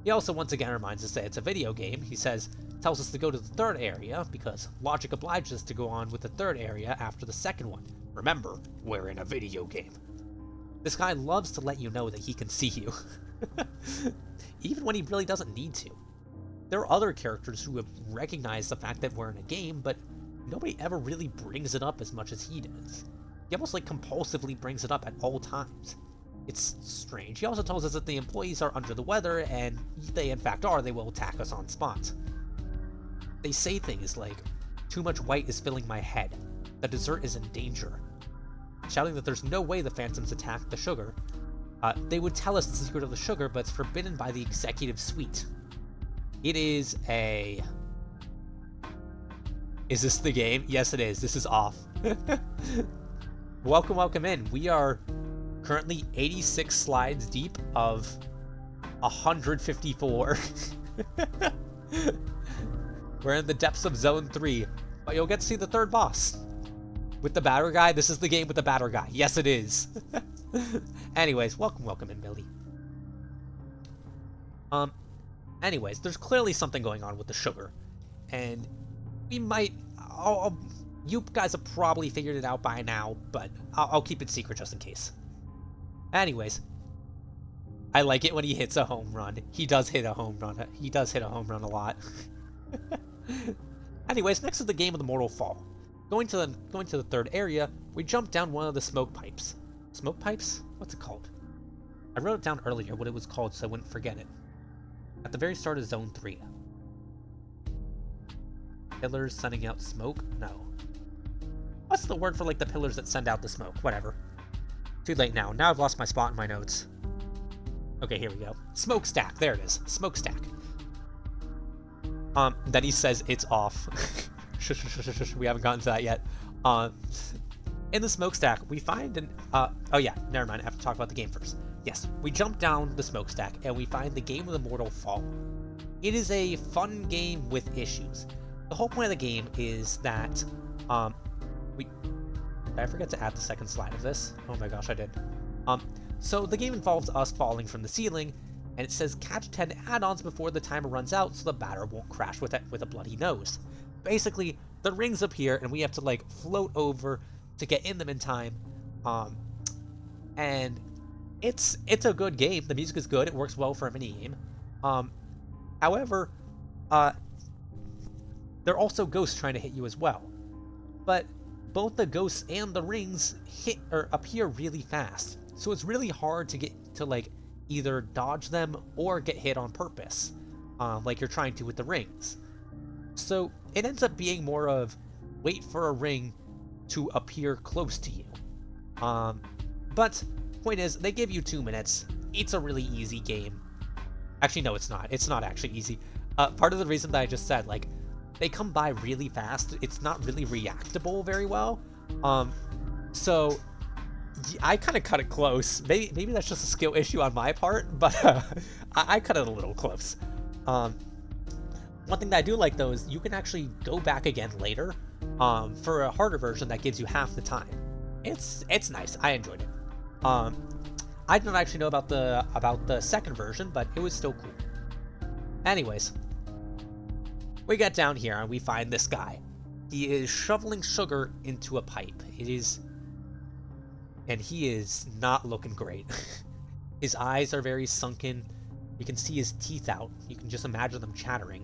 [SPEAKER 1] He also once again reminds us that it's a video game. He tells us to go to the third area, because logic obliges us to go on with the third area after the second one. Remember, we're in a video game. This guy loves to let you know that he can see you. Even when he really doesn't need to. There are other characters who have recognized the fact that we're in a game, but nobody ever really brings it up as much as he does. He almost like compulsively brings it up at all times. It's strange. He also tells us that the employees are under the weather, and they in fact are. They will attack us on spot. They say things like, too much white is filling my head. The dessert is in danger. Shouting that there's no way the Phantoms attacked the sugar. They would tell us the secret of the sugar, but it's forbidden by the executive suite. It is a... Is this the game? Yes, it is. This is off. Welcome in. We are currently 86 slides deep of 154. We're in the depths of Zone 3, but you'll get to see the third boss. With the batter guy? This is the game with the batter guy. Yes, it is. Anyways, welcome in, Billy. Anyways, there's clearly something going on with the sugar. And we might... you guys have probably figured it out by now, but I'll keep it secret just in case. Anyways, I like it when he hits a home run. He does hit a home run. He does hit a home run a lot. Anyways, next is the game of the Mortal Fall. Going to the third area, we jump down one of the smoke pipes. Smoke pipes? What's it called? I wrote it down earlier what it was called so I wouldn't forget it. At the very start of Zone 3. Pillars sending out smoke? No. What's the word for like the pillars that send out the smoke? Whatever. Too late now. Now I've lost my spot in my notes. Okay, here we go. Smokestack. There it is. Smokestack. Then he says it's off. We haven't gotten to that yet. In the smokestack, we find an... oh yeah, never mind. I have to talk about the game first. Yes, we jump down the smokestack, and we find the game of the Mortal Fall. It is a fun game with issues. The whole point of the game is that... Did I forget to add the second slide of this? Oh my gosh, I did. So the game involves us falling from the ceiling, and it says catch 10 add-ons before the timer runs out so the batter won't crash with a bloody nose. Basically, the rings appear, and we have to, like, float over to get in them in time. And it's a good game. The music is good. It works well for a minigame. However, there are also ghosts trying to hit you as well. but both the ghosts and the rings hit or appear really fast. So it's really hard to get to like either dodge them or get hit on purpose, like you're trying to with the rings. So it ends up being more of wait for a ring to appear close to you. But point is, they give you 2 minutes. It's a really easy game. Actually, no, it's not. It's not actually easy. Part of the reason that I just said, like, they come by really fast. It's not really reactable very well. So I kind of cut it close. Maybe that's just a skill issue on my part, but I cut it a little close. One thing that I do like though is you can actually go back again later for a harder version that gives you half the time. It's nice. I enjoyed it. I don't actually know about the second version, but it was still cool. Anyways, we get down here and we find this guy. He is shoveling sugar into a pipe. And he is not looking great. His eyes are very sunken. You can see his teeth out. You can just imagine them chattering.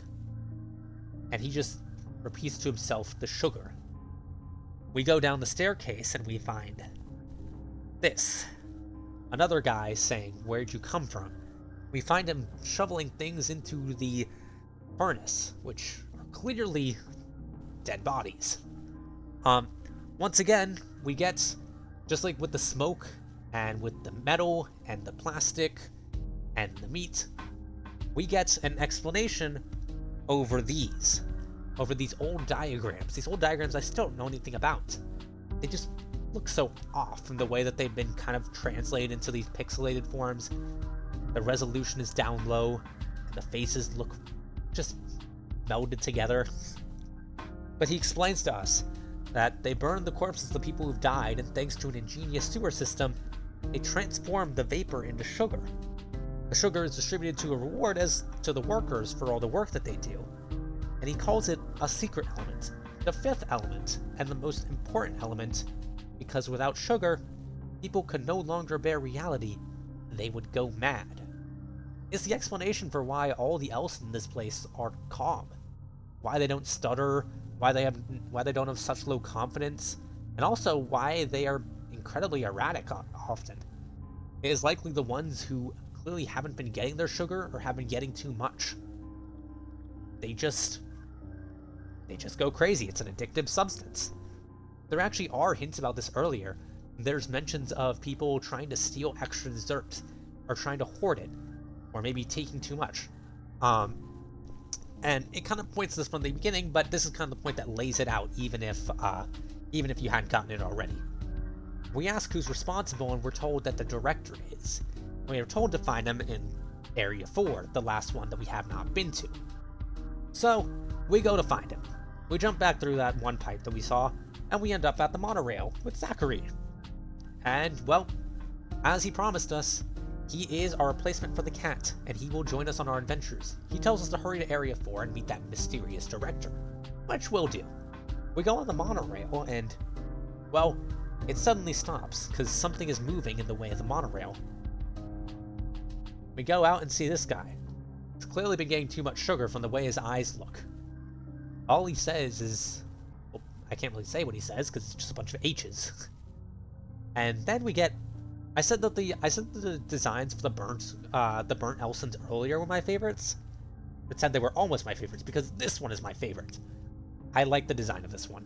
[SPEAKER 1] And he just repeats to himself the sugar. We go down the staircase and we find this. Another guy saying, "Where'd you come from?" We find him shoveling things into the furnace, which are clearly dead bodies. Once again, we get, just like with the smoke and with the metal and the plastic and the meat, we get an explanation over these old diagrams. These old diagrams I still don't know anything about. They just look so off from the way that they've been kind of translated into these pixelated forms. The resolution is down low, and the faces look just melded together. But he explains to us that they burned the corpses of the people who've died, and thanks to an ingenious sewer system, they transformed the vapor into sugar. The sugar is distributed to a reward as to the workers for all the work that they do. And he calls it a secret element, the 5th element, and the most important element, because without sugar, people could no longer bear reality. They would go mad. It's the explanation for why all the elves in this place are calm, why they don't stutter, why they don't have such low confidence, and also why they are incredibly erratic often. It is likely the ones who clearly haven't been getting their sugar or have been getting too much. They just go crazy. It's an addictive substance. There actually are hints about this earlier. There's mentions of people trying to steal extra dessert, or trying to hoard it, or maybe taking too much. And it kind of points this from the beginning, but this is kind of the point that lays it out, even if you hadn't gotten it already. We ask who's responsible, and we're told that the director is. We are told to find him in Area 4, the last one that we have not been to. So, we go to find him. We jump back through that one pipe that we saw, and we end up at the monorail with Zachary. And, well, as he promised us, he is our replacement for the cat, and he will join us on our adventures. He tells us to hurry to Area 4 and meet that mysterious director, which we'll do. We go on the monorail, and, well, it suddenly stops, because something is moving in the way of the monorail. We go out and see this guy. He's clearly been getting too much sugar from the way his eyes look. All he says is, well, I can't really say what he says because it's just a bunch of H's. And then we get, I said that the designs for the burnt Elsons earlier were my favorites. But said they were almost my favorites because this one is my favorite. I like the design of this one.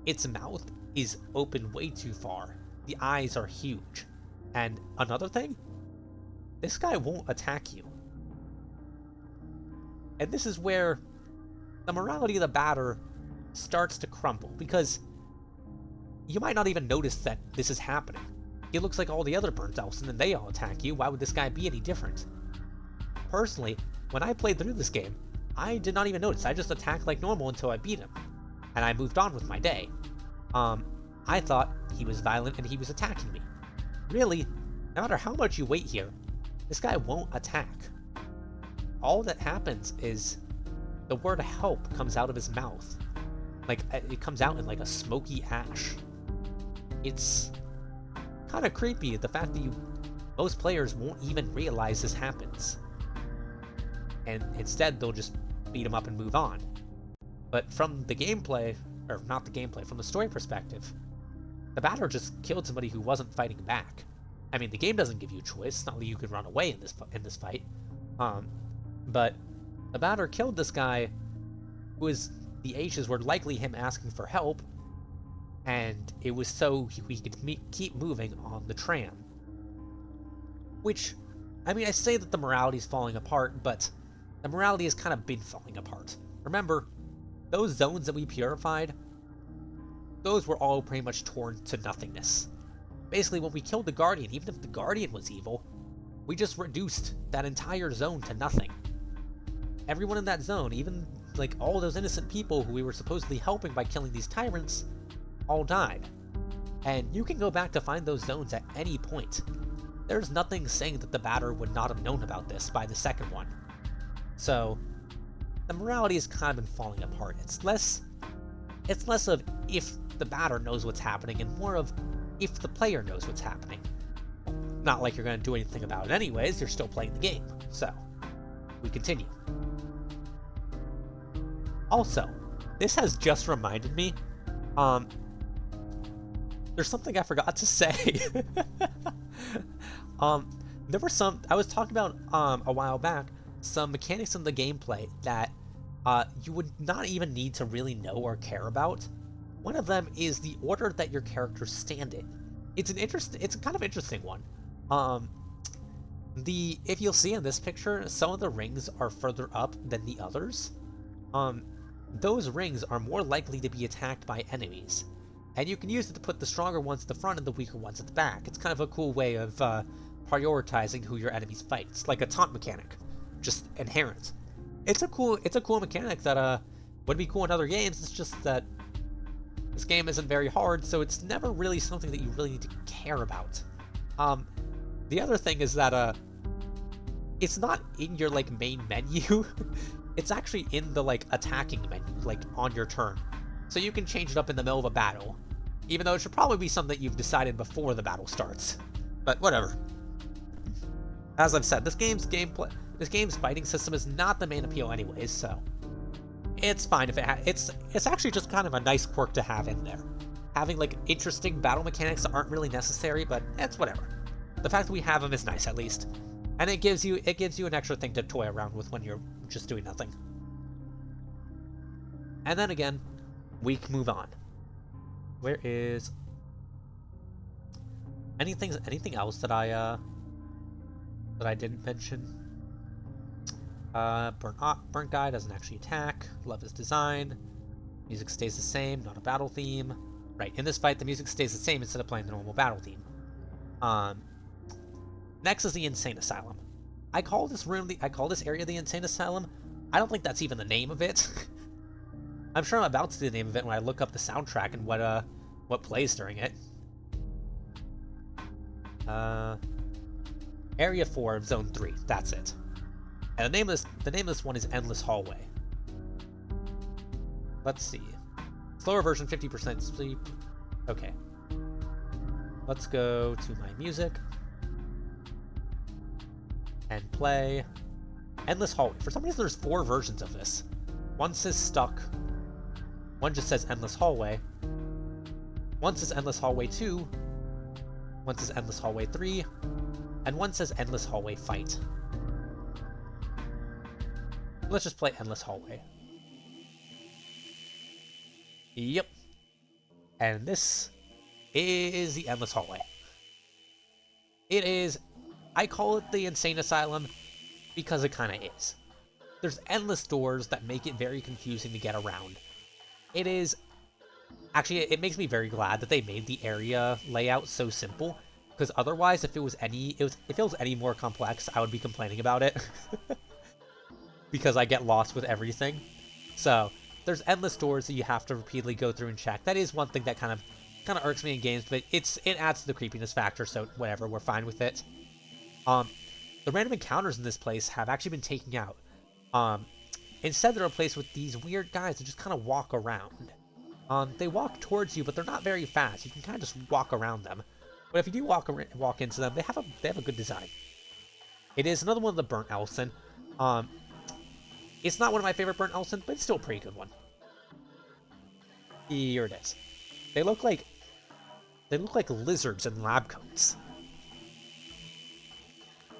[SPEAKER 1] Its mouth is open way too far. The eyes are huge. And another thing, this guy won't attack you. And this is where the morality of the batter starts to crumble, because you might not even notice that this is happening. He looks like all the other burnt elves, and then they all attack you. Why would this guy be any different? Personally, when I played through this game, I did not even notice. I just attacked like normal until I beat him, and I moved on with my day. I thought he was violent and he was attacking me. Really, no matter how much you wait here, this guy won't attack. All that happens is the word help comes out of his mouth. Like, it comes out in like a smoky ash. It's kind of creepy, the fact that most players won't even realize this happens. And instead, they'll just beat him up and move on. But from the gameplay, or not the gameplay, from the story perspective, the Batter just killed somebody who wasn't fighting back. I mean, the game doesn't give you a choice. It's not like you can run away in this fight. But the Batter killed this guy who was, the H's were likely him asking for help, and it was so he could keep moving on the tram. Which, I mean, I say that the morality is falling apart, but the morality has kind of been falling apart. Remember, those zones that we purified, those were all pretty much torn to nothingness. Basically, when we killed the Guardian, even if the Guardian was evil, we just reduced that entire zone to nothing. Everyone in that zone, even like all those innocent people who we were supposedly helping by killing these tyrants, all died. And you can go back to find those zones at any point. There's nothing saying that the Batter would not have known about this by the second one. So, the morality has kind of been falling apart. It's less of if the Batter knows what's happening and more of if the player knows what's happening. Not like you're going to do anything about it anyways, you're still playing the game. So, we continue. Also, this has just reminded me, there's something I forgot to say. There were I was talking about, a while back, some mechanics in the gameplay that, you would not even need to really know or care about. One of them is the order that your characters stand in. It's a kind of interesting one. If you'll see in this picture, some of the rings are further up than the others. Those rings are more likely to be attacked by enemies, and you can use it to put the stronger ones at the front and the weaker ones at the back. It's kind of a cool way of prioritizing who your enemies fight. It's like a taunt mechanic, just inherent. It's a cool mechanic that would be cool in other games. It's just that this game isn't very hard, so it's never really something that you really need to care about. The other thing is that it's not in your like main menu. It's actually in the like attacking menu, like on your turn. So you can change it up in the middle of a battle, even though it should probably be something that you've decided before the battle starts. But whatever. As I've said, this game's fighting system is not the main appeal anyways, so it's fine if it's actually just kind of a nice quirk to have in there. Having like interesting battle mechanics that aren't really necessary, but it's whatever. The fact that we have them is nice at least. And it gives you an extra thing to toy around with when you're just doing nothing. And then again, we can move on. Where is anything else that I didn't mention? Burnt Guy doesn't actually attack. Love his design. Music stays the same, not a battle theme. Right, in this fight the music stays the same instead of playing the normal battle theme. Next is the Insane Asylum. I call this area the Insane Asylum. I don't think that's even the name of it. I'm sure I'm about to see the name of it when I look up the soundtrack and what plays during it. Area 4 of Zone 3, that's it. And the name of this one is Endless Hallway. Let's see. Slower version, 50% sleep. Okay. Let's go to my music. And play Endless Hallway. For some reason there's 4 versions of this. One says Stuck. One just says Endless Hallway. One says Endless Hallway 2. One says Endless Hallway 3. And one says Endless Hallway Fight. Let's just play Endless Hallway. Yep. And this is the Endless Hallway. It is... I call it the Insane Asylum because it kind of is. There's endless doors that make it very confusing to get around. It is... Actually, it makes me very glad that they made the area layout so simple, because otherwise, if it was any more complex, I would be complaining about it. Because I get lost with everything. So, there's endless doors that you have to repeatedly go through and check. That is one thing that kind of irks me in games, but it adds to the creepiness factor, so whatever, we're fine with it. The random encounters in this place have actually been taken out. Instead, they're replaced with these weird guys that just kind of walk around. They walk towards you, but they're not very fast. You can kind of just walk around them. But if you do walk into them, they have a good design. It is another one of the Burnt Elston. It's not one of my favorite Burnt Elston, but it's still a pretty good one. Here it is. They look like lizards in lab coats.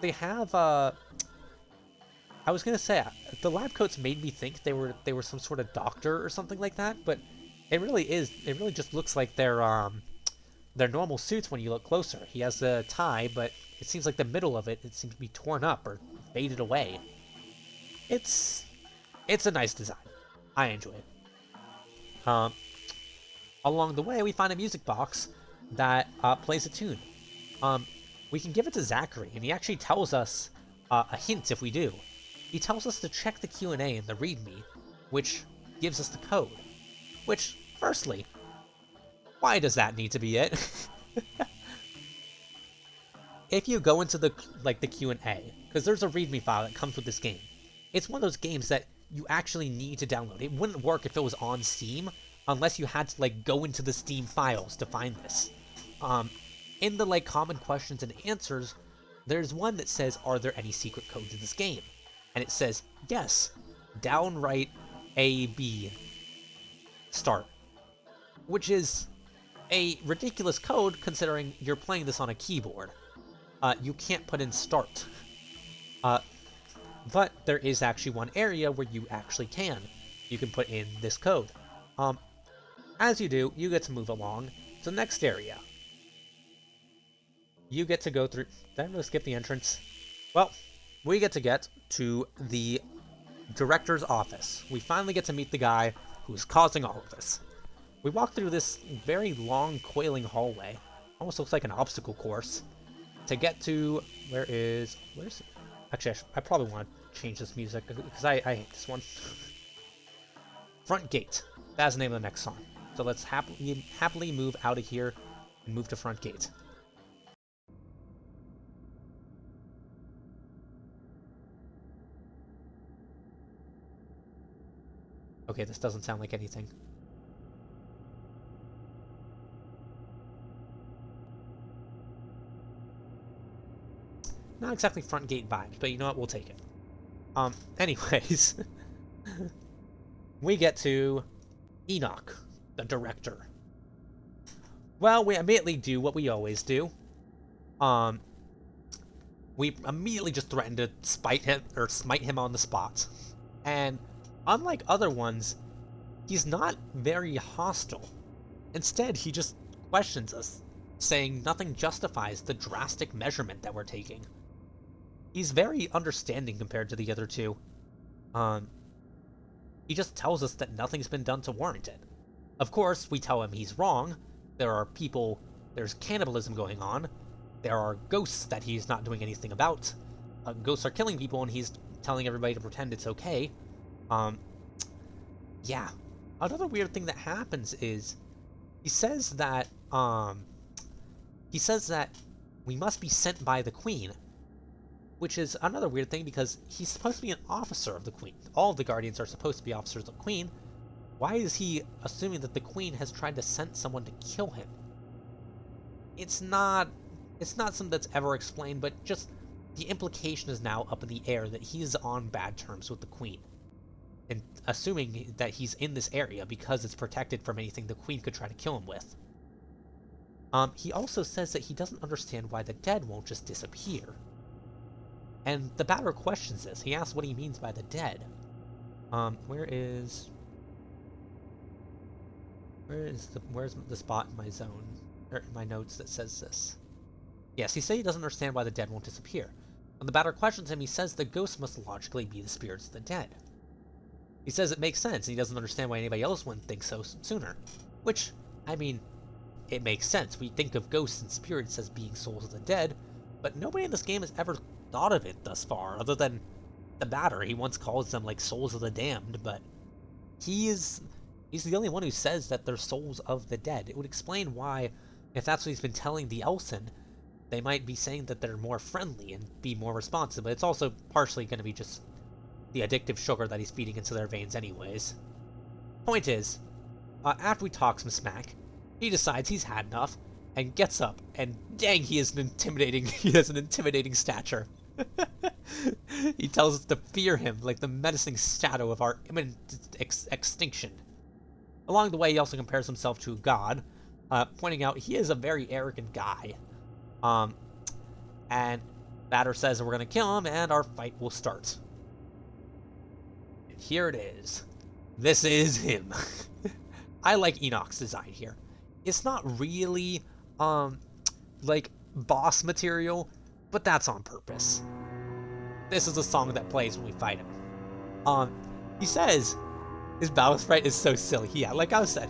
[SPEAKER 1] They have I was gonna say the lab coats made me think they were some sort of doctor or something like that, but it really just looks like their normal suits when you look closer. He has a tie, but it seems like the middle of it seems to be torn up or faded away. It's a nice design. I enjoy it. Along the way, we find a music box that plays a tune. We can give it to Zachary, and he actually tells us a hint if we do. He tells us to check the Q&A in the README, which gives us the code. Which, firstly, why does that need to be it? If you go into the Q&A, because there's a README file that comes with this game, it's one of those games that you actually need to download. It wouldn't work if it was on Steam, unless you had to go into the Steam files to find this. In the common questions and answers, there's one that says, are there any secret codes in this game? And it says, yes, downright A, B, start. Which is a ridiculous code considering you're playing this on a keyboard. You can't put in start. But there is actually one area where you actually can. You can put in this code. As you do, you get to move along to the next area. You get to go through... Did I really skip the entrance? Well, we get to the director's office. We finally get to meet the guy who's causing all of this. We walk through this very long, coiling hallway. Almost looks like an obstacle course. To get to... Where's... Actually, I probably want to change this music, because I hate this one. Front Gate. That's the name of the next song. So let's happily move out of here and move to Front Gate. Okay, this doesn't sound like anything. Not exactly Front Gate vibes, but you know what? We'll take it. Anyways. We get to Enoch, the director. Well, we immediately do what we always do. We immediately just threaten to smite him on the spot. And unlike other ones, he's not very hostile. Instead, he just questions us, saying nothing justifies the drastic measurement that we're taking. He's very understanding compared to the other two. He just tells us that nothing's been done to warrant it. Of course, we tell him he's wrong. There's cannibalism going on. There are ghosts that he's not doing anything about. Ghosts are killing people and he's telling everybody to pretend it's okay. Yeah. Another weird thing that happens is he says that we must be sent by the Queen, which is another weird thing because he's supposed to be an officer of the Queen. All of the Guardians are supposed to be officers of the Queen. Why is he assuming that the Queen has tried to send someone to kill him? It's not something that's ever explained, but just the implication is now up in the air that he's on bad terms with the Queen. And assuming that he's in this area because it's protected from anything the Queen could try to kill him with. He also says that he doesn't understand why the dead won't just disappear. And the Batter questions this. He asks what he means by the dead. Where's the spot in my zone, or in my notes that says this? Yes, he said he doesn't understand why the dead won't disappear. When the Batter questions him, he says the ghosts must logically be the spirits of the dead. He says it makes sense, and he doesn't understand why anybody else wouldn't think so sooner. Which, I mean, it makes sense. We think of ghosts and spirits as being souls of the dead, but nobody in this game has ever thought of it thus far, other than the Batter. He once calls them like souls of the damned, but he's the only one who says that they're souls of the dead. It would explain why, if that's what he's been telling the Elsen, they might be saying that they're more friendly and be more responsive, but it's also partially going to be just the addictive sugar that he's feeding into their veins anyways. Point is, after we talk some smack, he decides he's had enough, and gets up, and dang, he has an intimidating stature. He tells us to fear him like the menacing shadow of our imminent extinction. Along the way, he also compares himself to a god, pointing out he is a very arrogant guy. And Batter says we're going to kill him, and our fight will start. And here it is. This is him. I like Enoch's design here. It's not really, like, boss material, but that's on purpose. This is a song that plays when we fight him. He says his battle sprite is so silly. Yeah, like I said,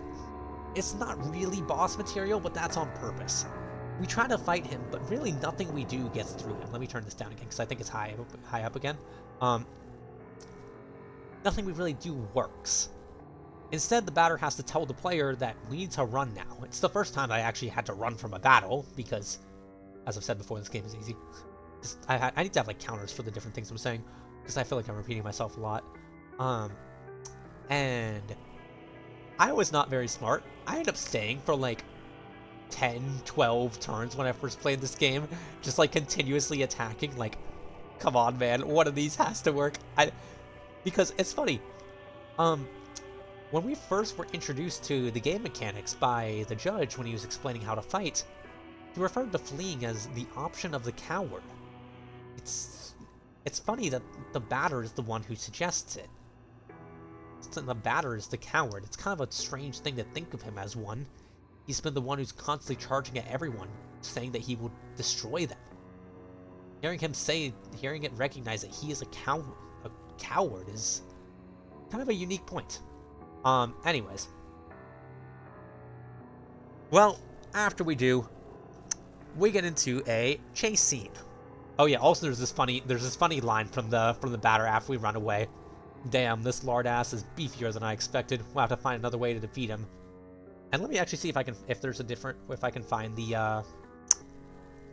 [SPEAKER 1] it's not really boss material, but that's on purpose. We try to fight him, but really nothing we do gets through him. Let me turn this down again, because I think it's high up again. Nothing we really do works. Instead, the batter has to tell the player that we need to run now. It's the first time I actually had to run from a battle, because, as I've said before, this game is easy. I need to have, like, counters for the different things I'm saying, because I feel like I'm repeating myself a lot. And I was not very smart. I ended up staying for, like, 10, 12 turns when I first played this game, just, like, continuously attacking. Like, come on, man, one of these has to work. Because it's funny. When we first were introduced to the game mechanics by the judge when he was explaining how to fight, he referred to fleeing as the option of the coward. It's funny that the batter is the one who suggests it. The batter is the coward. It's kind of a strange thing to think of him as one. He's been the one who's constantly charging at everyone, saying that he will destroy them. Hearing it recognize that he is a coward is kind of a unique point. Anyways. Well, after we get into a chase scene. Oh yeah, also there's this funny line from the batter after we run away. Damn, this lard ass is beefier than I expected. We'll have to find another way to defeat him. And let me actually see if I can find the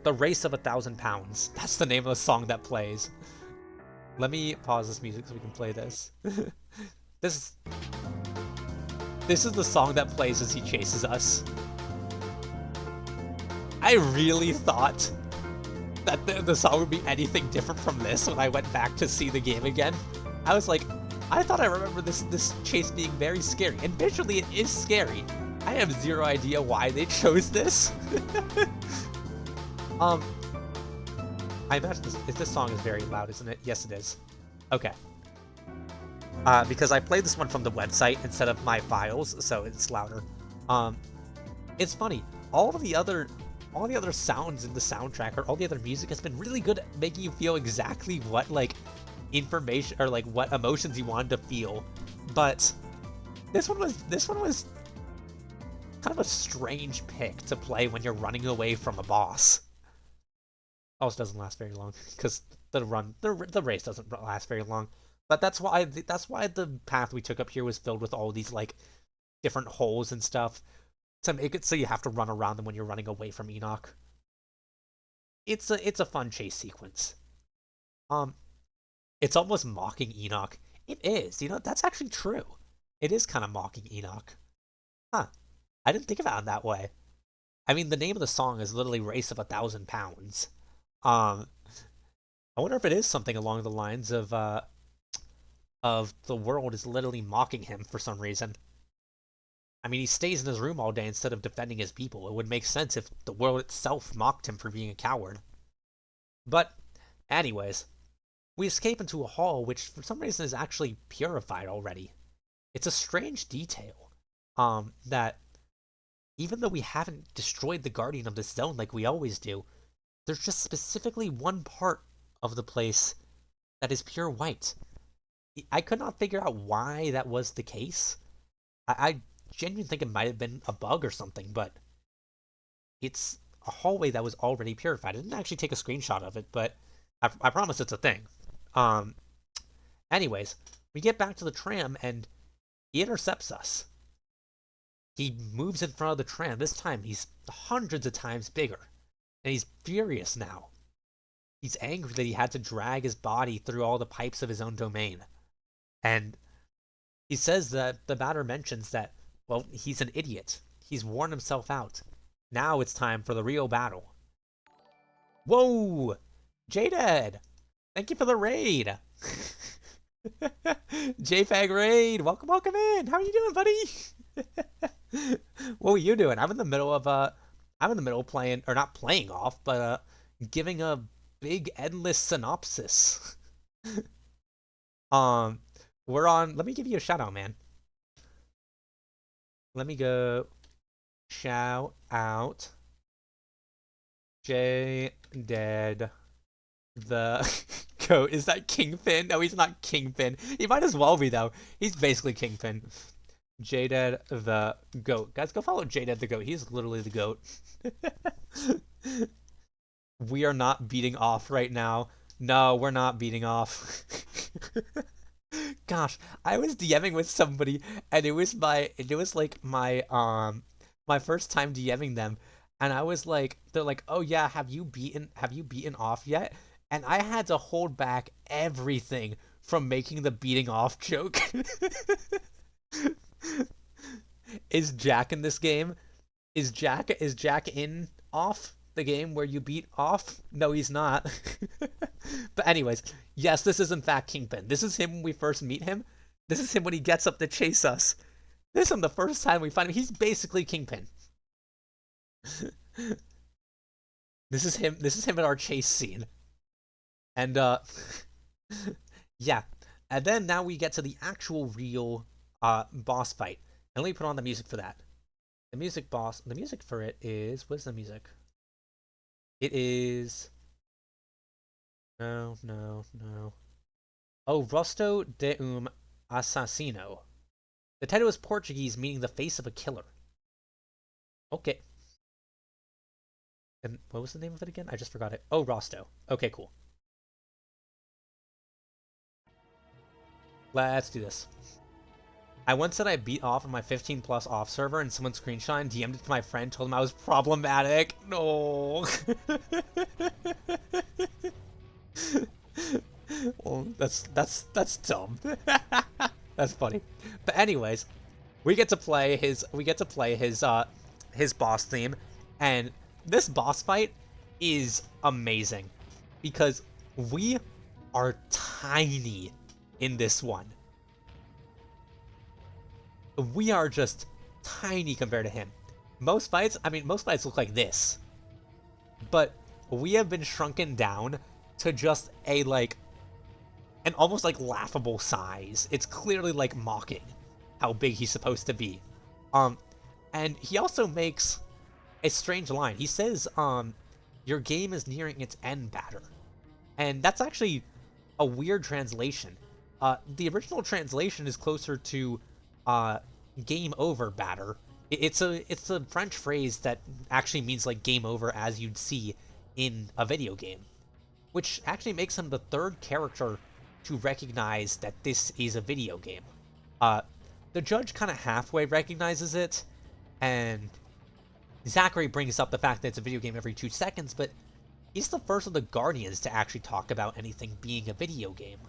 [SPEAKER 1] race of 1,000 pounds. That's the name of the song that plays. Let me pause this music so we can play this. This is the song that plays as he chases us. I really thought that the song would be anything different from this when I went back to see the game again. I was like, I thought I remember this chase being very scary, and visually it is scary. I have zero idea why they chose this. I imagine this song is very loud, isn't it? Yes, it is. Okay. Because I played this one from the website instead of my files, so it's louder. It's funny. All the other sounds in the soundtrack, or all the other music, has been really good at making you feel exactly what, like, information or like what emotions you wanted to feel. But this one was kind of a strange pick to play when you're running away from a boss. Also doesn't last very long because the race doesn't last very long. But that's why the path we took up here was filled with all these, like, different holes and stuff to make it so you have to run around them when you're running away from Enoch. It's a fun chase sequence. It's almost mocking Enoch. It is. You know, that's actually true. It is kind of mocking Enoch. Huh. I didn't think about it that way. I mean, the name of the song is literally Race of 1,000 Pounds. I wonder if it is something along the lines of the world is literally mocking him for some reason. I mean, he stays in his room all day instead of defending his people. It would make sense if the world itself mocked him for being a coward. But, anyways, we escape into a hall which for some reason is actually purified already. It's a strange detail, that even though we haven't destroyed the Guardian of this zone like we always do, there's just specifically one part of the place that is pure white. I could not figure out why that was the case. I genuinely think it might have been a bug or something, but it's a hallway that was already purified. I didn't actually take a screenshot of it, but I promise it's a thing. Anyways, we get back to the tram and he intercepts us. He moves in front of the tram. This time he's hundreds of times bigger. And he's furious now. He's angry that he had to drag his body through all the pipes of his own domain. And he says that the batter mentions that, well, he's an idiot. He's worn himself out. Now it's time for the real battle. Whoa! J-Dad! Thank you for the raid! JFag raid! Welcome in! How are you doing, buddy? What were you doing? I'm in the middle of playing, or not playing off, but giving a big endless synopsis. Um, we're on. Let me give you a shout out, man. Let me go shout out J Dead the Goat. Is that Kingpin? No, he's not Kingpin. He might as well be though. He's basically Kingpin. J-Dead the Goat. Guys, go follow J-Dead the Goat. He's literally the goat. We are not beating off right now. No, we're not beating off. Gosh, I was DMing with somebody and it was like my first time DMing them, and I was like, they're like, "Oh yeah, have you beaten off yet?" And I had to hold back everything from making the beating off joke. Is Jack in this game? Is Jack in off the game where you beat off? No, he's not. But anyways, yes, this is in fact Kingpin. This is him when we first meet him. This is him when he gets up to chase us. This is him the first time we find him. He's basically Kingpin. This is him. This is him in our chase scene. And yeah. And then now we get to the actual real boss fight. And let me put on the music for that. The music for it is, what's the music? It is, no. Oh, Rosto de Assassino. The title is Portuguese, meaning the face of a killer. Okay. And what was the name of it again? I just forgot it. Oh, Rosto. Okay, cool. Let's do this. I once said I beat off on my 15 plus off server and someone screenshot and DM'd it to my friend, told him I was problematic. No. Well, that's dumb. That's funny. But anyways, we get to play his boss theme, and this boss fight is amazing because we are tiny in this one. We are just tiny compared to him. Most fights look like this. But we have been shrunken down to just an almost like laughable size. It's clearly like mocking how big he's supposed to be. And he also makes a strange line. He says, your game is nearing its end, batter. And that's actually a weird translation. The original translation is closer to game over, batter. It's a French phrase that actually means like game over as you'd see in a video game, which actually makes him the third character to recognize that this is a video game. The judge kind of halfway recognizes it, and Zachary brings up the fact that it's a video game every 2 seconds, but he's the first of the Guardians to actually talk about anything being a video game.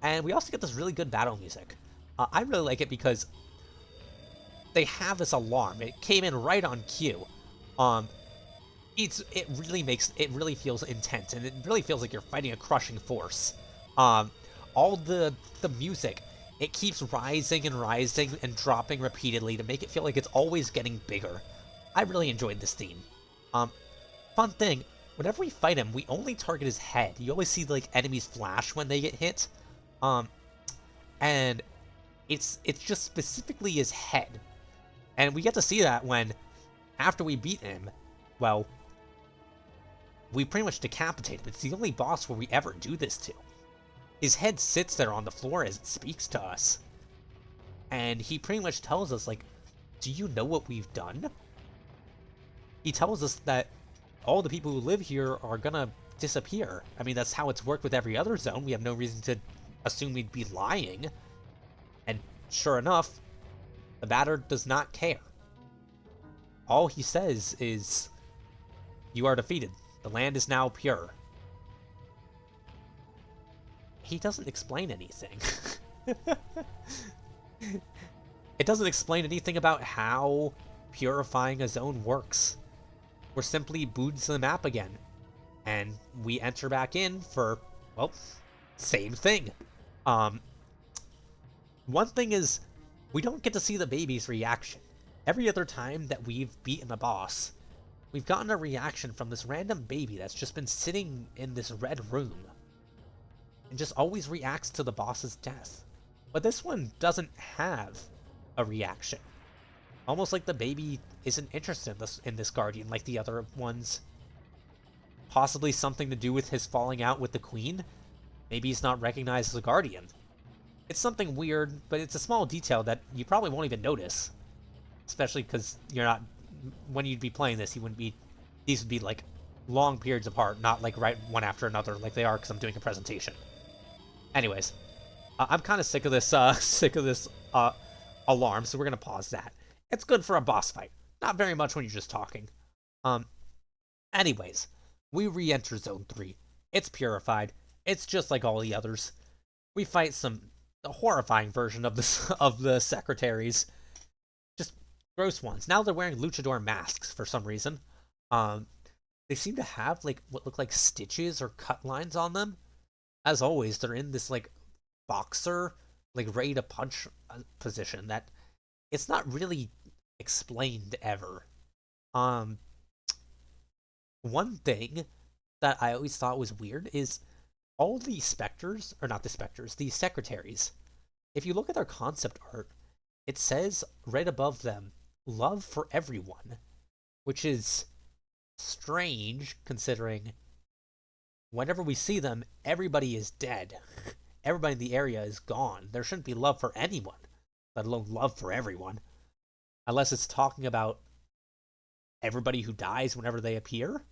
[SPEAKER 1] And we also get this really good battle music. I really like it because they have this alarm. It came in right on cue. It really feels intense, and it really feels like you're fighting a crushing force. All the music, it keeps rising and dropping repeatedly to make it feel like it's always getting bigger. I really enjoyed this theme. Fun thing, whenever we fight him, we only target his head. You always see like enemies flash when they get hit. And it's just specifically his head. And we get to see that when, after we beat him, well, we pretty much decapitate him. It's the only boss where we ever do this to. His head sits there on the floor as it speaks to us. And he pretty much tells us, like, do you know what we've done? He tells us that all the people who live here are gonna disappear. I mean, that's how it's worked with every other zone. We have no reason to assume we'd be lying. And sure enough, the batter does not care. All he says is, you are defeated. The land is now pure. He doesn't explain anything. It doesn't explain anything about how purifying a zone works. We're simply booted to the map again. And we enter back in for, well, same thing. One thing is, we don't get to see the baby's reaction. Every other time that we've beaten a boss, we've gotten a reaction from this random baby that's just been sitting in this red room and just always reacts to the boss's death. But this one doesn't have a reaction. Almost like the baby isn't interested in this guardian like the other ones. Possibly something to do with his falling out with the queen? Maybe he's not recognized as a guardian. It's something weird, but it's a small detail that you probably won't even notice. Especially because you're not... When you'd be playing this, these would be like long periods apart, not like right one after another like they are because I'm doing a presentation. Anyways, I'm kind of sick of this alarm, so we're gonna pause that. It's good for a boss fight. Not very much when you're just talking. Anyways, we re-enter Zone 3. It's purified. It's just like all the others. We fight a horrifying version of the secretaries. Just gross ones. Now they're wearing luchador masks for some reason. They seem to have like what look like stitches or cut lines on them. As always, they're in this like boxer, like ready to punch position that it's not really explained ever. One thing that I always thought was weird is all the specters, or not the specters, the secretaries. If you look at their concept art, it says right above them, "Love for everyone," which is strange considering whenever we see them, everybody is dead. Everybody in the area is gone. There shouldn't be love for anyone, let alone love for everyone. Unless it's talking about everybody who dies whenever they appear.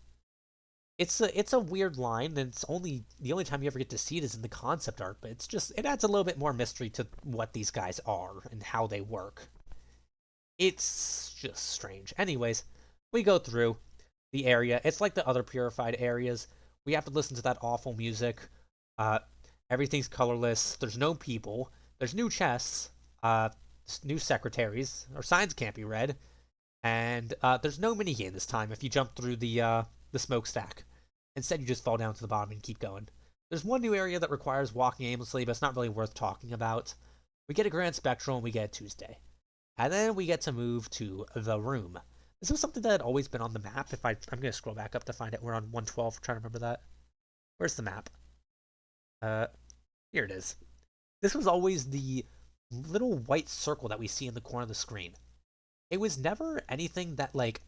[SPEAKER 1] It's a weird line, and it's the only time you ever get to see it is in the concept art, but it adds a little bit more mystery to what these guys are and how they work. It's just strange. Anyways, we go through the area. It's like the other purified areas. We have to listen to that awful music. Everything's colorless. There's no people. There's new chests. New secretaries. Or signs can't be read. And there's no minigame this time if you jump through the smokestack. Instead, you just fall down to the bottom and keep going. There's one new area that requires walking aimlessly, but it's not really worth talking about. We get a Grand Spectral and we get a Tuesday. And then we get to move to the room. This was something that had always been on the map. I'm going to scroll back up to find it. We're on 112. Trying to remember that. Where's the map? Here it is. This was always the little white circle that we see in the corner of the screen. It was never anything that like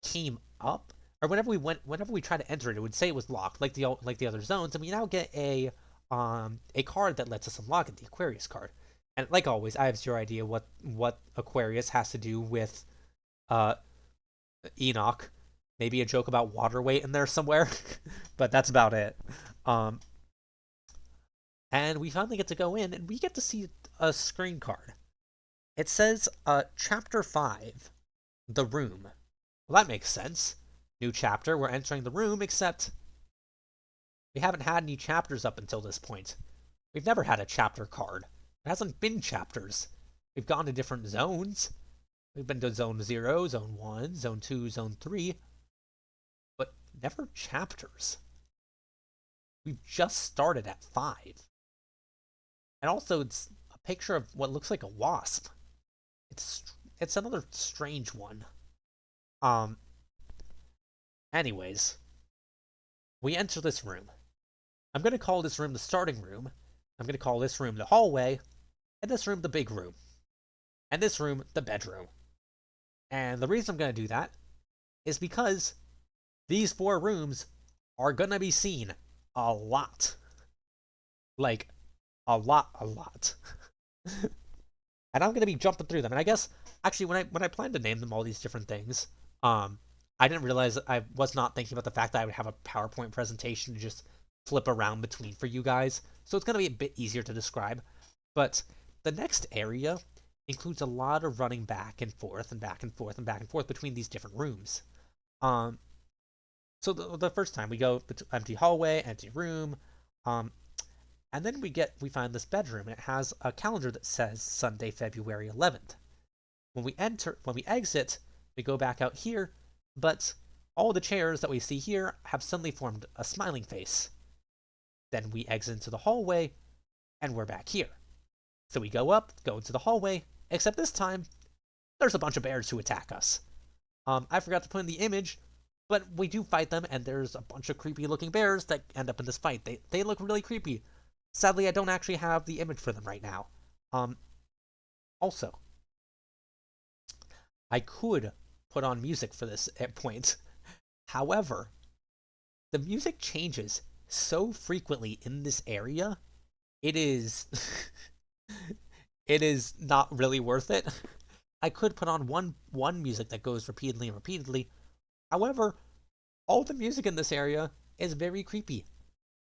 [SPEAKER 1] came up, or whenever we tried to enter it, it would say it was locked, like the other zones. And we now get a card that lets us unlock it, the Aquarius card. And like always, I have zero idea what Aquarius has to do with Enoch. Maybe a joke about water weight in there somewhere, but that's about it. And we finally get to go in, and we get to see a screen card. It says, Chapter 5, The Room. Well, that makes sense. New chapter, we're entering the room, except we haven't had any chapters up until this point. We've never had a chapter card. It hasn't been chapters. We've gone to different zones. We've been to Zone 0, Zone 1, Zone 2, Zone 3, but never chapters. We've just started at 5. And also, it's a picture of what looks like a wasp. It's another strange one. Anyways, we enter this room. I'm going to call this room the starting room. I'm going to call this room the hallway, and this room the big room, and this room the bedroom. And the reason I'm going to do that is because these 4 rooms are going to be seen a lot. Like, a lot. And I'm going to be jumping through them. And I guess, actually, when I planned to name them all these different things, I didn't realize I was not thinking about the fact that I would have a PowerPoint presentation to just flip around between for you guys. So it's going to be a bit easier to describe. But the next area includes a lot of running back and forth and back and forth and back and forth between these different rooms. So the first time we go empty hallway, empty room, and then we find this bedroom, and it has a calendar that says Sunday, February 11th. When we exit, we go back out here, but all the chairs that we see here have suddenly formed a smiling face. Then we exit into the hallway, and we're back here. So we go into the hallway, Except this time, there's a bunch of bears who attack us. I forgot to put in the image, but we do fight them, and there's a bunch of creepy looking bears that end up in this fight. They look really creepy. Sadly, I don't actually have the image for them right now. Also, I could put on music for this at point. However, the music changes so frequently in this area, it is it is not really worth it. I could put on one music that goes repeatedly and repeatedly. However, all the music in this area is very creepy,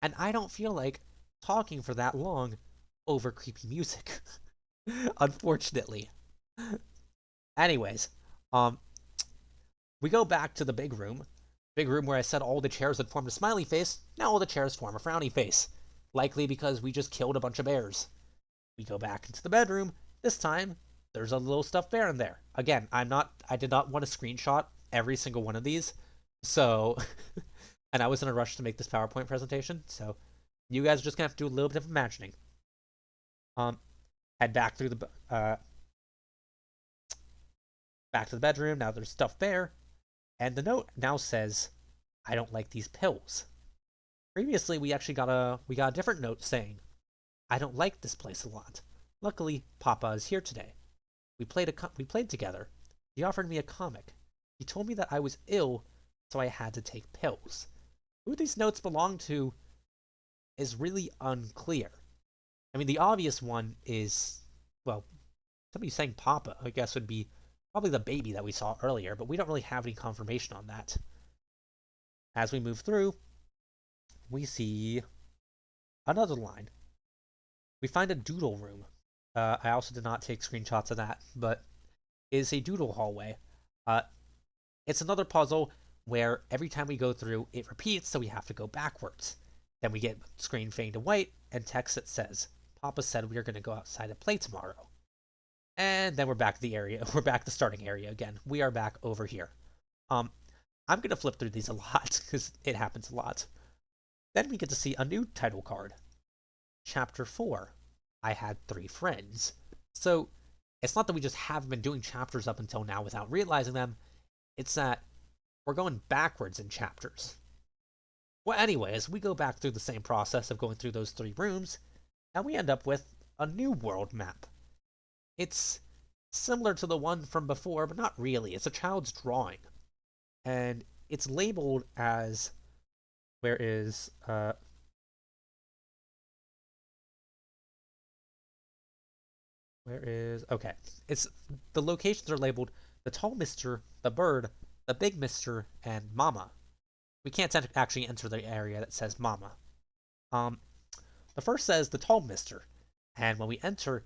[SPEAKER 1] and I don't feel like talking for that long over creepy music. Unfortunately. Anyways, we go back to the big room. Big room where I said all the chairs had formed a smiley face. Now all the chairs form a frowny face. Likely because we just killed a bunch of bears. We go back into the bedroom. This time, there's a little stuffed bear in there. Again, I did not want to screenshot every single one of these. So, and I was in a rush to make this PowerPoint presentation. So, you guys are just gonna have to do a little bit of imagining. Head back through the, back to the bedroom. Now there's stuffed bear. And the note now says, I don't like these pills. Previously, we actually got a different note saying, I don't like this place a lot. Luckily, Papa is here today. We played together. He offered me a comic. He told me that I was ill, so I had to take pills. Who these notes belong to is really unclear. I mean, the obvious one is, well, somebody saying Papa, I guess, would be probably the baby that we saw earlier, but we don't really have any confirmation on that. As we move through, we see another line. We find a doodle room. I also did not take screenshots of that, but it is a doodle hallway. It's another puzzle where every time we go through, it repeats, so we have to go backwards. Then we get screen fade to white and text that says, Papa said we are going to go outside and play tomorrow. And then we're back to the area. We're back to the starting area again. We are back over here. I'm going to flip through these a lot because it happens a lot. Then we get to see a new title card. Chapter 4. I had 3 friends. So, it's not that we just haven't been doing chapters up until now without realizing them. It's that we're going backwards in chapters. Well, anyways, we go back through the same process of going through those 3 rooms, and we end up with a new world map. It's similar to the one from before, but not really. It's a child's drawing. And it's labeled as... Where is... Okay. It's... The locations are labeled the Tall Mister, the Bird, the Big Mister, and Mama. We can't actually enter the area that says Mama. The first says the Tall Mister, and when we enter,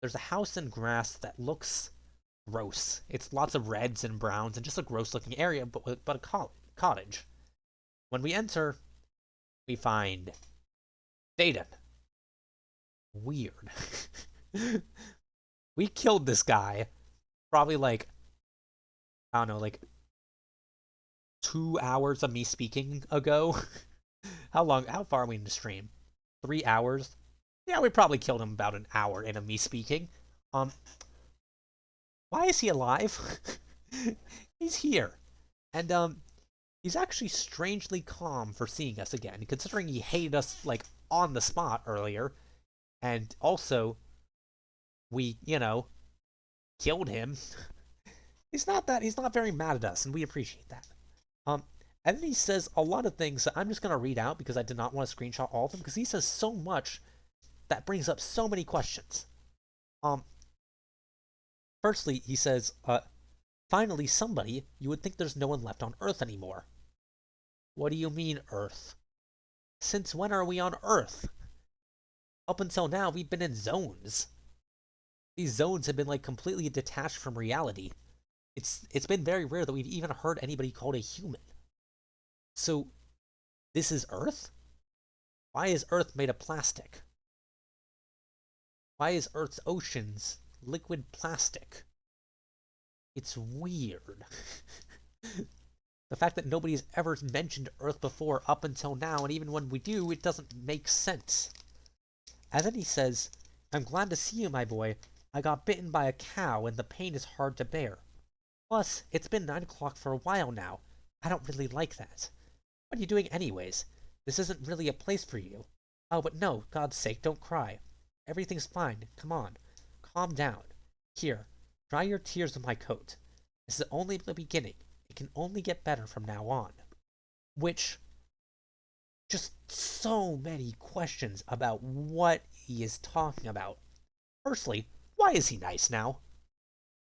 [SPEAKER 1] there's a house in grass that looks gross. It's lots of reds and browns and just a gross looking area, but a cottage. When we enter, we find Thaden. Weird. We killed this guy probably like, I don't know, like 2 hours of me speaking ago. How far are we in the stream? 3 hours? Yeah, we probably killed him about an hour in of me speaking. Why is he alive? He's here. And, he's actually strangely calm for seeing us again, considering he hated us, like, on the spot earlier. And also, we, killed him. He's not very mad at us, and we appreciate that. And then he says a lot of things that I'm just going to read out because I did not want to screenshot all of them, because he says so much that brings up so many questions. Firstly, he says, finally somebody, you would think there's no one left on Earth anymore. What do you mean, Earth? Since when are we on Earth? Up until now, we've been in zones. These zones have been, like, completely detached from reality. It's been very rare that we've even heard anybody called a human. So, this is Earth? Why is Earth made of plastic? Why is Earth's oceans liquid plastic? It's weird. The fact that nobody's ever mentioned Earth before up until now, and even when we do, it doesn't make sense. And then he says, I'm glad to see you, my boy. I got bitten by a cow and the pain is hard to bear. Plus, it's been 9 o'clock for a while now. I don't really like that. What are you doing anyways? This isn't really a place for you. Oh, but no, God's sake, don't cry. Everything's fine. Come on. Calm down. Here, dry your tears with my coat. This is only the beginning. It can only get better from now on. Which, just so many questions about what he is talking about. Firstly, why is he nice now?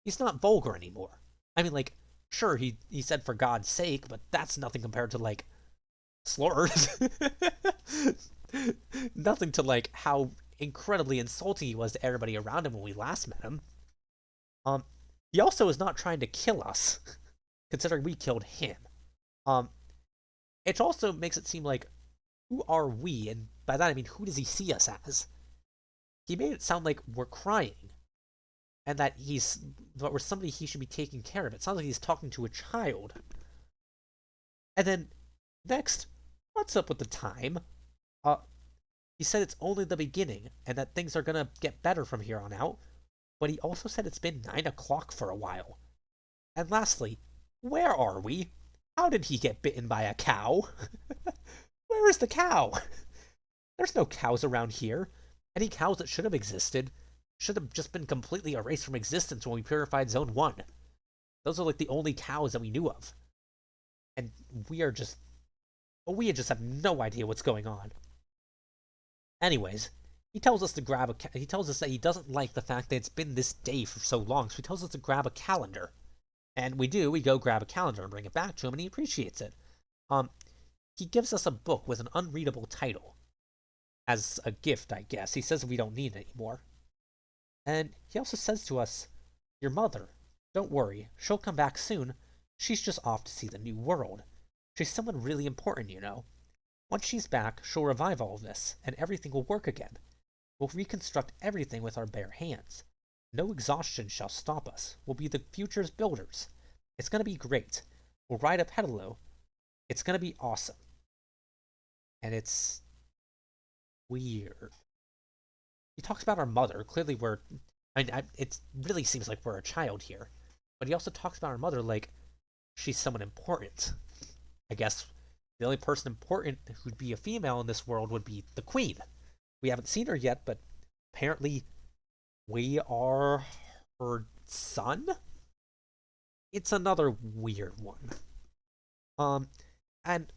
[SPEAKER 1] He's not vulgar anymore. I mean, like, sure, he said for God's sake, but that's nothing compared to, like, slurs. Nothing to, like, how incredibly insulting he was to everybody around him when we last met him. He also is not trying to kill us, considering we killed him. It also makes it seem like, who are we? And by that I mean, who does he see us as? He made it sound like we're crying, and that we're somebody he should be taking care of. It sounds like he's talking to a child. And then, next, what's up with the time? He said it's only the beginning, and that things are gonna get better from here on out, but he also said it's been 9 o'clock for a while. And lastly, where are we? How did he get bitten by a cow? Where is the cow? There's no cows around here. Any cows that should have existed should have just been completely erased from existence when we purified Zone 1. Those are like the only cows that we knew of. And we just have no idea what's going on. Anyways, he tells us that he doesn't like the fact that it's been this day for so long, so he tells us to grab a calendar. And we go grab a calendar and bring it back to him, and he appreciates it. He gives us a book with an unreadable title. As a gift, I guess. He says we don't need it anymore. And he also says to us, your mother, don't worry, she'll come back soon. She's just off to see the new world. She's someone really important, you know. Once she's back, she'll revive all of this, and everything will work again. We'll reconstruct everything with our bare hands. No exhaustion shall stop us. We'll be the future's builders. It's gonna be great. We'll ride a pedalo. It's gonna be awesome. And it's weird. He talks about our mother. Clearly it really seems like we're a child here. But he also talks about our mother like she's someone important. I guess the only person important who'd be a female in this world would be the queen. We haven't seen her yet, but apparently we are her son? It's another weird one. And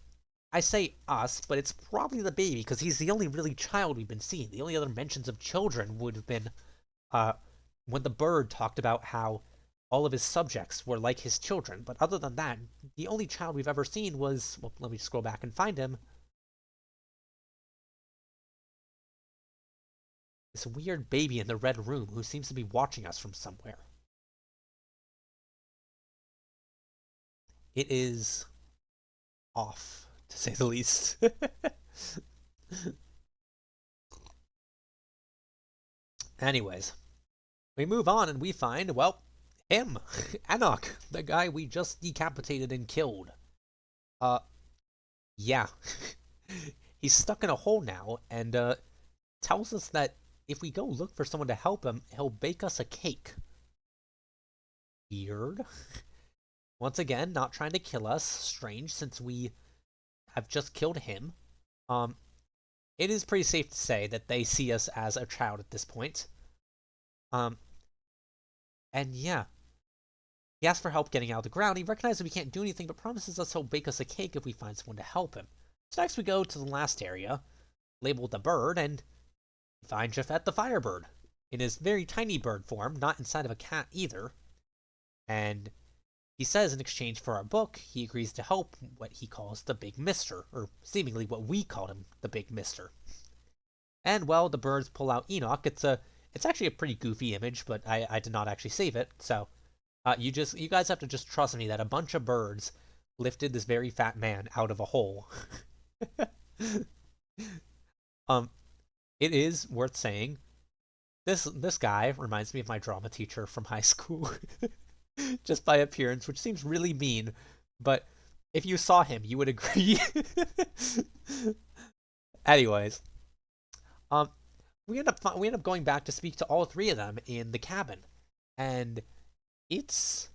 [SPEAKER 1] I say us, but it's probably the baby, because he's the only really child we've been seeing. The only other mentions of children would have been, when the bird talked about how all of his subjects were like his children. But other than that, the only child we've ever seen was, well, let me scroll back and find him. This weird baby in the red room who seems to be watching us from somewhere. It is off, to say the least. Anyways, we move on and we find, well, him, Enoch, the guy we just decapitated and killed. Yeah. He's stuck in a hole now, and, tells us that if we go look for someone to help him, he'll bake us a cake. Weird. Once again, not trying to kill us. Strange, since we have just killed him. It is pretty safe to say that they see us as a child at this point. And yeah. He asks for help getting out of the ground. He recognizes we can't do anything, but promises us he'll bake us a cake if we find someone to help him. So next we go to the last area, labeled the bird, and find Japhet the Firebird. In his very tiny bird form, not inside of a cat either. And he says in exchange for our book, he agrees to help what he calls the Big Mister, or seemingly what we called him, the Big Mister. And, well, the birds pull out Enoch. It's actually a pretty goofy image, but I did not actually save it, so you guys have to just trust me that a bunch of birds lifted this very fat man out of a hole. It is worth saying, this guy reminds me of my drama teacher from high school. Just by appearance, which seems really mean, but if you saw him, you would agree. Anyways, we end up going back to speak to all three of them in the cabin, and it's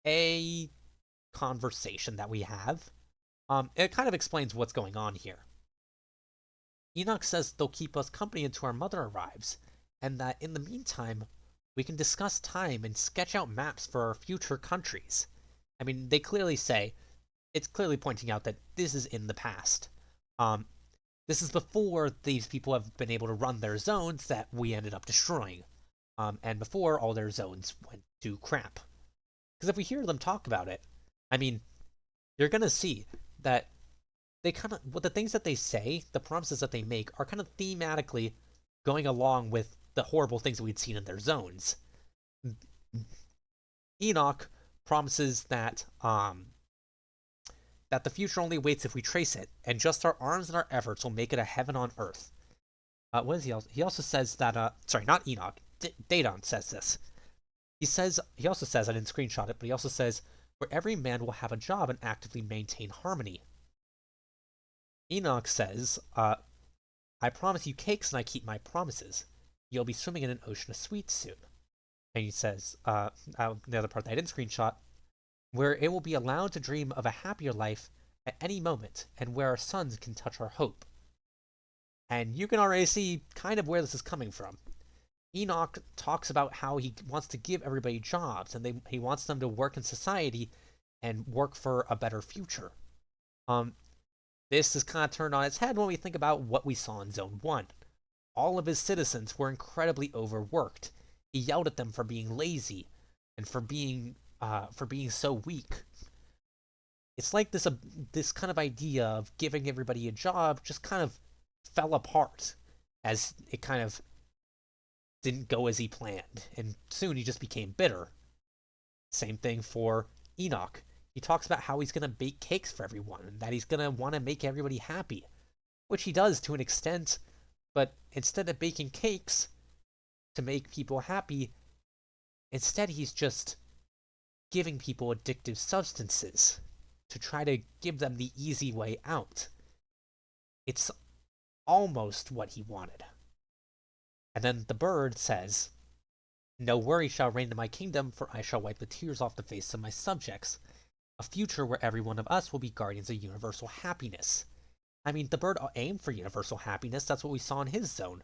[SPEAKER 1] a conversation that we have. It kind of explains what's going on here. Enoch says they'll keep us company until our mother arrives, and that in the meantime, we can discuss time and sketch out maps for our future countries. I mean, they clearly say, it's clearly pointing out that this is in the past. Um, this is before these people have been able to run their zones that we ended up destroying. And before all their zones went to crap. Because if we hear them talk about it, I mean, you're gonna see that they kind of, what the things that they say, the promises that they make, are kind of thematically going along with the horrible things that we'd seen in their zones. Enoch promises that the future only waits if we trace it, and just our arms and our efforts will make it a heaven on earth. What is he also? He also says that, sorry, not Enoch. Daedon says this. He also says, I didn't screenshot it, but he also says, where every man will have a job and actively maintain harmony. Enoch says, I promise you cakes and I keep my promises. You'll be swimming in an ocean of sweets soon. And he says, the other part that I didn't screenshot, where it will be allowed to dream of a happier life at any moment, and where our sons can touch our hope. And you can already see kind of where this is coming from. Enoch talks about how he wants to give everybody jobs, and he wants them to work in society and work for a better future. This is kind of turned on its head when we think about what we saw in Zone 1. All of his citizens were incredibly overworked. He yelled at them for being lazy and for being so weak. It's like this kind of idea of giving everybody a job just kind of fell apart as it kind of didn't go as he planned, and soon he just became bitter. Same thing for Enoch. He talks about how he's going to bake cakes for everyone, and that he's going to want to make everybody happy, which he does to an extent, but instead of baking cakes to make people happy, instead he's just giving people addictive substances to try to give them the easy way out. It's almost what he wanted. And then the bird says, no worry shall reign in my kingdom, for I shall wipe the tears off the face of my subjects. A future where every one of us will be guardians of universal happiness. I mean, the bird aimed for universal happiness. That's what we saw in his zone.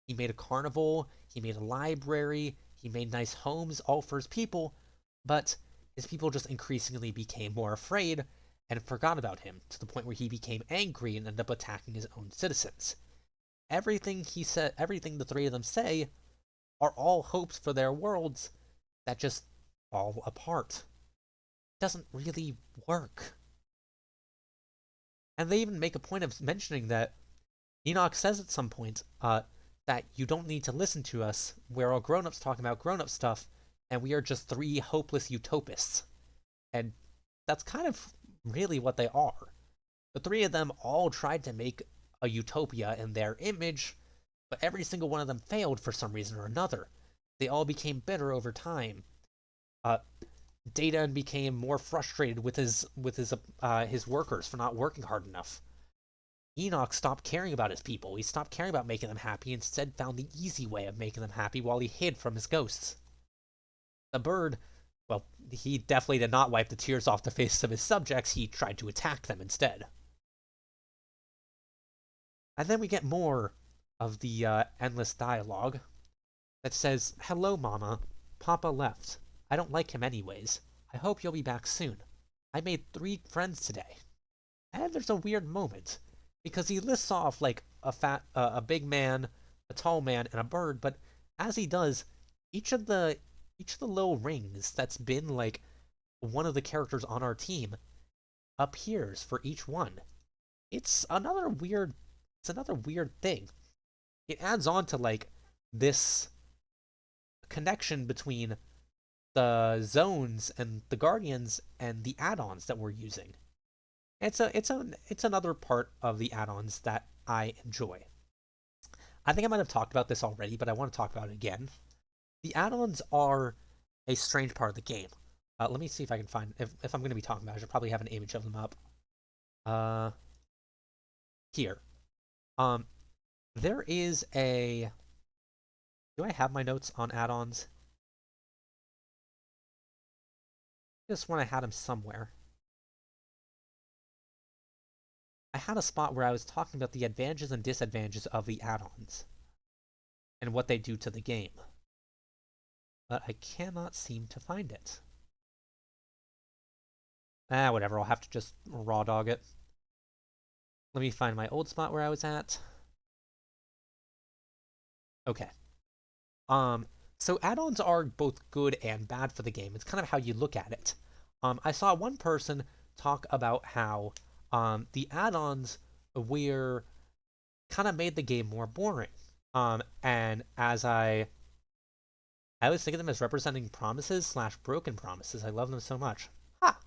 [SPEAKER 1] He made a carnival, he made a library, he made nice homes, all for his people, but his people just increasingly became more afraid and forgot about him, to the point where he became angry and ended up attacking his own citizens. Everything he said, everything the three of them say, are all hopes for their worlds that just fall apart. It doesn't really work. And they even make a point of mentioning that Enoch says at some point that you don't need to listen to us. We're all grown-ups talking about grown-up stuff, and we are just three hopeless utopists. And that's kind of really what they are. The three of them all tried to make a utopia in their image, but every single one of them failed for some reason or another. They all became bitter over time. Daedon became more frustrated with his workers for not working hard enough. Enoch stopped caring about his people. He stopped caring about making them happy, instead found the easy way of making them happy while he hid from his ghosts. The bird, well, he definitely did not wipe the tears off the faces of his subjects. He tried to attack them instead. And then we get more of the endless dialogue that says, hello, Mama. Papa left. I don't like him anyways. I hope you'll be back soon. I made 3 friends today. And there's a weird moment, because he lists off like a big man, a tall man, and a bird, but as he does, each of the little rings that's been like one of the characters on our team appears for each one. It's another weird thing. It adds on to like this connection between the zones and the guardians and the add-ons that we're using. It's another part of the add-ons that I enjoy. I think I might have talked about this already, but I want to talk about it again. The add-ons are a strange part of the game. Let me see if I can find, if I'm going to be talking about it, I should probably have an image of them up. Here. There is a... Do I have my notes on add-ons? I just when I had them somewhere. I had a spot where I was talking about the advantages and disadvantages of the add-ons and what they do to the game. But I cannot seem to find it. Whatever, I'll have to just raw dog it. Let me find my old spot where I was at. Okay. So add-ons are both good and bad for the game. It's kind of how you look at it. I saw one person talk about how the add-ons were kind of made the game more boring. And as I always think of them as representing promises / broken promises. I love them so much. Ha!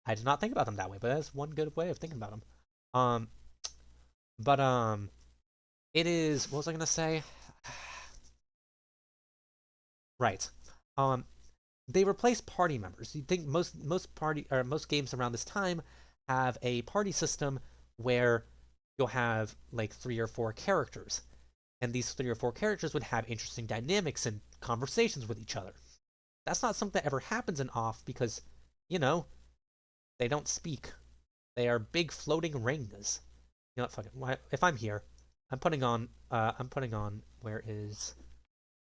[SPEAKER 1] I did not think about them that way, but that's one good way of thinking about them. It is, what was I gonna say? Right. They replace party members. You'd think most games around this time have a party system where you'll have like 3 or 4 characters. And these 3 or 4 characters would have interesting dynamics and conversations with each other. That's not something that ever happens in OFF because, you know, they don't speak. They are big floating rings. You know what, fuck it. If I'm here, I'm putting on, where is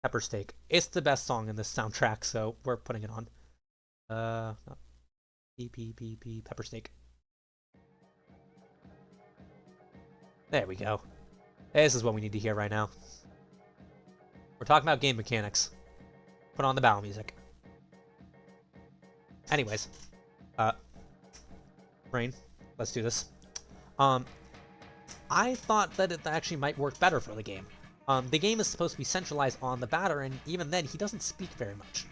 [SPEAKER 1] Pepper Steak? It's the best song in this soundtrack, so we're putting it on. Pepper Steak. There we go. This is what we need to hear right now. We're talking about game mechanics. Put on the battle music. Anyways. Brain, let's do this. I thought that it actually might work better for the game. The game is supposed to be centralized on the batter, and even then, he doesn't speak very much.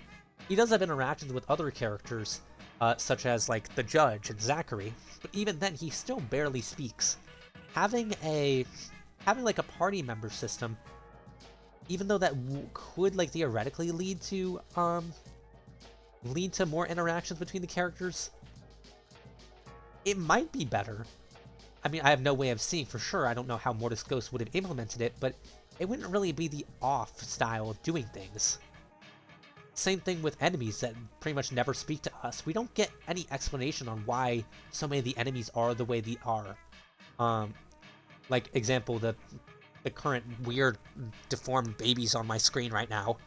[SPEAKER 1] He does have interactions with other characters, such as, like, the judge and Zachary, but even then, he still barely speaks. Having like a party member system, even though that could like theoretically lead to more interactions between the characters, it might be better. I mean, I have no way of seeing for sure. I don't know how Mortis Ghost would have implemented it, but it wouldn't really be the off style of doing things. Same thing with enemies that pretty much never speak to us. We don't get any explanation on why so many of the enemies are the way they are. Like, example, the current weird, deformed babies on my screen right now.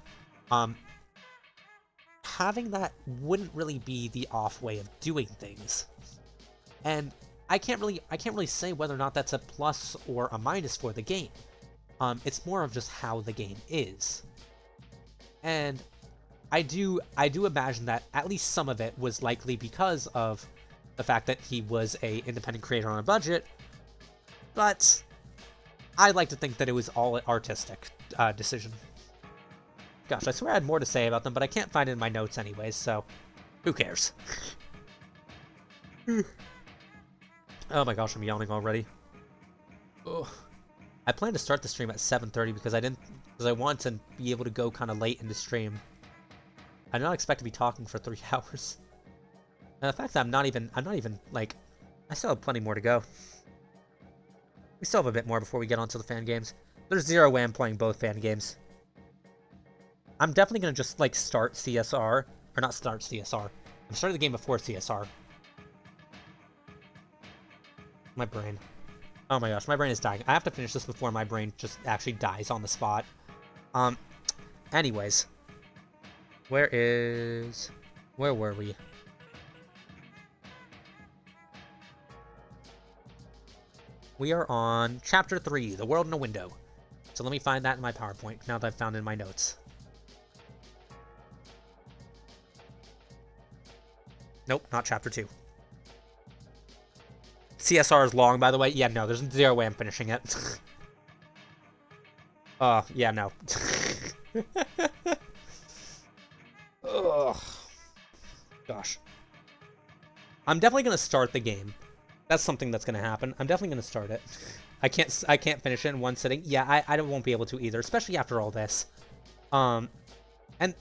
[SPEAKER 1] Having that wouldn't really be the off way of doing things. And I can't really say whether or not that's a plus or a minus for the game. It's more of just how the game is. And I do imagine that at least some of it was likely because of the fact that he was a independent creator on a budget. But I like to think that it was all an artistic decision. Gosh, I swear I had more to say about them, but I can't find it in my notes anyways, so who cares? Oh my gosh, I'm yawning already. Ugh. I plan to start the stream at 7:30 because I want to be able to go kind of late into stream. I did not expect to be talking for 3 hours. And the fact that I'm not even like, I still have plenty more to go. We still have a bit more before we get onto the fan games. There's zero way I'm playing both fan games. I'm definitely gonna just like start CSR, or not start CSR. I'm starting the game before CSR. My brain. Oh my gosh, my brain is dying. I have to finish this before my brain just actually dies on the spot. Anyways. Where were we? We are on Chapter 3, The World in a Window. So let me find that in my PowerPoint, now that I've found it in my notes. Nope, not Chapter 2. CSR is long, by the way. Yeah, no, there's zero way I'm finishing it. Yeah, no. Ugh. Gosh. I'm definitely gonna start the game. That's something that's gonna happen. I'm definitely gonna start it. I can't finish it in one sitting. Yeah, I won't be able to either, especially after all this. And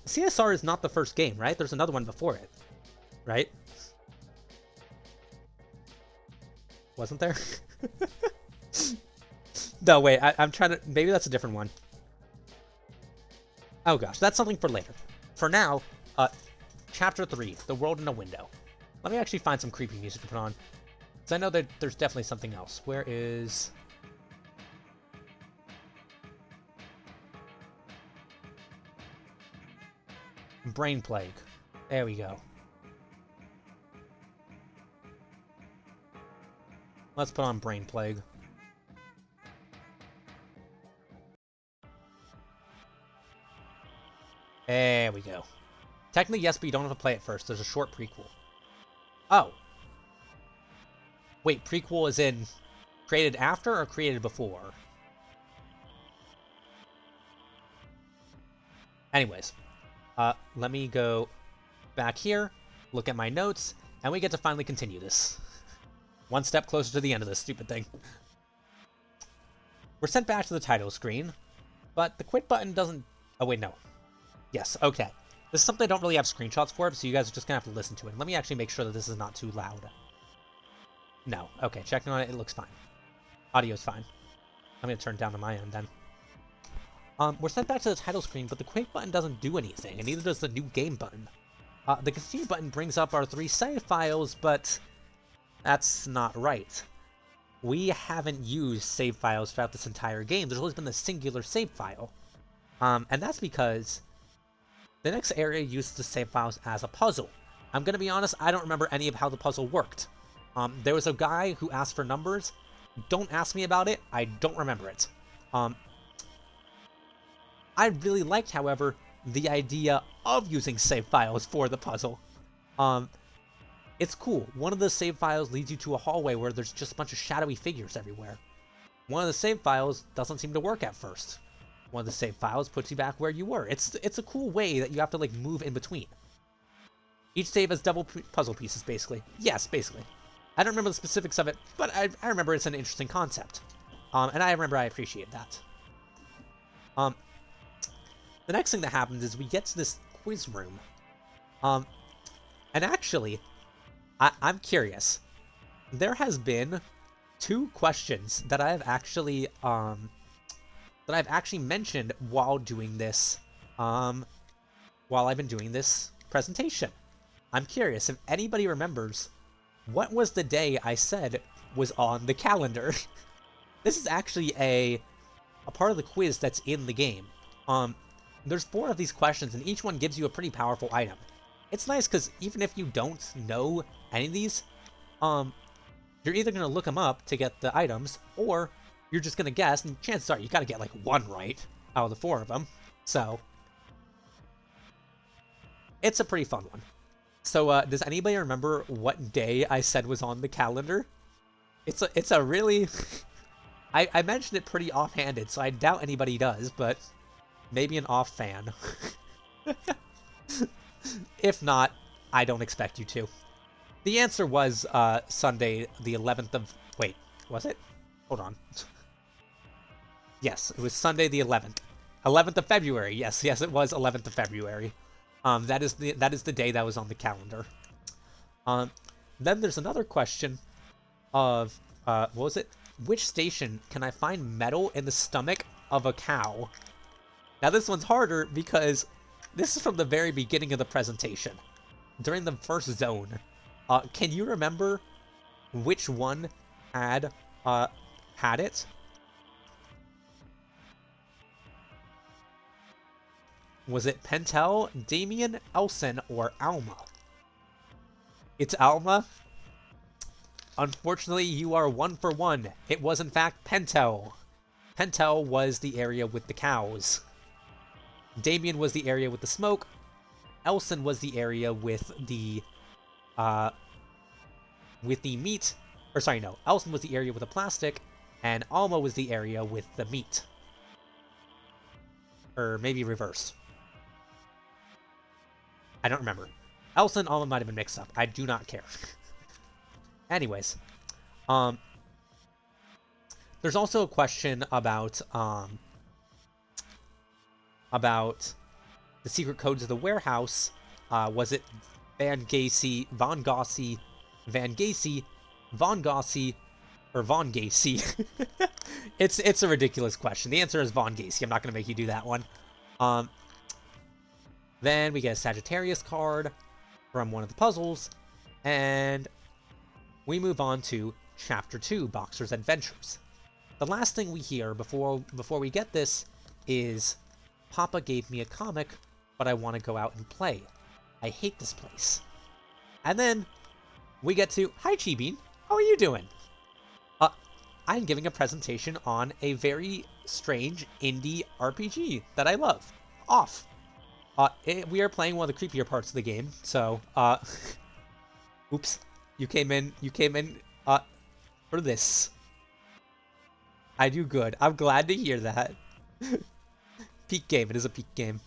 [SPEAKER 1] CSR is not the first game, right? There's another one before it, right? Wasn't there? No, wait, I'm trying to... Maybe that's a different one. Oh gosh, that's something for later. For now, Chapter 3, The World in a Window. Let me actually find some creepy music to put on. Because I know that there's definitely something else. Where is... Brain Plague. There we go. Let's put on Brain Plague. There we go. Technically, yes, but you don't have to play it first. There's a short prequel. Oh. Wait, prequel is in created after or created before? Anyways. Let me go back here, look at my notes, and we get to finally continue this. One step closer to the end of this stupid thing. We're sent back to the title screen, but the quit button doesn't... Oh, wait, no. Yes, okay. This is something I don't really have screenshots for, so you guys are just gonna have to listen to it. Let me actually make sure that this is not too loud. No. Okay, checking on it, it looks fine. Audio's fine. I'm gonna turn it down to my end, then. We're sent back to the title screen, but the quit button doesn't do anything, and neither does the new game button. The continue button brings up our 3 save files, but that's not right. We haven't used save files throughout this entire game. There's always been the singular save file. And that's because the next area uses the save files as a puzzle. I'm gonna be honest, I don't remember any of how the puzzle worked. There was a guy who asked for numbers. Don't ask me about it, I don't remember it. I really liked, however, the idea of using save files for the puzzle. It's cool. One of the save files leads you to a hallway where there's just a bunch of shadowy figures everywhere. One of the save files doesn't seem to work at first. One of the save files puts you back where you were. It's a cool way that you have to, like, move in between. Each save has double puzzle pieces, basically. Yes, basically. I don't remember the specifics of it, but I remember it's an interesting concept. And I remember I appreciate that. The next thing that happens is we get to this quiz room. And actually, I'm curious. There has been 2 questions that I've actually mentioned while doing this, while I've been doing this presentation. I'm curious if anybody remembers what was the day I said was on the calendar. This is actually a part of the quiz that's in the game. There's 4 of these questions, and each one gives you a pretty powerful item. It's nice because even if you don't know any of these, you're either going to look them up to get the items, or you're just going to guess, and chances are you got to get like 1 right out of the 4 of them. So, it's a pretty fun one. So, does anybody remember what day I said was on the calendar? It's a really... I mentioned it pretty offhanded, so I doubt anybody does, but... Maybe an off fan. If not, I don't expect you to. The answer was Sunday, the 11th of... Wait, was it? Hold on. Yes, it was Sunday the 11th. 11th of February. Yes, it was 11th of February. That is the day that was on the calendar. Then there's another question of what was it? Which station can I find metal in the stomach of a cow? Now this one's harder because this is from the very beginning of the presentation. During the first zone. Can you remember which one had it? Was it Pentel, Damien, Elson, or Alma? It's Alma. Unfortunately, you are 1 for 1. It was in fact Pentel. Pentel was the area with the cows. Damien was the area with the smoke. Elson was the area with the meat. Or sorry, no. Elson was the area with the plastic, and Alma was the area with the meat. Or maybe reverse. I don't remember. Elson and Alma might have been mixed up. I do not care. Anyways, there's also a question about the secret codes of the warehouse. Was it Van Gacy, Von Gossi, Van Gacy, Von Gossi, or Von Gacy? It's a ridiculous question. The answer is Von Gacy. I'm not going to make you do that one. Then we get a Sagittarius card from one of the puzzles, and we move on to Chapter 2, Boxer's Adventures. The last thing we hear before we get this is, Papa gave me a comic, but I want to go out and play. I hate this place. And then we get to, hi Chibean, how are you doing? I'm giving a presentation on a very strange indie RPG that I love. Off. We are playing one of the creepier parts of the game, so, oops. You came in, for this. I do good. I'm glad to hear that. Peak game. It is a peak game.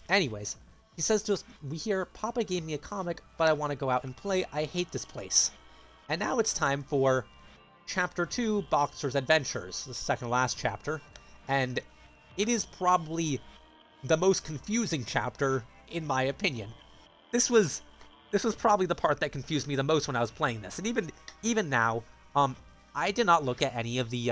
[SPEAKER 1] Anyways, he says to us, we hear, Papa gave me a comic, but I want to go out and play. I hate this place. And now it's time for Chapter 2, Boxer's Adventures, the second to last chapter, and it is probably the most confusing chapter, in my opinion. This was probably the part that confused me the most when I was playing this, and even now, I did not look at any of the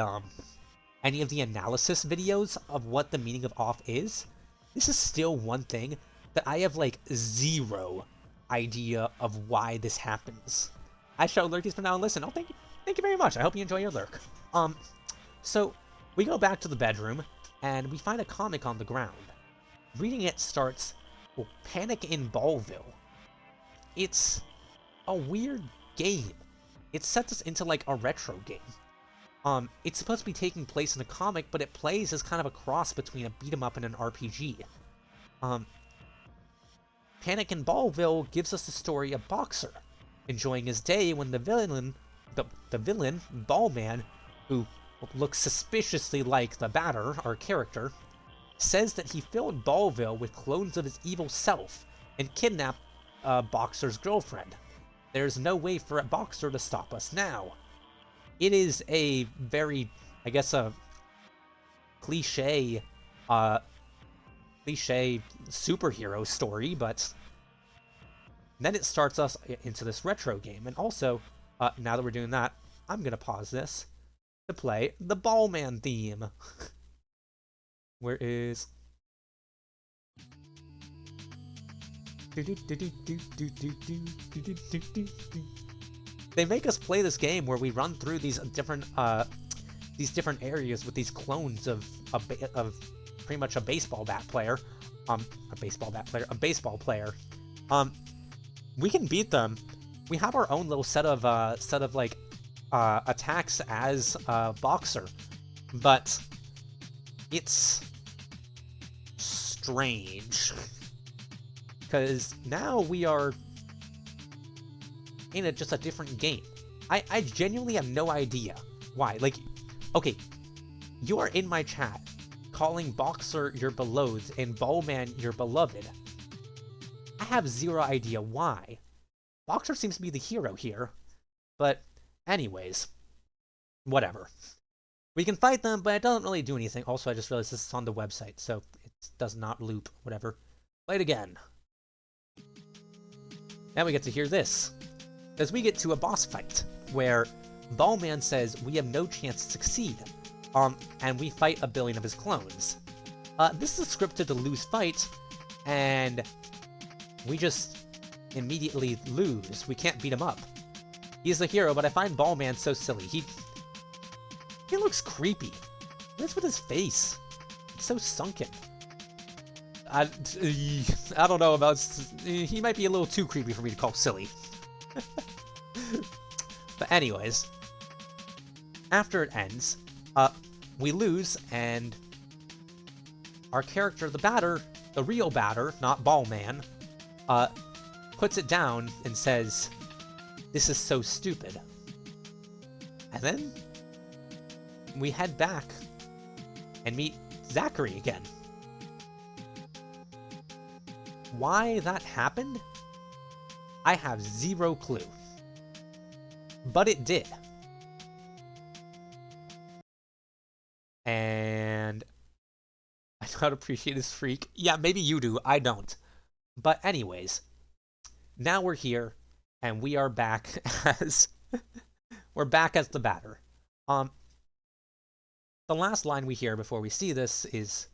[SPEAKER 1] analysis videos of what the meaning of off is. This is still one thing that I have, like, zero idea of why this happens. I shall lurkies for now and listen. Oh, thank you very much. I hope you enjoy your lurk. So we go back to the bedroom, and we find a comic on the ground. Reading it starts, well, Panic in Ballville. It's a weird game. It sets us into, like, a retro game. It's supposed to be taking place in a comic, but it plays as kind of a cross between a beat-em-up and an RPG. Panic in Ballville gives us the story of Boxer enjoying his day when the villain, Ballman, who looks suspiciously like the Batter, our character, says that he filled Ballville with clones of his evil self and kidnapped Boxer's girlfriend. There's no way for a Boxer to stop us now. It is a very, I guess, a cliche superhero story, but then it starts us into this retro game. And also, now that we're doing that, I'm going to pause this to play the Ballman theme. Where is... They make us play this game where we run through these different areas with these clones of pretty much a baseball player. We can beat them. We have our own little set of like attacks as Boxer, but it's strange because now we are in just a different game. I genuinely have no idea why. Like, okay, you are in my chat calling Boxer your beloved and Ballman your beloved. I have zero idea why. Boxer seems to be the hero here, but anyways, whatever. We can fight them, but it doesn't really do anything. Also, I just realized this is on the website, so it does not loop, whatever. Play it again. Now we get to hear this. As we get to a boss fight, where Ballman says we have no chance to succeed, and we fight a billion of his clones. This is a scripted to lose fight, and we just immediately lose. We can't beat him up. He's the hero, but I find Ballman so silly. He looks creepy. What's with his face? It's so sunken. I don't know about... He might be a little too creepy for me to call silly. But anyways, after it ends, we lose, and our character, the Batter, the real Batter, not Ballman, puts it down and says, "This is so stupid." And then we head back and meet Zachary again. Why that happened? I have zero clue. But it did. And I don't appreciate this freak. Yeah, maybe you do. I don't. But anyways, now we're here, and we are back as we're back as the batter. The last line we hear before we see this is,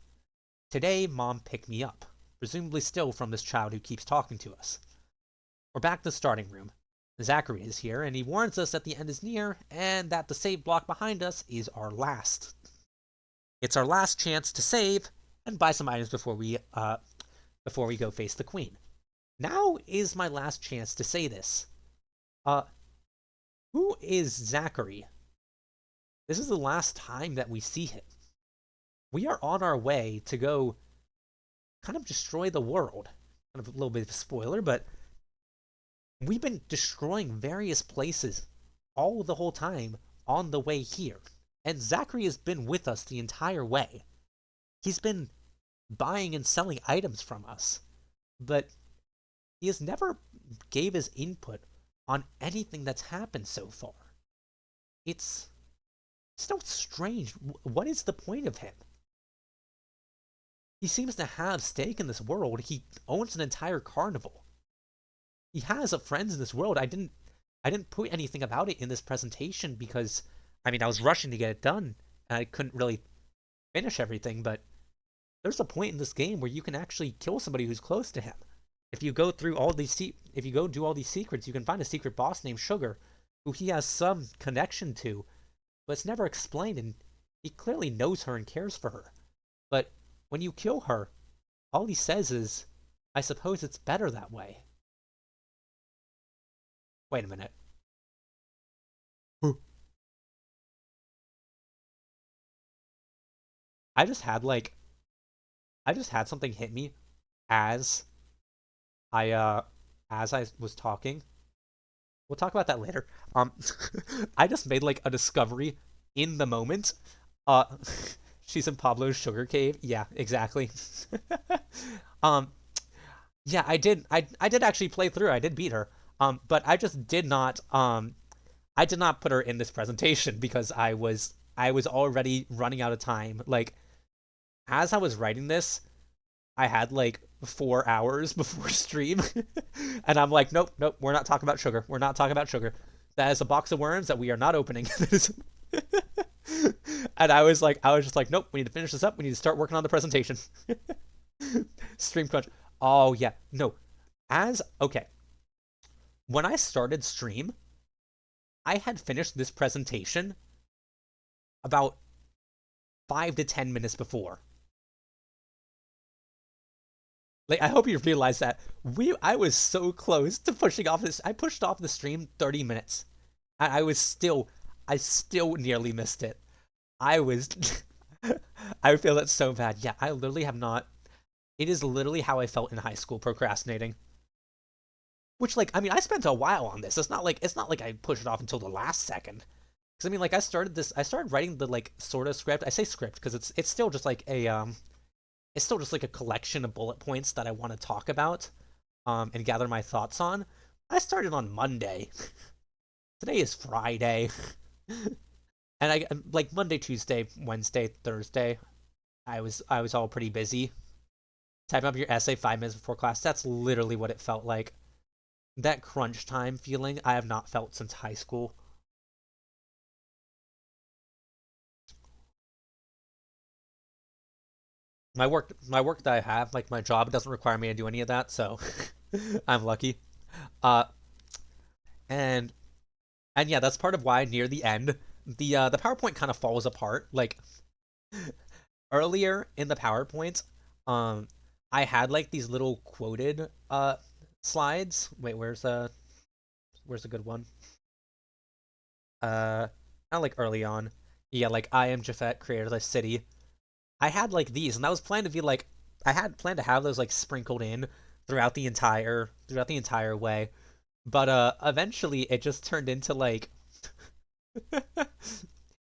[SPEAKER 1] "Today, Mom picked me up," presumably still from this child who keeps talking to us. We're back to the starting room. Zachary is here, and he warns us that the end is near, and that the save block behind us is our last. It's our last chance to save and buy some items before we go face the queen. Now is my last chance to say this. Who is Zachary? This is the last time that we see him. We are on our way to go kind of destroy the world. Kind of a little bit of a spoiler, but we've been destroying various places all the whole time on the way here. And Zachary has been with us the entire way. He's been buying and selling items from us. But he has never gave his input on anything that's happened so far. It's so strange. What is the point of him? He seems to have stake in this world. He owns an entire carnival. He has friends in this world. I didn't put anything about it in this presentation because, I was rushing to get it done, and I couldn't really finish everything, but there's a point in this game where you can actually kill somebody who's close to him. If you go through all these if you go do all these secrets, you can find a secret boss named Sugar, who he has some connection to, but it's never explained, and he clearly knows her and cares for her. But when you kill her, all he says is, "I suppose it's better that way." Wait a minute. I just had something hit me as I was talking. We'll talk about that later. I just made a discovery in the moment. She's in Pablo's sugar cave. Yeah, exactly. Yeah, I did actually play through. I did beat her. But I just did not put her in this presentation because I was already running out of time. As I was writing this, I had 4 hours before stream, and I'm like, nope, we're not talking about sugar. We're not talking about sugar. That is a box of worms that we are not opening. And I was just like, nope, we need to finish this up. We need to start working on the presentation. Stream crunch. Oh yeah, no. Okay. When I started stream, I had finished this presentation about 5 to 10 minutes before. I hope you realize that. I was so close to pushing off this. I pushed off the stream 30 minutes. I still nearly missed it. I feel that so bad. Yeah, I literally have not. It is literally how I felt in high school procrastinating. Which, I spent a while on this. It's not like I pushed it off until the last second. Because, I started writing the, sort of script. I say script because it's still just it's still just a collection of bullet points that I want to talk about, and gather my thoughts on. I started on Monday. Today is Friday. And I, Monday, Tuesday, Wednesday, Thursday, I was all pretty busy. Typing up your essay 5 minutes before class, that's literally what it felt like. That crunch time feeling I have not felt since high school. My work that I have, my job doesn't require me to do any of that, so I'm lucky. And yeah, that's part of why near the end, the PowerPoint kind of falls apart. Earlier in the PowerPoint, I had these little quoted slides. Wait, where's a good one? Not early on. Yeah, I am Jafet, creator of the city. I had these, and that was planned to be I had planned to have those sprinkled in throughout the entire way, but eventually it just turned into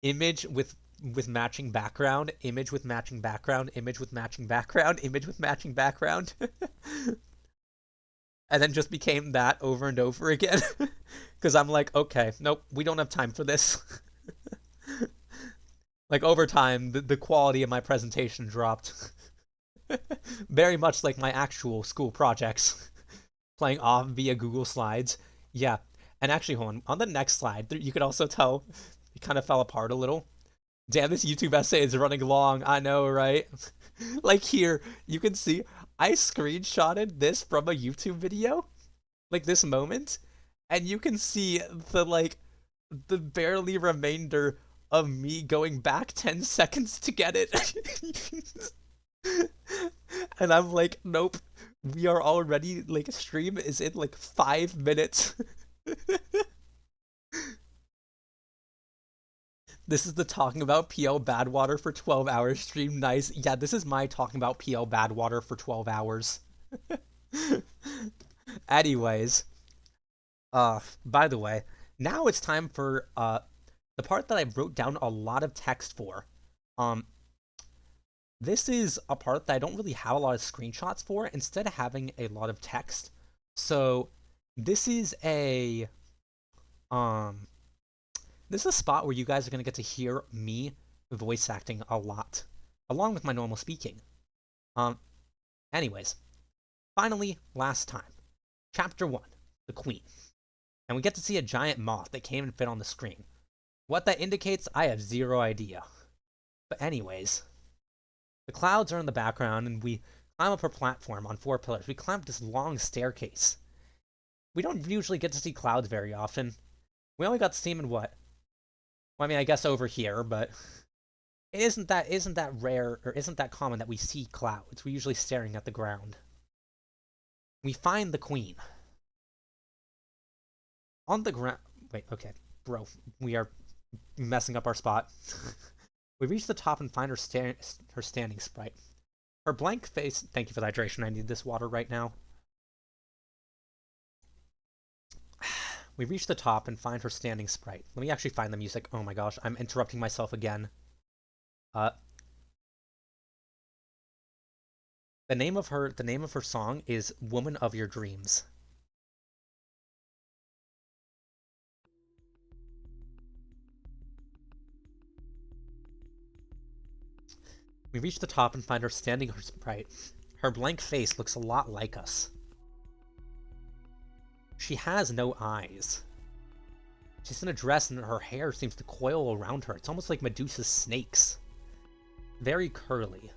[SPEAKER 1] image with matching background, image with matching background, image with matching background, image with matching background, and then just became that over and over again. Because I'm okay, nope, we don't have time for this. Over time, the quality of my presentation dropped. Very much like my actual school projects. Playing off via Google Slides. Yeah. And actually, hold on the next slide, you could also tell it kind of fell apart a little. Damn, this YouTube essay is running long. I know, right? Like here, you can see I screenshotted this from a YouTube video, like this moment, and you can see the barely remainder of me going back 10 seconds to get it. And I'm like, nope, we are already, like, stream is in like 5 minutes. This is the talking about PL Badwater for 12 hours stream. Nice. Yeah, this is my talking about PL Badwater for 12 hours. Anyways, by the way, now it's time for the part that I wrote down a lot of text for. This is a part that I don't really have a lot of screenshots for, instead of having a lot of text. So this is a spot where you guys are going to get to hear me voice acting a lot, along with my normal speaking. Anyways, finally, last time. Chapter 1, The Queen. And we get to see a giant moth that came and fit on the screen. What that indicates, I have zero idea. But anyways, the clouds are in the background, and we climb up our platform on 4 pillars. We climb this long staircase. We don't usually get to see clouds very often. We only got to see them in what? Well, I mean, I guess over here, but it isn't that rare, or isn't that common that we see clouds. We're usually staring at the ground. We find the queen. On the ground. Wait, okay. Bro, we are messing up our spot. We reach the top and find her standing sprite. Her blank face. Thank you for the hydration. I need this water right now. We reach the top and find her standing sprite. Let me actually find the music. Oh my gosh, I'm interrupting myself again. The name of her song is Woman of Your Dreams. We reach the top and find her standing her sprite. Her blank face looks a lot like us. She has no eyes. She's in a dress and her hair seems to coil around her. It's almost like Medusa's snakes. Very curly.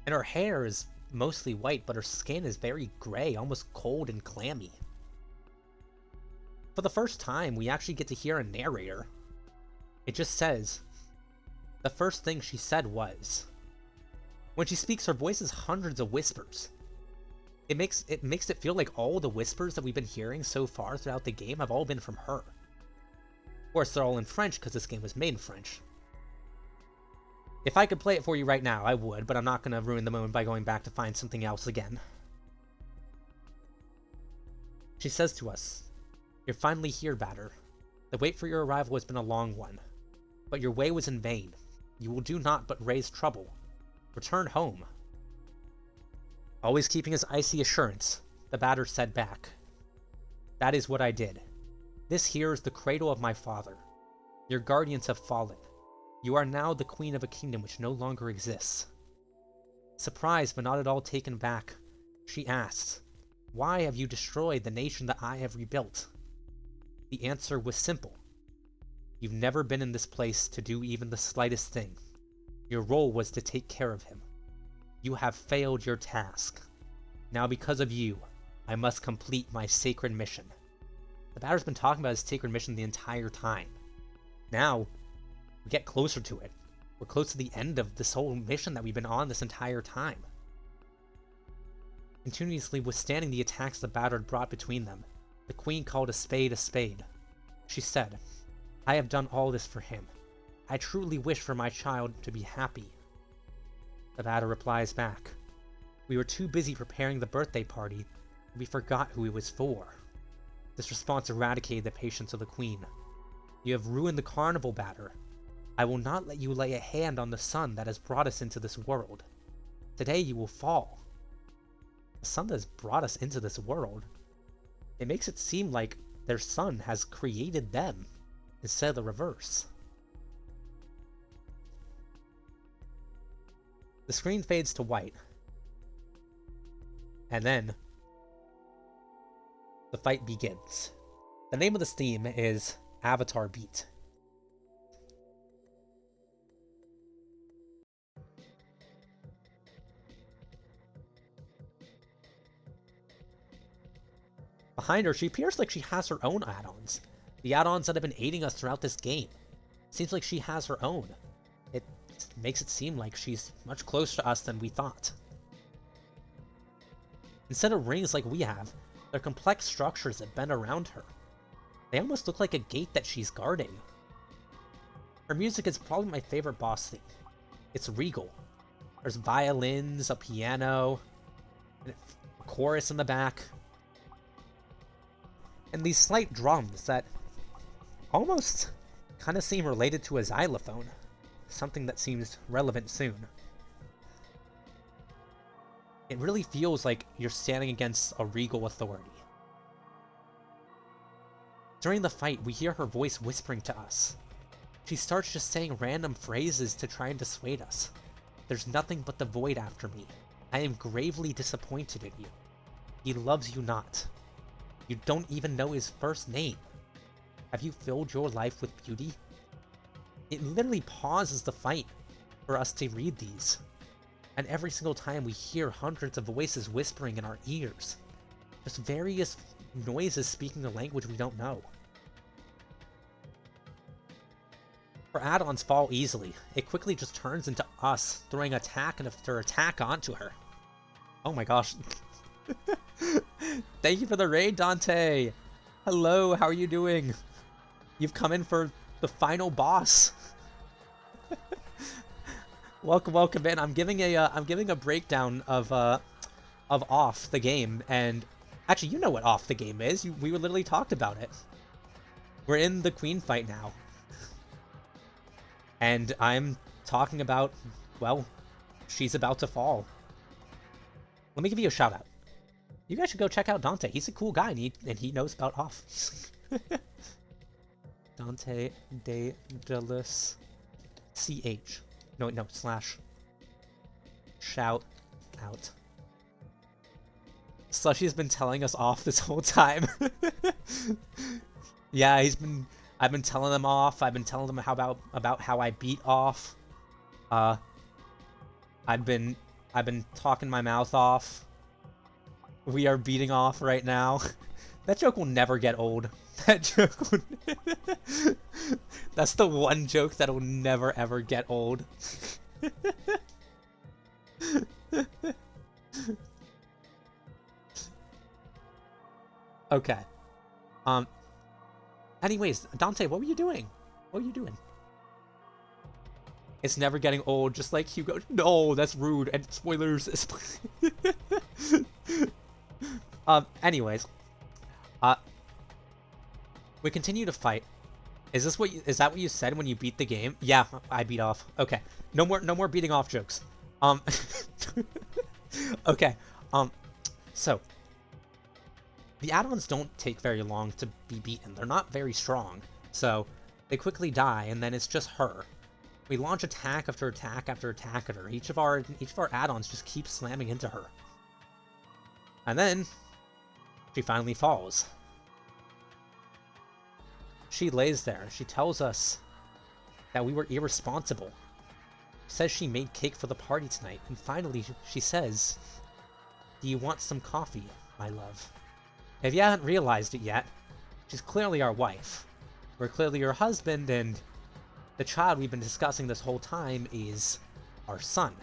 [SPEAKER 1] And her hair is mostly white, but her skin is very gray, almost cold and clammy. For the first time, we actually get to hear a narrator. It just says, the first thing she said was... When she speaks, her voice is hundreds of whispers. It makes it feel like all the whispers that we've been hearing so far throughout the game have all been from her. Of course, they're all in French because this game was made in French. If I could play it for you right now, I would, but I'm not going to ruin the moment by going back to find something else again. She says to us, "You're finally here, Batter. The wait for your arrival has been a long one, but your way was in vain. You will do naught but raise trouble. Return home." Always keeping his icy assurance, the Batter said back, "That is what I did. This here is the cradle of my father. Your guardians have fallen. You are now the queen of a kingdom which no longer exists." Surprised but not at all taken back, she asks, "Why have you destroyed the nation that I have rebuilt?" The answer was simple. You've never been in this place to do even the slightest thing. Your role was to take care of him. You have failed your task. Now because of you, I must complete my sacred mission. The Batter's been talking about his sacred mission the entire time. Now, we get closer to it. We're close to the end of this whole mission that we've been on this entire time. Continuously withstanding the attacks the Batter had brought between them, the Queen called a spade a spade. She said, "I have done all this for him. I truly wish for my child to be happy." The Batter replies back, "We were too busy preparing the birthday party, and we forgot who it was for." This response eradicated the patience of the Queen. "You have ruined the carnival, Batter. I will not let you lay a hand on the sun that has brought us into this world. Today you will fall." The sun that has brought us into this world? It makes it seem like their sun has created them, instead of the reverse. The screen fades to white. And then the fight begins. The name of this theme is Avatar Beat. Behind her, she appears like she has her own add-ons. The add-ons that have been aiding us throughout this game. Seems like she has her own. It makes it seem like she's much closer to us than we thought. Instead of rings like we have, they're complex structures that bend around her. They almost look like a gate that she's guarding. Her music is probably my favorite boss theme. It's regal. There's violins, a piano, and a chorus in the back. And these slight drums that almost kind of seem related to a xylophone. Something that seems relevant soon. It really feels like you're standing against a regal authority. During the fight, we hear her voice whispering to us. She starts just saying random phrases to try and dissuade us. There's nothing but the void after me. I am gravely disappointed in you. He loves you not. You don't even know his first name. Have you filled your life with beauty? It literally pauses the fight for us to read these. And every single time we hear hundreds of voices whispering in our ears. Just various noises speaking a language we don't know. Her add-ons fall easily. It quickly just turns into us throwing attack after attack onto her. Oh my gosh. Thank you for the raid, Dante! Hello, how are you doing? You've come in for the final boss. Welcome in. I'm giving a breakdown of Off the game, and actually, you know what Off the game is. We literally talked about it. We're in the queen fight now, and I'm talking about, well, she's about to fall. Let me give you a shout out. You guys should go check out Dante. He's a cool guy, and he knows about Off. Dante Daedalus CH. No, slash. Shout out. Slushy's been telling us Off this whole time. Yeah, I've been telling them Off. I've been telling them about how I beat Off. I've been talking my mouth off. We are beating Off right now. That joke will never get old. That joke will... That's the one joke that'll never ever get old. Okay. Anyways, Dante, what were you doing? What were you doing? It's never getting old, just like Hugo. No, that's rude. And spoilers. Anyways. We continue to fight. Is that what you said when you beat the game? Yeah, I beat Off. Okay. No more beating Off jokes. Okay. So the add-ons don't take very long to be beaten. They're not very strong. So they quickly die, and then it's just her. We launch attack after attack after attack at her. Each of our add-ons just keeps slamming into her. And then she finally falls. She lays there. She tells us that we were irresponsible. Says she made cake for the party tonight. And finally, she says, "Do you want some coffee, my love?" If you haven't realized it yet, she's clearly our wife. We're clearly her husband, and the child we've been discussing this whole time is our son.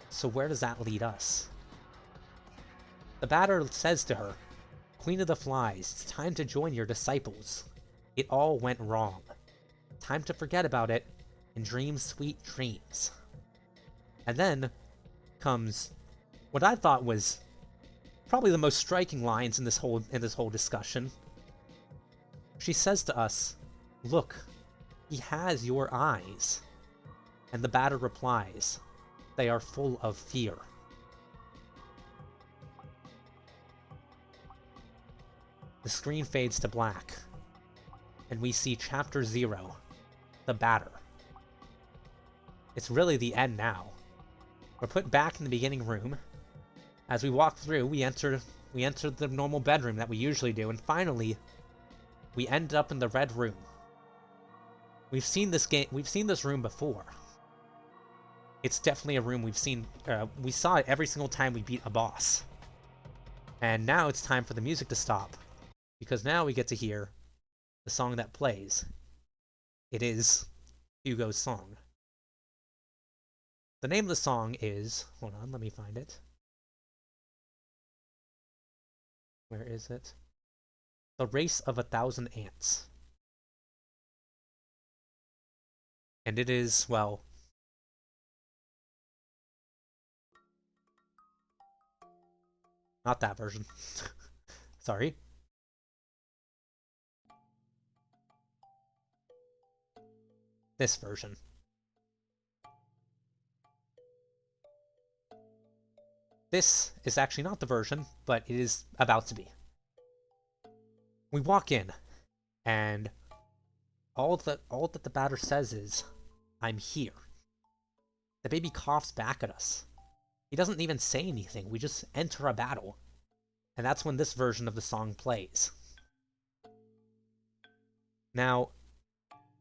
[SPEAKER 1] So where does that lead us? The batter says to her, "Queen of the Flies, it's time to join your disciples. It all went wrong. Time to forget about it and dream sweet dreams." And then comes what I thought was probably the most striking lines in this whole discussion. She says to us, "Look, he has your eyes." And the batter replies, "They are full of fear." The screen fades to black, and we see Chapter 0, the batter. It's really the end now. We're put back in the beginning room. As we walk through, we enter the normal bedroom that we usually do, and finally, we ended up in the Red Room. We've seen this room before. It's definitely a room we've seen, we saw it every single time we beat a boss. And now it's time for the music to stop, because now we get to hear the song that plays. It is Hugo's song. The name of the song is, hold on, let me find it. Where is it? The Race of 1,000 Ants. And it is, well, not that version. Sorry. This version. This is actually not the version, but it is about to be. We walk in, and all that the batter says is, "I'm here." The baby coughs back at us. He doesn't even say anything, we just enter a battle. And that's when this version of the song plays. Now,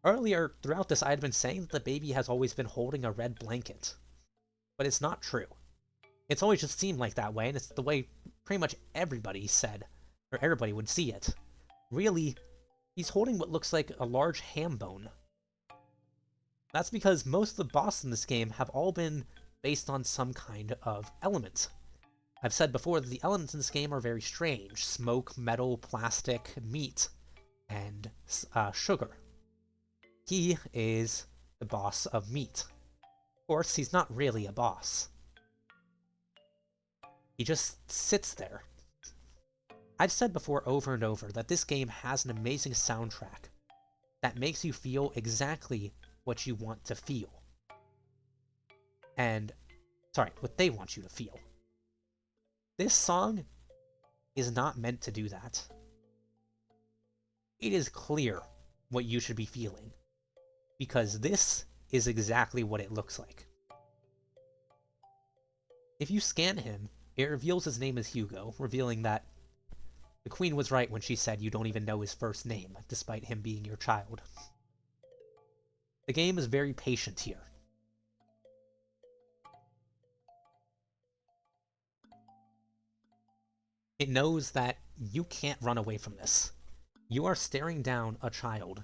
[SPEAKER 1] earlier throughout this I had been saying that the baby has always been holding a red blanket. But it's not true. It's always just seemed like that way, and it's the way pretty much everybody said, or everybody would see it. Really, he's holding what looks like a large ham bone. That's because most of the bosses in this game have all been based on some kind of element. I've said before that the elements in this game are very strange. Smoke, metal, plastic, meat, and sugar. He is the boss of meat. Of course, he's not really a boss. He just sits there. I've said before over and over that this game has an amazing soundtrack that makes you feel exactly what you want to feel. What they want you to feel. This song is not meant to do that. It is clear what you should be feeling, because this is exactly what it looks like. If you scan him, it reveals his name is Hugo, revealing that the Queen was right when she said you don't even know his first name, despite him being your child. The game is very patient here. It knows that you can't run away from this. You are staring down a child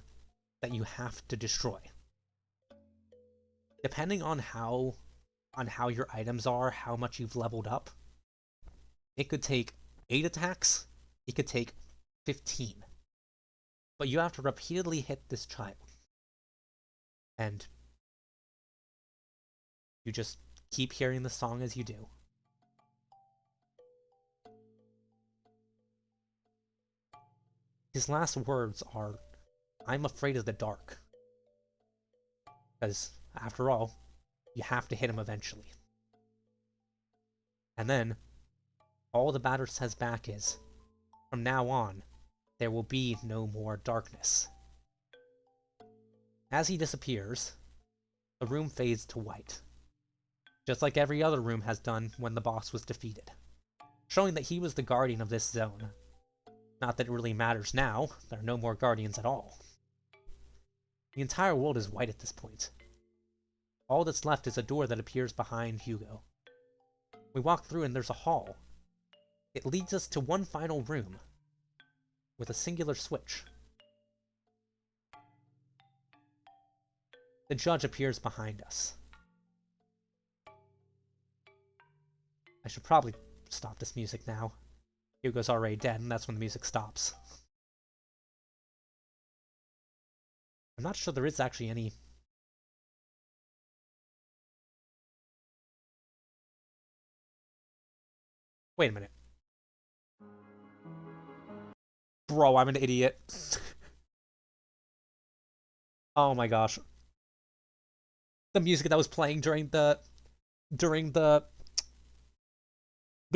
[SPEAKER 1] that you have to destroy. Depending on how your items are, how much you've leveled up, it could take 8 attacks, it could take 15. But you have to repeatedly hit this child. And you just keep hearing the song as you do. His last words are, "I'm afraid of the dark." Because, after all, you have to hit him eventually. And then, all the batter says back is, "From now on, there will be no more darkness." As he disappears, the room fades to white. Just like every other room has done when the boss was defeated. Showing that he was the guardian of this zone. Not that it really matters now, there are no more guardians at all. The entire world is white at this point. All that's left is a door that appears behind Hugo. We walk through and there's a hall. It leads us to one final room, with a singular switch. The judge appears behind us. I should probably stop this music now. Hugo's already dead, and that's when the music stops. I'm not sure there is actually any... Wait a minute. Bro, I'm an idiot. Oh my gosh. The music that was playing during the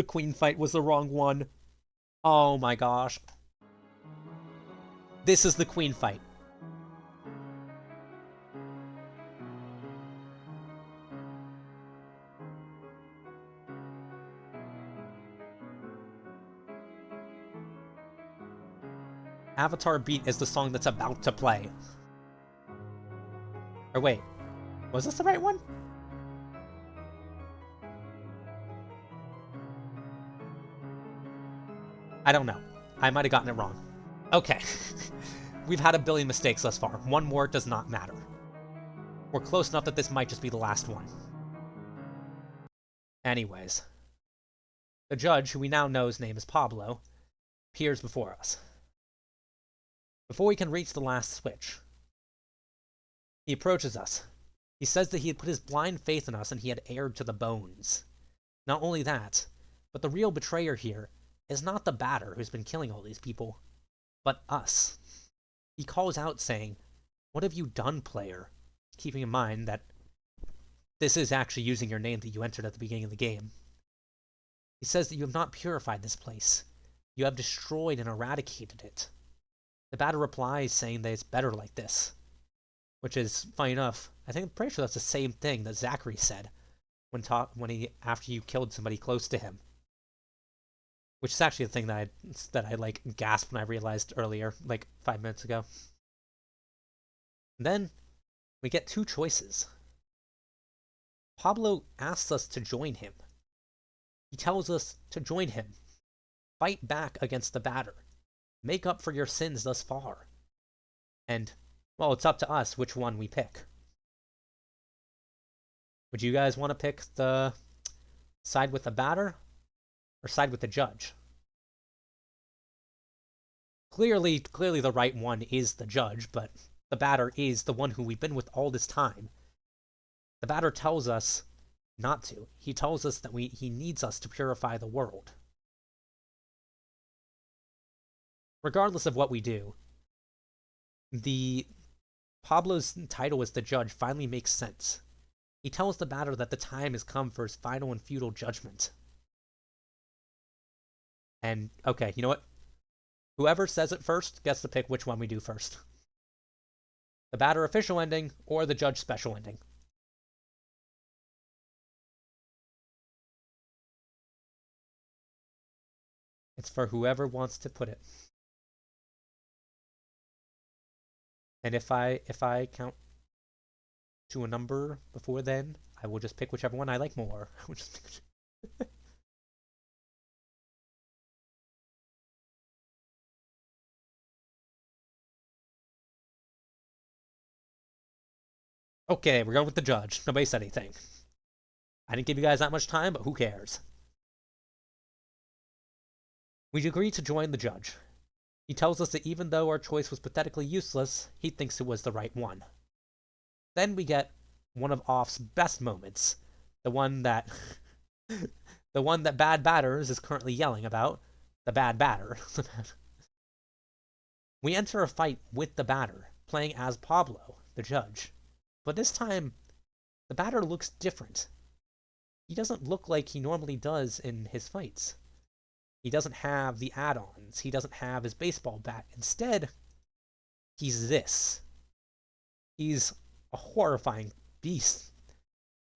[SPEAKER 1] Queen fight was the wrong one. Oh my gosh. This is the Queen fight. Avatar Beat is the song that's about to play. Or wait, was this the right one? I don't know. I might have gotten it wrong. Okay. We've had a billion mistakes thus far. One more does not matter. We're close enough that this might just be the last one. Anyways. The judge, who we now know's name is Pablo, appears before us. Before we can reach the last switch, he approaches us. He says that he had put his blind faith in us and he had erred to the bones. Not only that, but the real betrayer here is not the batter who's been killing all these people, but us. He calls out saying, "What have you done, player?" Keeping in mind that this is actually using your name that you entered at the beginning of the game. He says that you have not purified this place. You have destroyed and eradicated it. The batter replies saying that it's better like this. Which is, funny enough, I'm pretty sure that's the same thing that Zachary said after you killed somebody close to him. Which is actually the thing that I like gasped when I realized earlier, like 5 minutes ago. And then we get two choices. Pablo asks us to join him. He tells us to join him. Fight back against the batter. Make up for your sins thus far. And, well, it's up to us which one we pick. Would you guys want to pick the side with the batter or side with the judge? Clearly the right one is the judge, but the batter is the one who we've been with all this time. The batter tells us not to. He tells us that he needs us to purify the world. Regardless of what we do, Pablo's title as the judge finally makes sense. He tells the batter that the time has come for his final and futile judgment. And, okay, you know what? Whoever says it first gets to pick which one we do first. The batter official ending or the judge special ending. It's for whoever wants to put it. And if I count to a number before then, I will just pick whichever one I like more. I will just pick Okay, we're going with the judge. Nobody said anything. I didn't give you guys that much time, but who cares? We agree to join the judge. He tells us that even though our choice was pathetically useless, he thinks it was the right one. Then we get one of Off's best moments. The one that Bad Batters is currently yelling about. The bad batter. We enter a fight with the batter, playing as Pablo, the judge. But this time, the batter looks different. He doesn't look like he normally does in his fights. He doesn't have the add-ons. He doesn't have his baseball bat. Instead, he's this. He's a horrifying beast.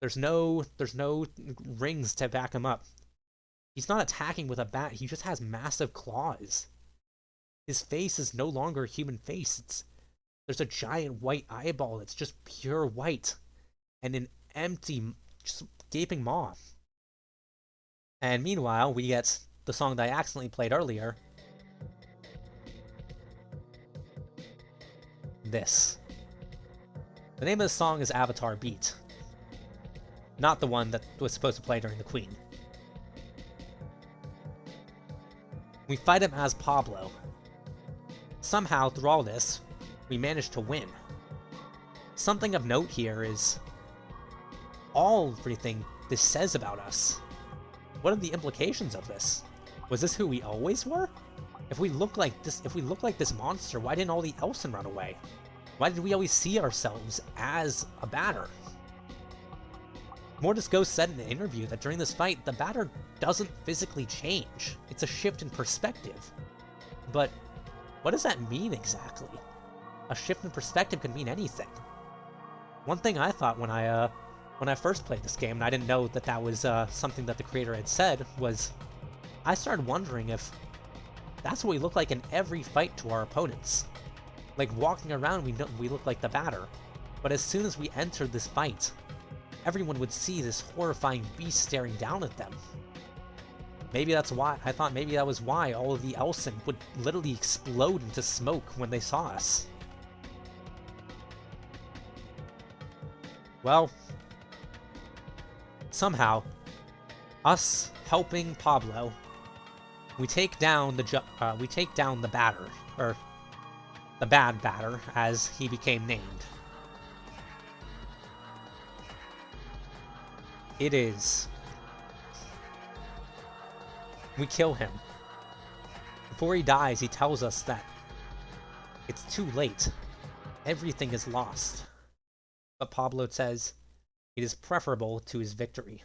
[SPEAKER 1] There's no rings to back him up. He's not attacking with a bat. He just has massive claws. His face is no longer a human face. There's a giant white eyeball that's just pure white. And an empty, just gaping maw. And meanwhile, we get the song that I accidentally played earlier. This. The name of the song is Avatar Beat. Not the one that was supposed to play during the Queen. We fight him as Pablo. Somehow, through all this, we managed to win. Something of note here is everything this says about us. What are the implications of this? Was this who we always were? If we look like this monster, why didn't all the Elsen run away? Why did we always see ourselves as a batter? Mortis Ghost said in an interview that during this fight, the batter doesn't physically change. It's a shift in perspective. But what does that mean exactly? A shift in perspective can mean anything. One thing I thought when I first played this game, and I didn't know that was something that the creator had said, was I started wondering if That's what we look like in every fight to our opponents. Like, walking around, we look like the batter. But as soon as we entered this fight, everyone would see this horrifying beast staring down at them. Maybe that's why, I thought maybe that was why all of the Elsen would literally explode into smoke when they saw us. Well, somehow, us helping Pablo, we take down the batter, or the bad batter, as he became named. It is. We kill him. Before he dies, he tells us that it's too late. Everything is lost. But Pablo says it is preferable to his victory.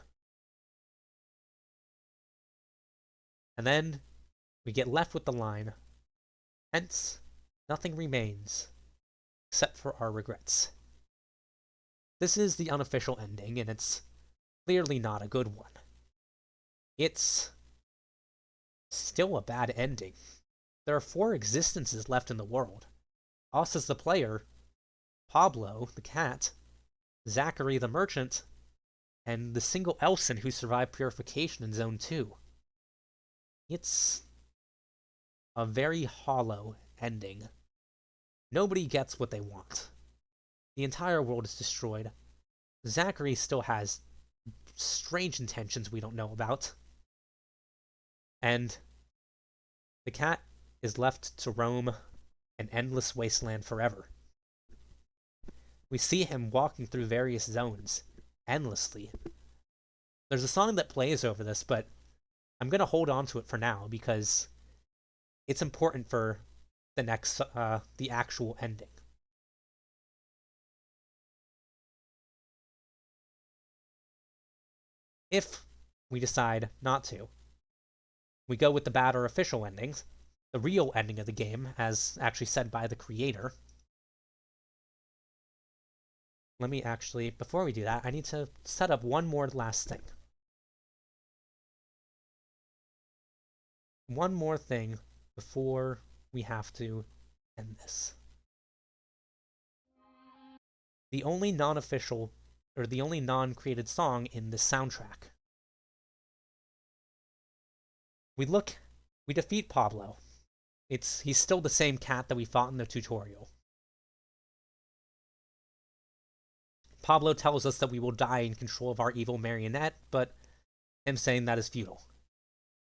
[SPEAKER 1] And then we get left with the line, hence, nothing remains except for our regrets. This is the unofficial ending, and it's clearly not a good one. It's still a bad ending. There are 4 existences left in the world. Us as the player, Pablo, the cat, Zachary the merchant, and the single Elsen who survived purification in Zone 2. It's a very hollow ending. Nobody gets what they want. The entire world is destroyed. Zachary still has strange intentions we don't know about. And the cat is left to roam an endless wasteland forever. We see him walking through various zones, endlessly. There's a song that plays over this, but I'm going to hold on to it for now, because it's important for the actual ending. If we decide not to, we go with the bad or official endings, the real ending of the game, as actually said by the creator. Let me actually, before we do that, I need to set up one more last thing. One more thing before we have to end this. The only non-official, or the only non-created song in this soundtrack. We defeat Pablo. He's still the same cat that we fought in the tutorial. Pablo tells us that we will die in control of our evil marionette, but him saying that is futile.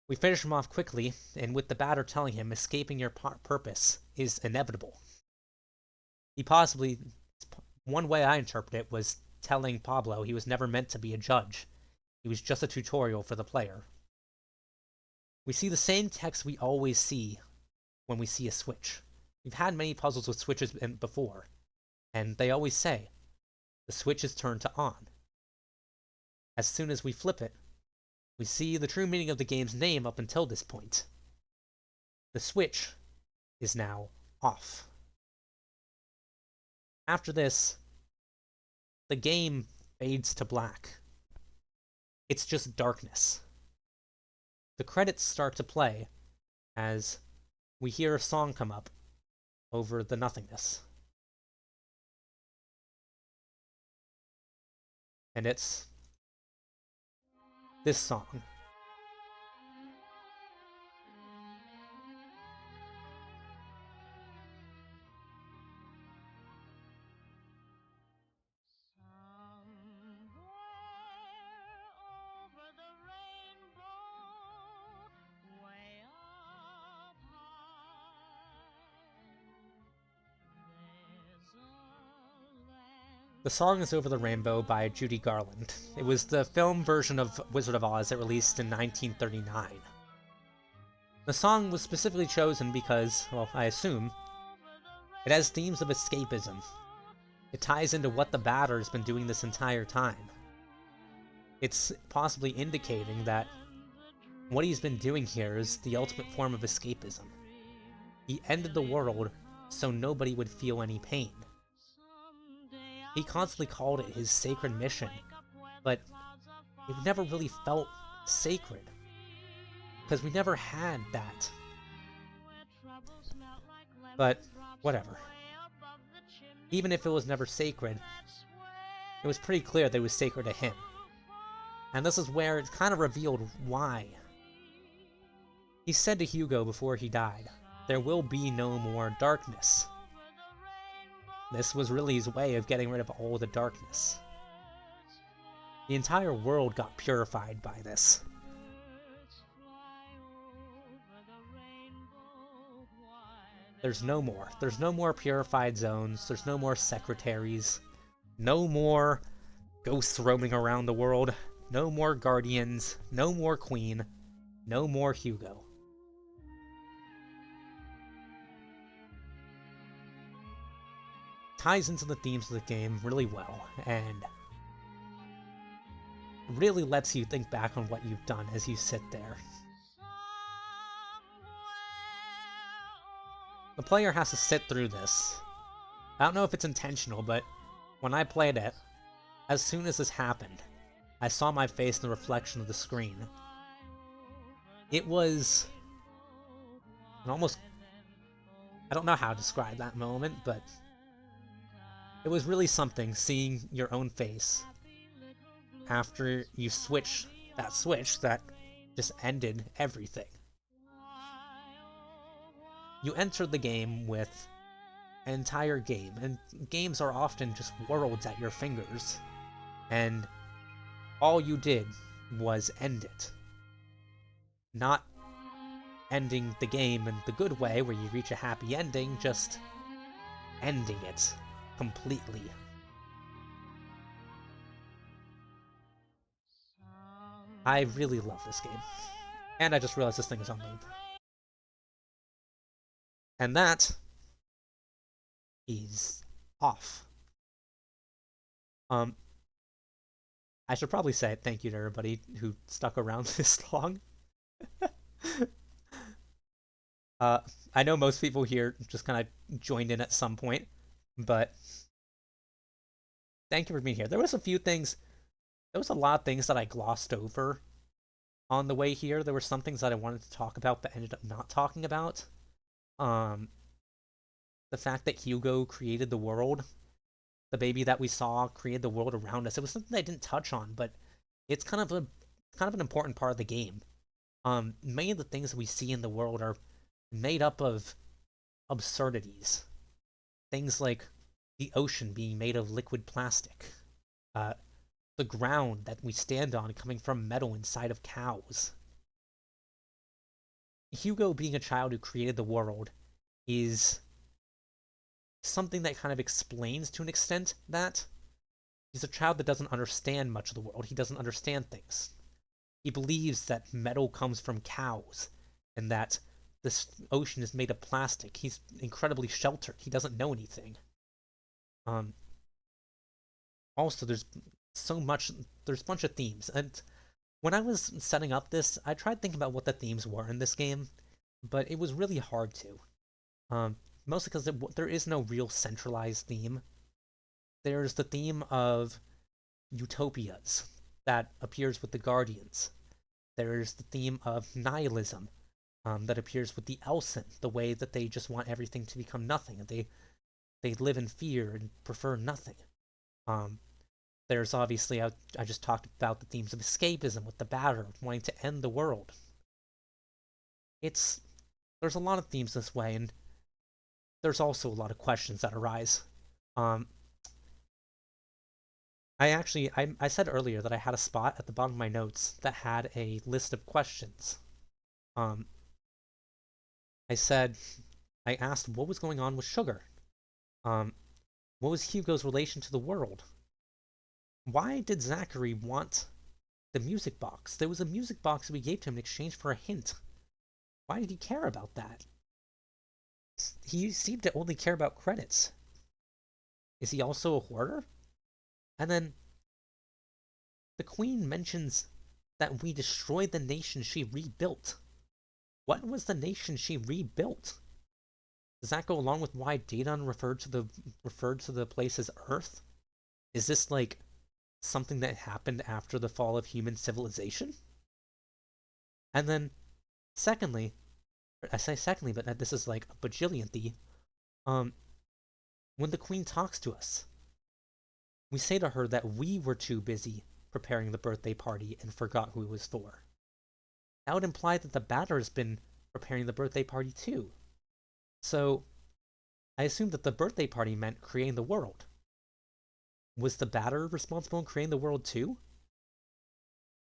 [SPEAKER 1] We finish him off quickly, and with the batter telling him escaping your purpose is inevitable. One way I interpret it was telling Pablo he was never meant to be a judge. He was just a tutorial for the player. We see the same text we always see when we see a switch. We've had many puzzles with switches before, and they always say, the switch is turned to on. As soon as we flip it, we see the true meaning of the game's name up until this point. The switch is now off. After this, the game fades to black. It's just darkness. The credits start to play as we hear a song come up over the nothingness. And it's this song. The song is Over the Rainbow by Judy Garland. It was the film version of Wizard of Oz that released in 1939. The song was specifically chosen because, well, I assume, it has themes of escapism. It ties into what the batter has been doing this entire time. It's possibly indicating that what he's been doing here is the ultimate form of escapism. He ended the world so nobody would feel any pain. He constantly called it his sacred mission, but it never really felt sacred, because we never had that But whatever. Even if it was never sacred, it was pretty clear that it was sacred to him. And this is where it's kind of revealed why. He said to Hugo before he died, "There will be no more darkness." This was really his way of getting rid of all the darkness. The entire world got purified by this. There's no more. There's no more purified zones. There's no more secretaries. No more ghosts roaming around the world. No more guardians. No more queen. No more Hugo. Ties into the themes of the game really well, and really lets you think back on what you've done as you sit there. The player has to sit through this. I don't know if it's intentional, but when I played it, as soon as this happened, I saw my face in the reflection of the screen. It was an almost... I don't know how to describe that moment, but it was really something seeing your own face after you switch that just ended everything. You entered the game with an entire game, and games are often just worlds at your fingers, and all you did was end it. Not ending the game in the good way where you reach a happy ending, just ending it completely. I really love this game. And I just realized this thing is on loop. And that is off. I should probably say thank you to everybody who stuck around this long. I know most people here just kind of joined in at some point, but thank you for being here. There was a lot of things that I glossed over on the way here. There were some things that I wanted to talk about but ended up not talking about. The fact that Hugo created the world, the baby that we saw created the world around us. It was something I didn't touch on, but it's kind of an important part of the game. Many of the things that we see in the world are made up of absurdities. Things like the ocean being made of liquid plastic. The ground that we stand on coming from metal inside of cows. Hugo being a child who created the world is something that kind of explains to an extent that he's a child that doesn't understand much of the world. He doesn't understand things. He believes that metal comes from cows and that this ocean is made of plastic. He's incredibly sheltered. He doesn't know anything. Also, there's a bunch of themes. And when I was setting up this, I tried thinking about what the themes were in this game, but it was really hard to. Mostly because there is no real centralized theme. There's the theme of utopias that appears with the Guardians. There's the theme of nihilism that appears with the Elsen, the way that they just want everything to become nothing, and they live in fear and prefer nothing. There's obviously, I just talked about the themes of escapism with the Batter, wanting to end the world. There's a lot of themes this way, and there's also a lot of questions that arise. I said earlier that I had a spot at the bottom of my notes that had a list of questions. I asked what was going on with Sugar. What was Hugo's relation to the world? Why did Zachary want the music box? There was a music box that we gave to him in exchange for a hint. Why did he care about that? He seemed to only care about credits. Is he also a hoarder? And then the Queen mentions that we destroyed the nation she rebuilt. What was the nation she rebuilt? Does that go along with why Daedon referred to the place as Earth? Is this like something that happened after the fall of human civilization? And then, secondly, I say secondly, but this is like a bajillionth, Um, when the queen talks to us, we say to her that we were too busy preparing the birthday party and forgot who it was for. That would imply that the batter has been preparing the birthday party too. So, I assume that the birthday party meant creating the world. Was the batter responsible in creating the world too?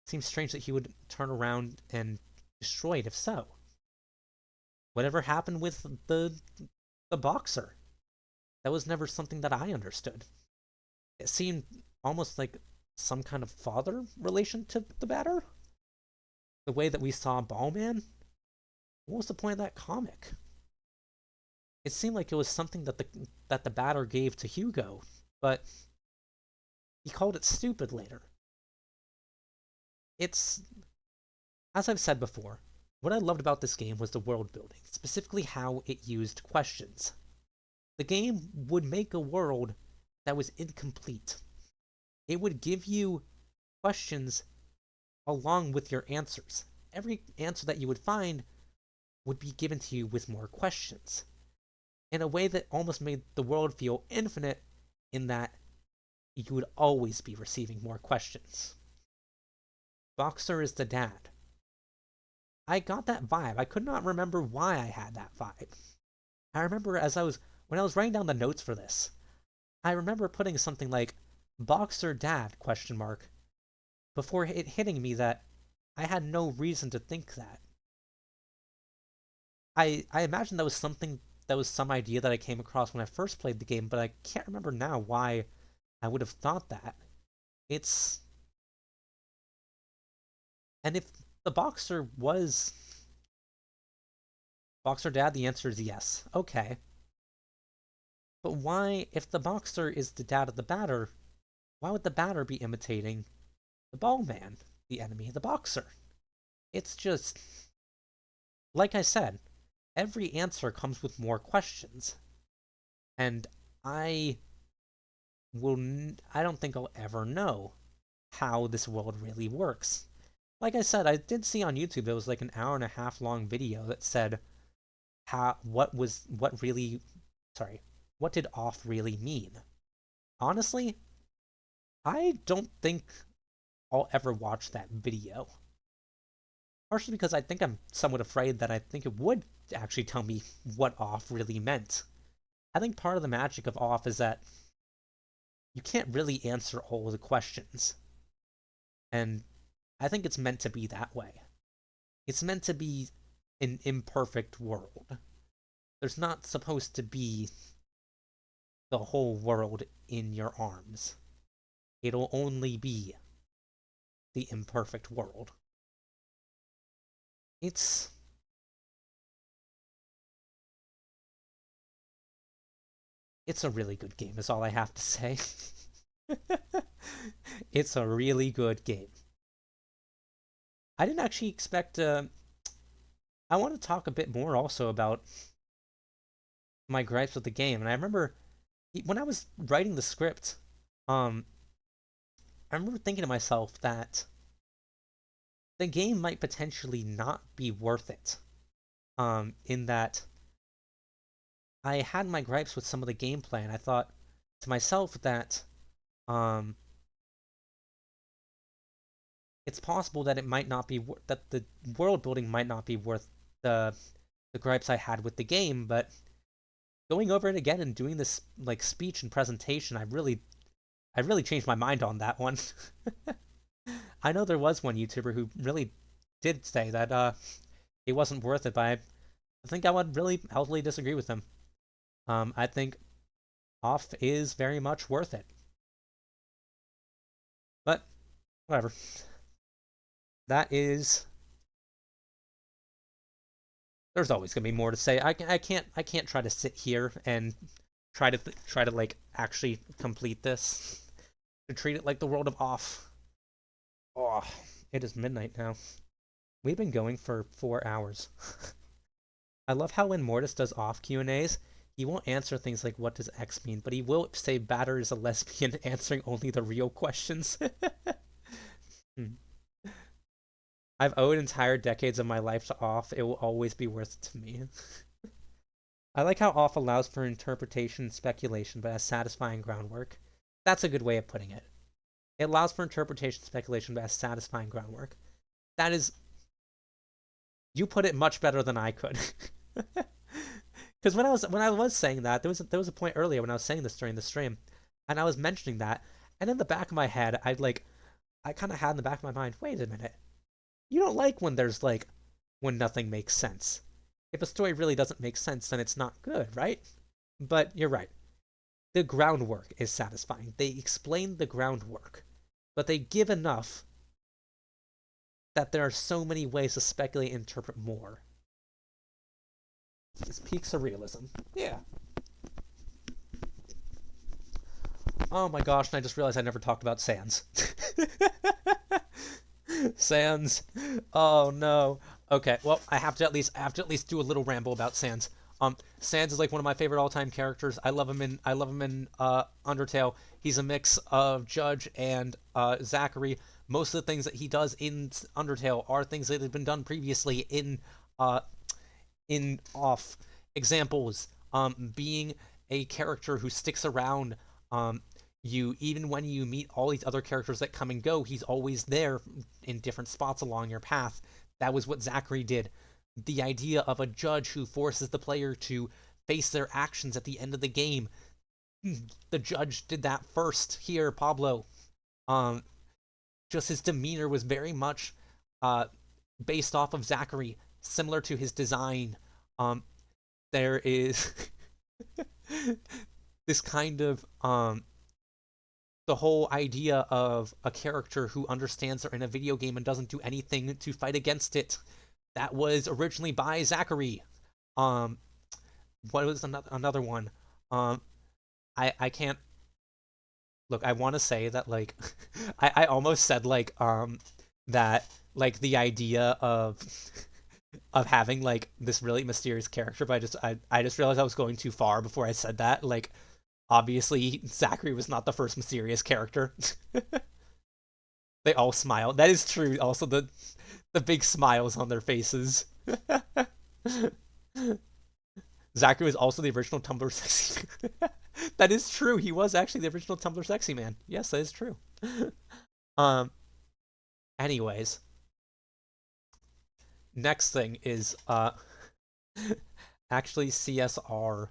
[SPEAKER 1] Seems strange that he would turn around and destroy it if so. Whatever happened with the boxer? That was never something that I understood. It seemed almost like some kind of father relation to the batter. The way that we saw Ballman. What was the point of that comic? It seemed like it was something that the batter gave to Hugo, but he called it stupid later. It's, as I've said before, what I loved about this game was the world building, specifically how it used questions. The game would make a world that was incomplete. It would give you questions along with your answers. Every answer that you would find would be given to you with more questions, in a way that almost made the world feel infinite, in that you would always be receiving more questions. Boxer is the dad. I got that vibe. I could not remember why I had that vibe. I remember when I was writing down the notes for this, I remember putting something like Boxer Dad question mark before it hitting me that I had no reason to think that. I imagine that was some idea that I came across when I first played the game, but I can't remember now why I would have thought that. It's and if the boxer was Boxer Dad, the answer is yes. Okay. But why, if the boxer is the dad of the batter, why would the batter be imitating the ball man, the enemy of the boxer? It's just, like I said, every answer comes with more questions. And I I don't think I'll ever know how this world really works. Like I said, I did see on YouTube there was like an hour and a half long video that said what did off really mean? Honestly, I don't think I'll ever watch that video. Partially because I think I'm somewhat afraid that I think it would actually tell me what off really meant. I think part of the magic of off is that you can't really answer all the questions. And I think it's meant to be that way. It's meant to be an imperfect world. There's not supposed to be the whole world in your arms. It'll only be the imperfect world. It's a really good game is all I have to say. It's a really good game. I didn't actually expect I want to talk a bit more also about my gripes with the game. And I remember when I was writing the script, um I remember thinking to myself that the game might potentially not be worth it. In that I had my gripes with some of the gameplay, and I thought to myself that um, it's possible that it might not be that the world building might not be worth the gripes I had with the game. But going over it again and doing this like speech and presentation, I really changed my mind on that one. I know there was one YouTuber who really did say that it wasn't worth it, but I think I would really healthily disagree with him. I think off is very much worth it. But whatever. That is. There's always gonna be more to say. I can't try to sit here and try to like actually complete this. To treat it like the world of off. Oh, it is midnight now. We've been going for 4 hours. I love how when Mortis does off Q&As, he won't answer things like what does X mean, but he will say batter is a lesbian, answering only the real questions. I've owed entire decades of my life to off. It will always be worth it to me. I like how off allows for interpretation and speculation, but has satisfying groundwork. That's a good way of putting it. It allows for interpretation and speculation, but has satisfying groundwork. That is... You put it much better than I could. Because when I was saying that, there was a point earlier when I was saying this during the stream, and I was mentioning that, and in the back of my head, I kind of had in the back of my mind, wait a minute. You don't like when there's when nothing makes sense. If a story really doesn't make sense, then it's not good, right? But you're right. The groundwork is satisfying. They explain the groundwork, but they give enough that there are so many ways to speculate and interpret more. It's peak surrealism. Yeah. Oh my gosh, and I just realized I never talked about Sans. Sans. Oh no. Okay, well, I have to at least do a little ramble about Sans. Sans is like one of my favorite all-time characters. I love him in Undertale. He's a mix of Judge and Zachary. Most of the things that he does in Undertale are things that have been done previously in off. Examples, being a character who sticks around you even when you meet all these other characters that come and go, he's always there in different spots along your path. That was what Zachary did. The idea of a judge who forces the player to face their actions at the end of the game. The judge did that first here, Pablo. Just his demeanor was very much based off of Zachary, similar to his design. There is this kind of the whole idea of a character who understands they're in a video game and doesn't do anything to fight against it. That was originally by Zachary. What was another one? I can't look. I want to say that I almost said that the idea of having this really mysterious character, but I just realized I was going too far before I said that. Obviously, Zachary was not the first mysterious character. They all smile. That is true. Also, the big smiles on their faces. Zachary was also the original Tumblr sexy. That is true. He was actually the original Tumblr sexy man. Yes, that is true. Anyways, next thing is actually CSR.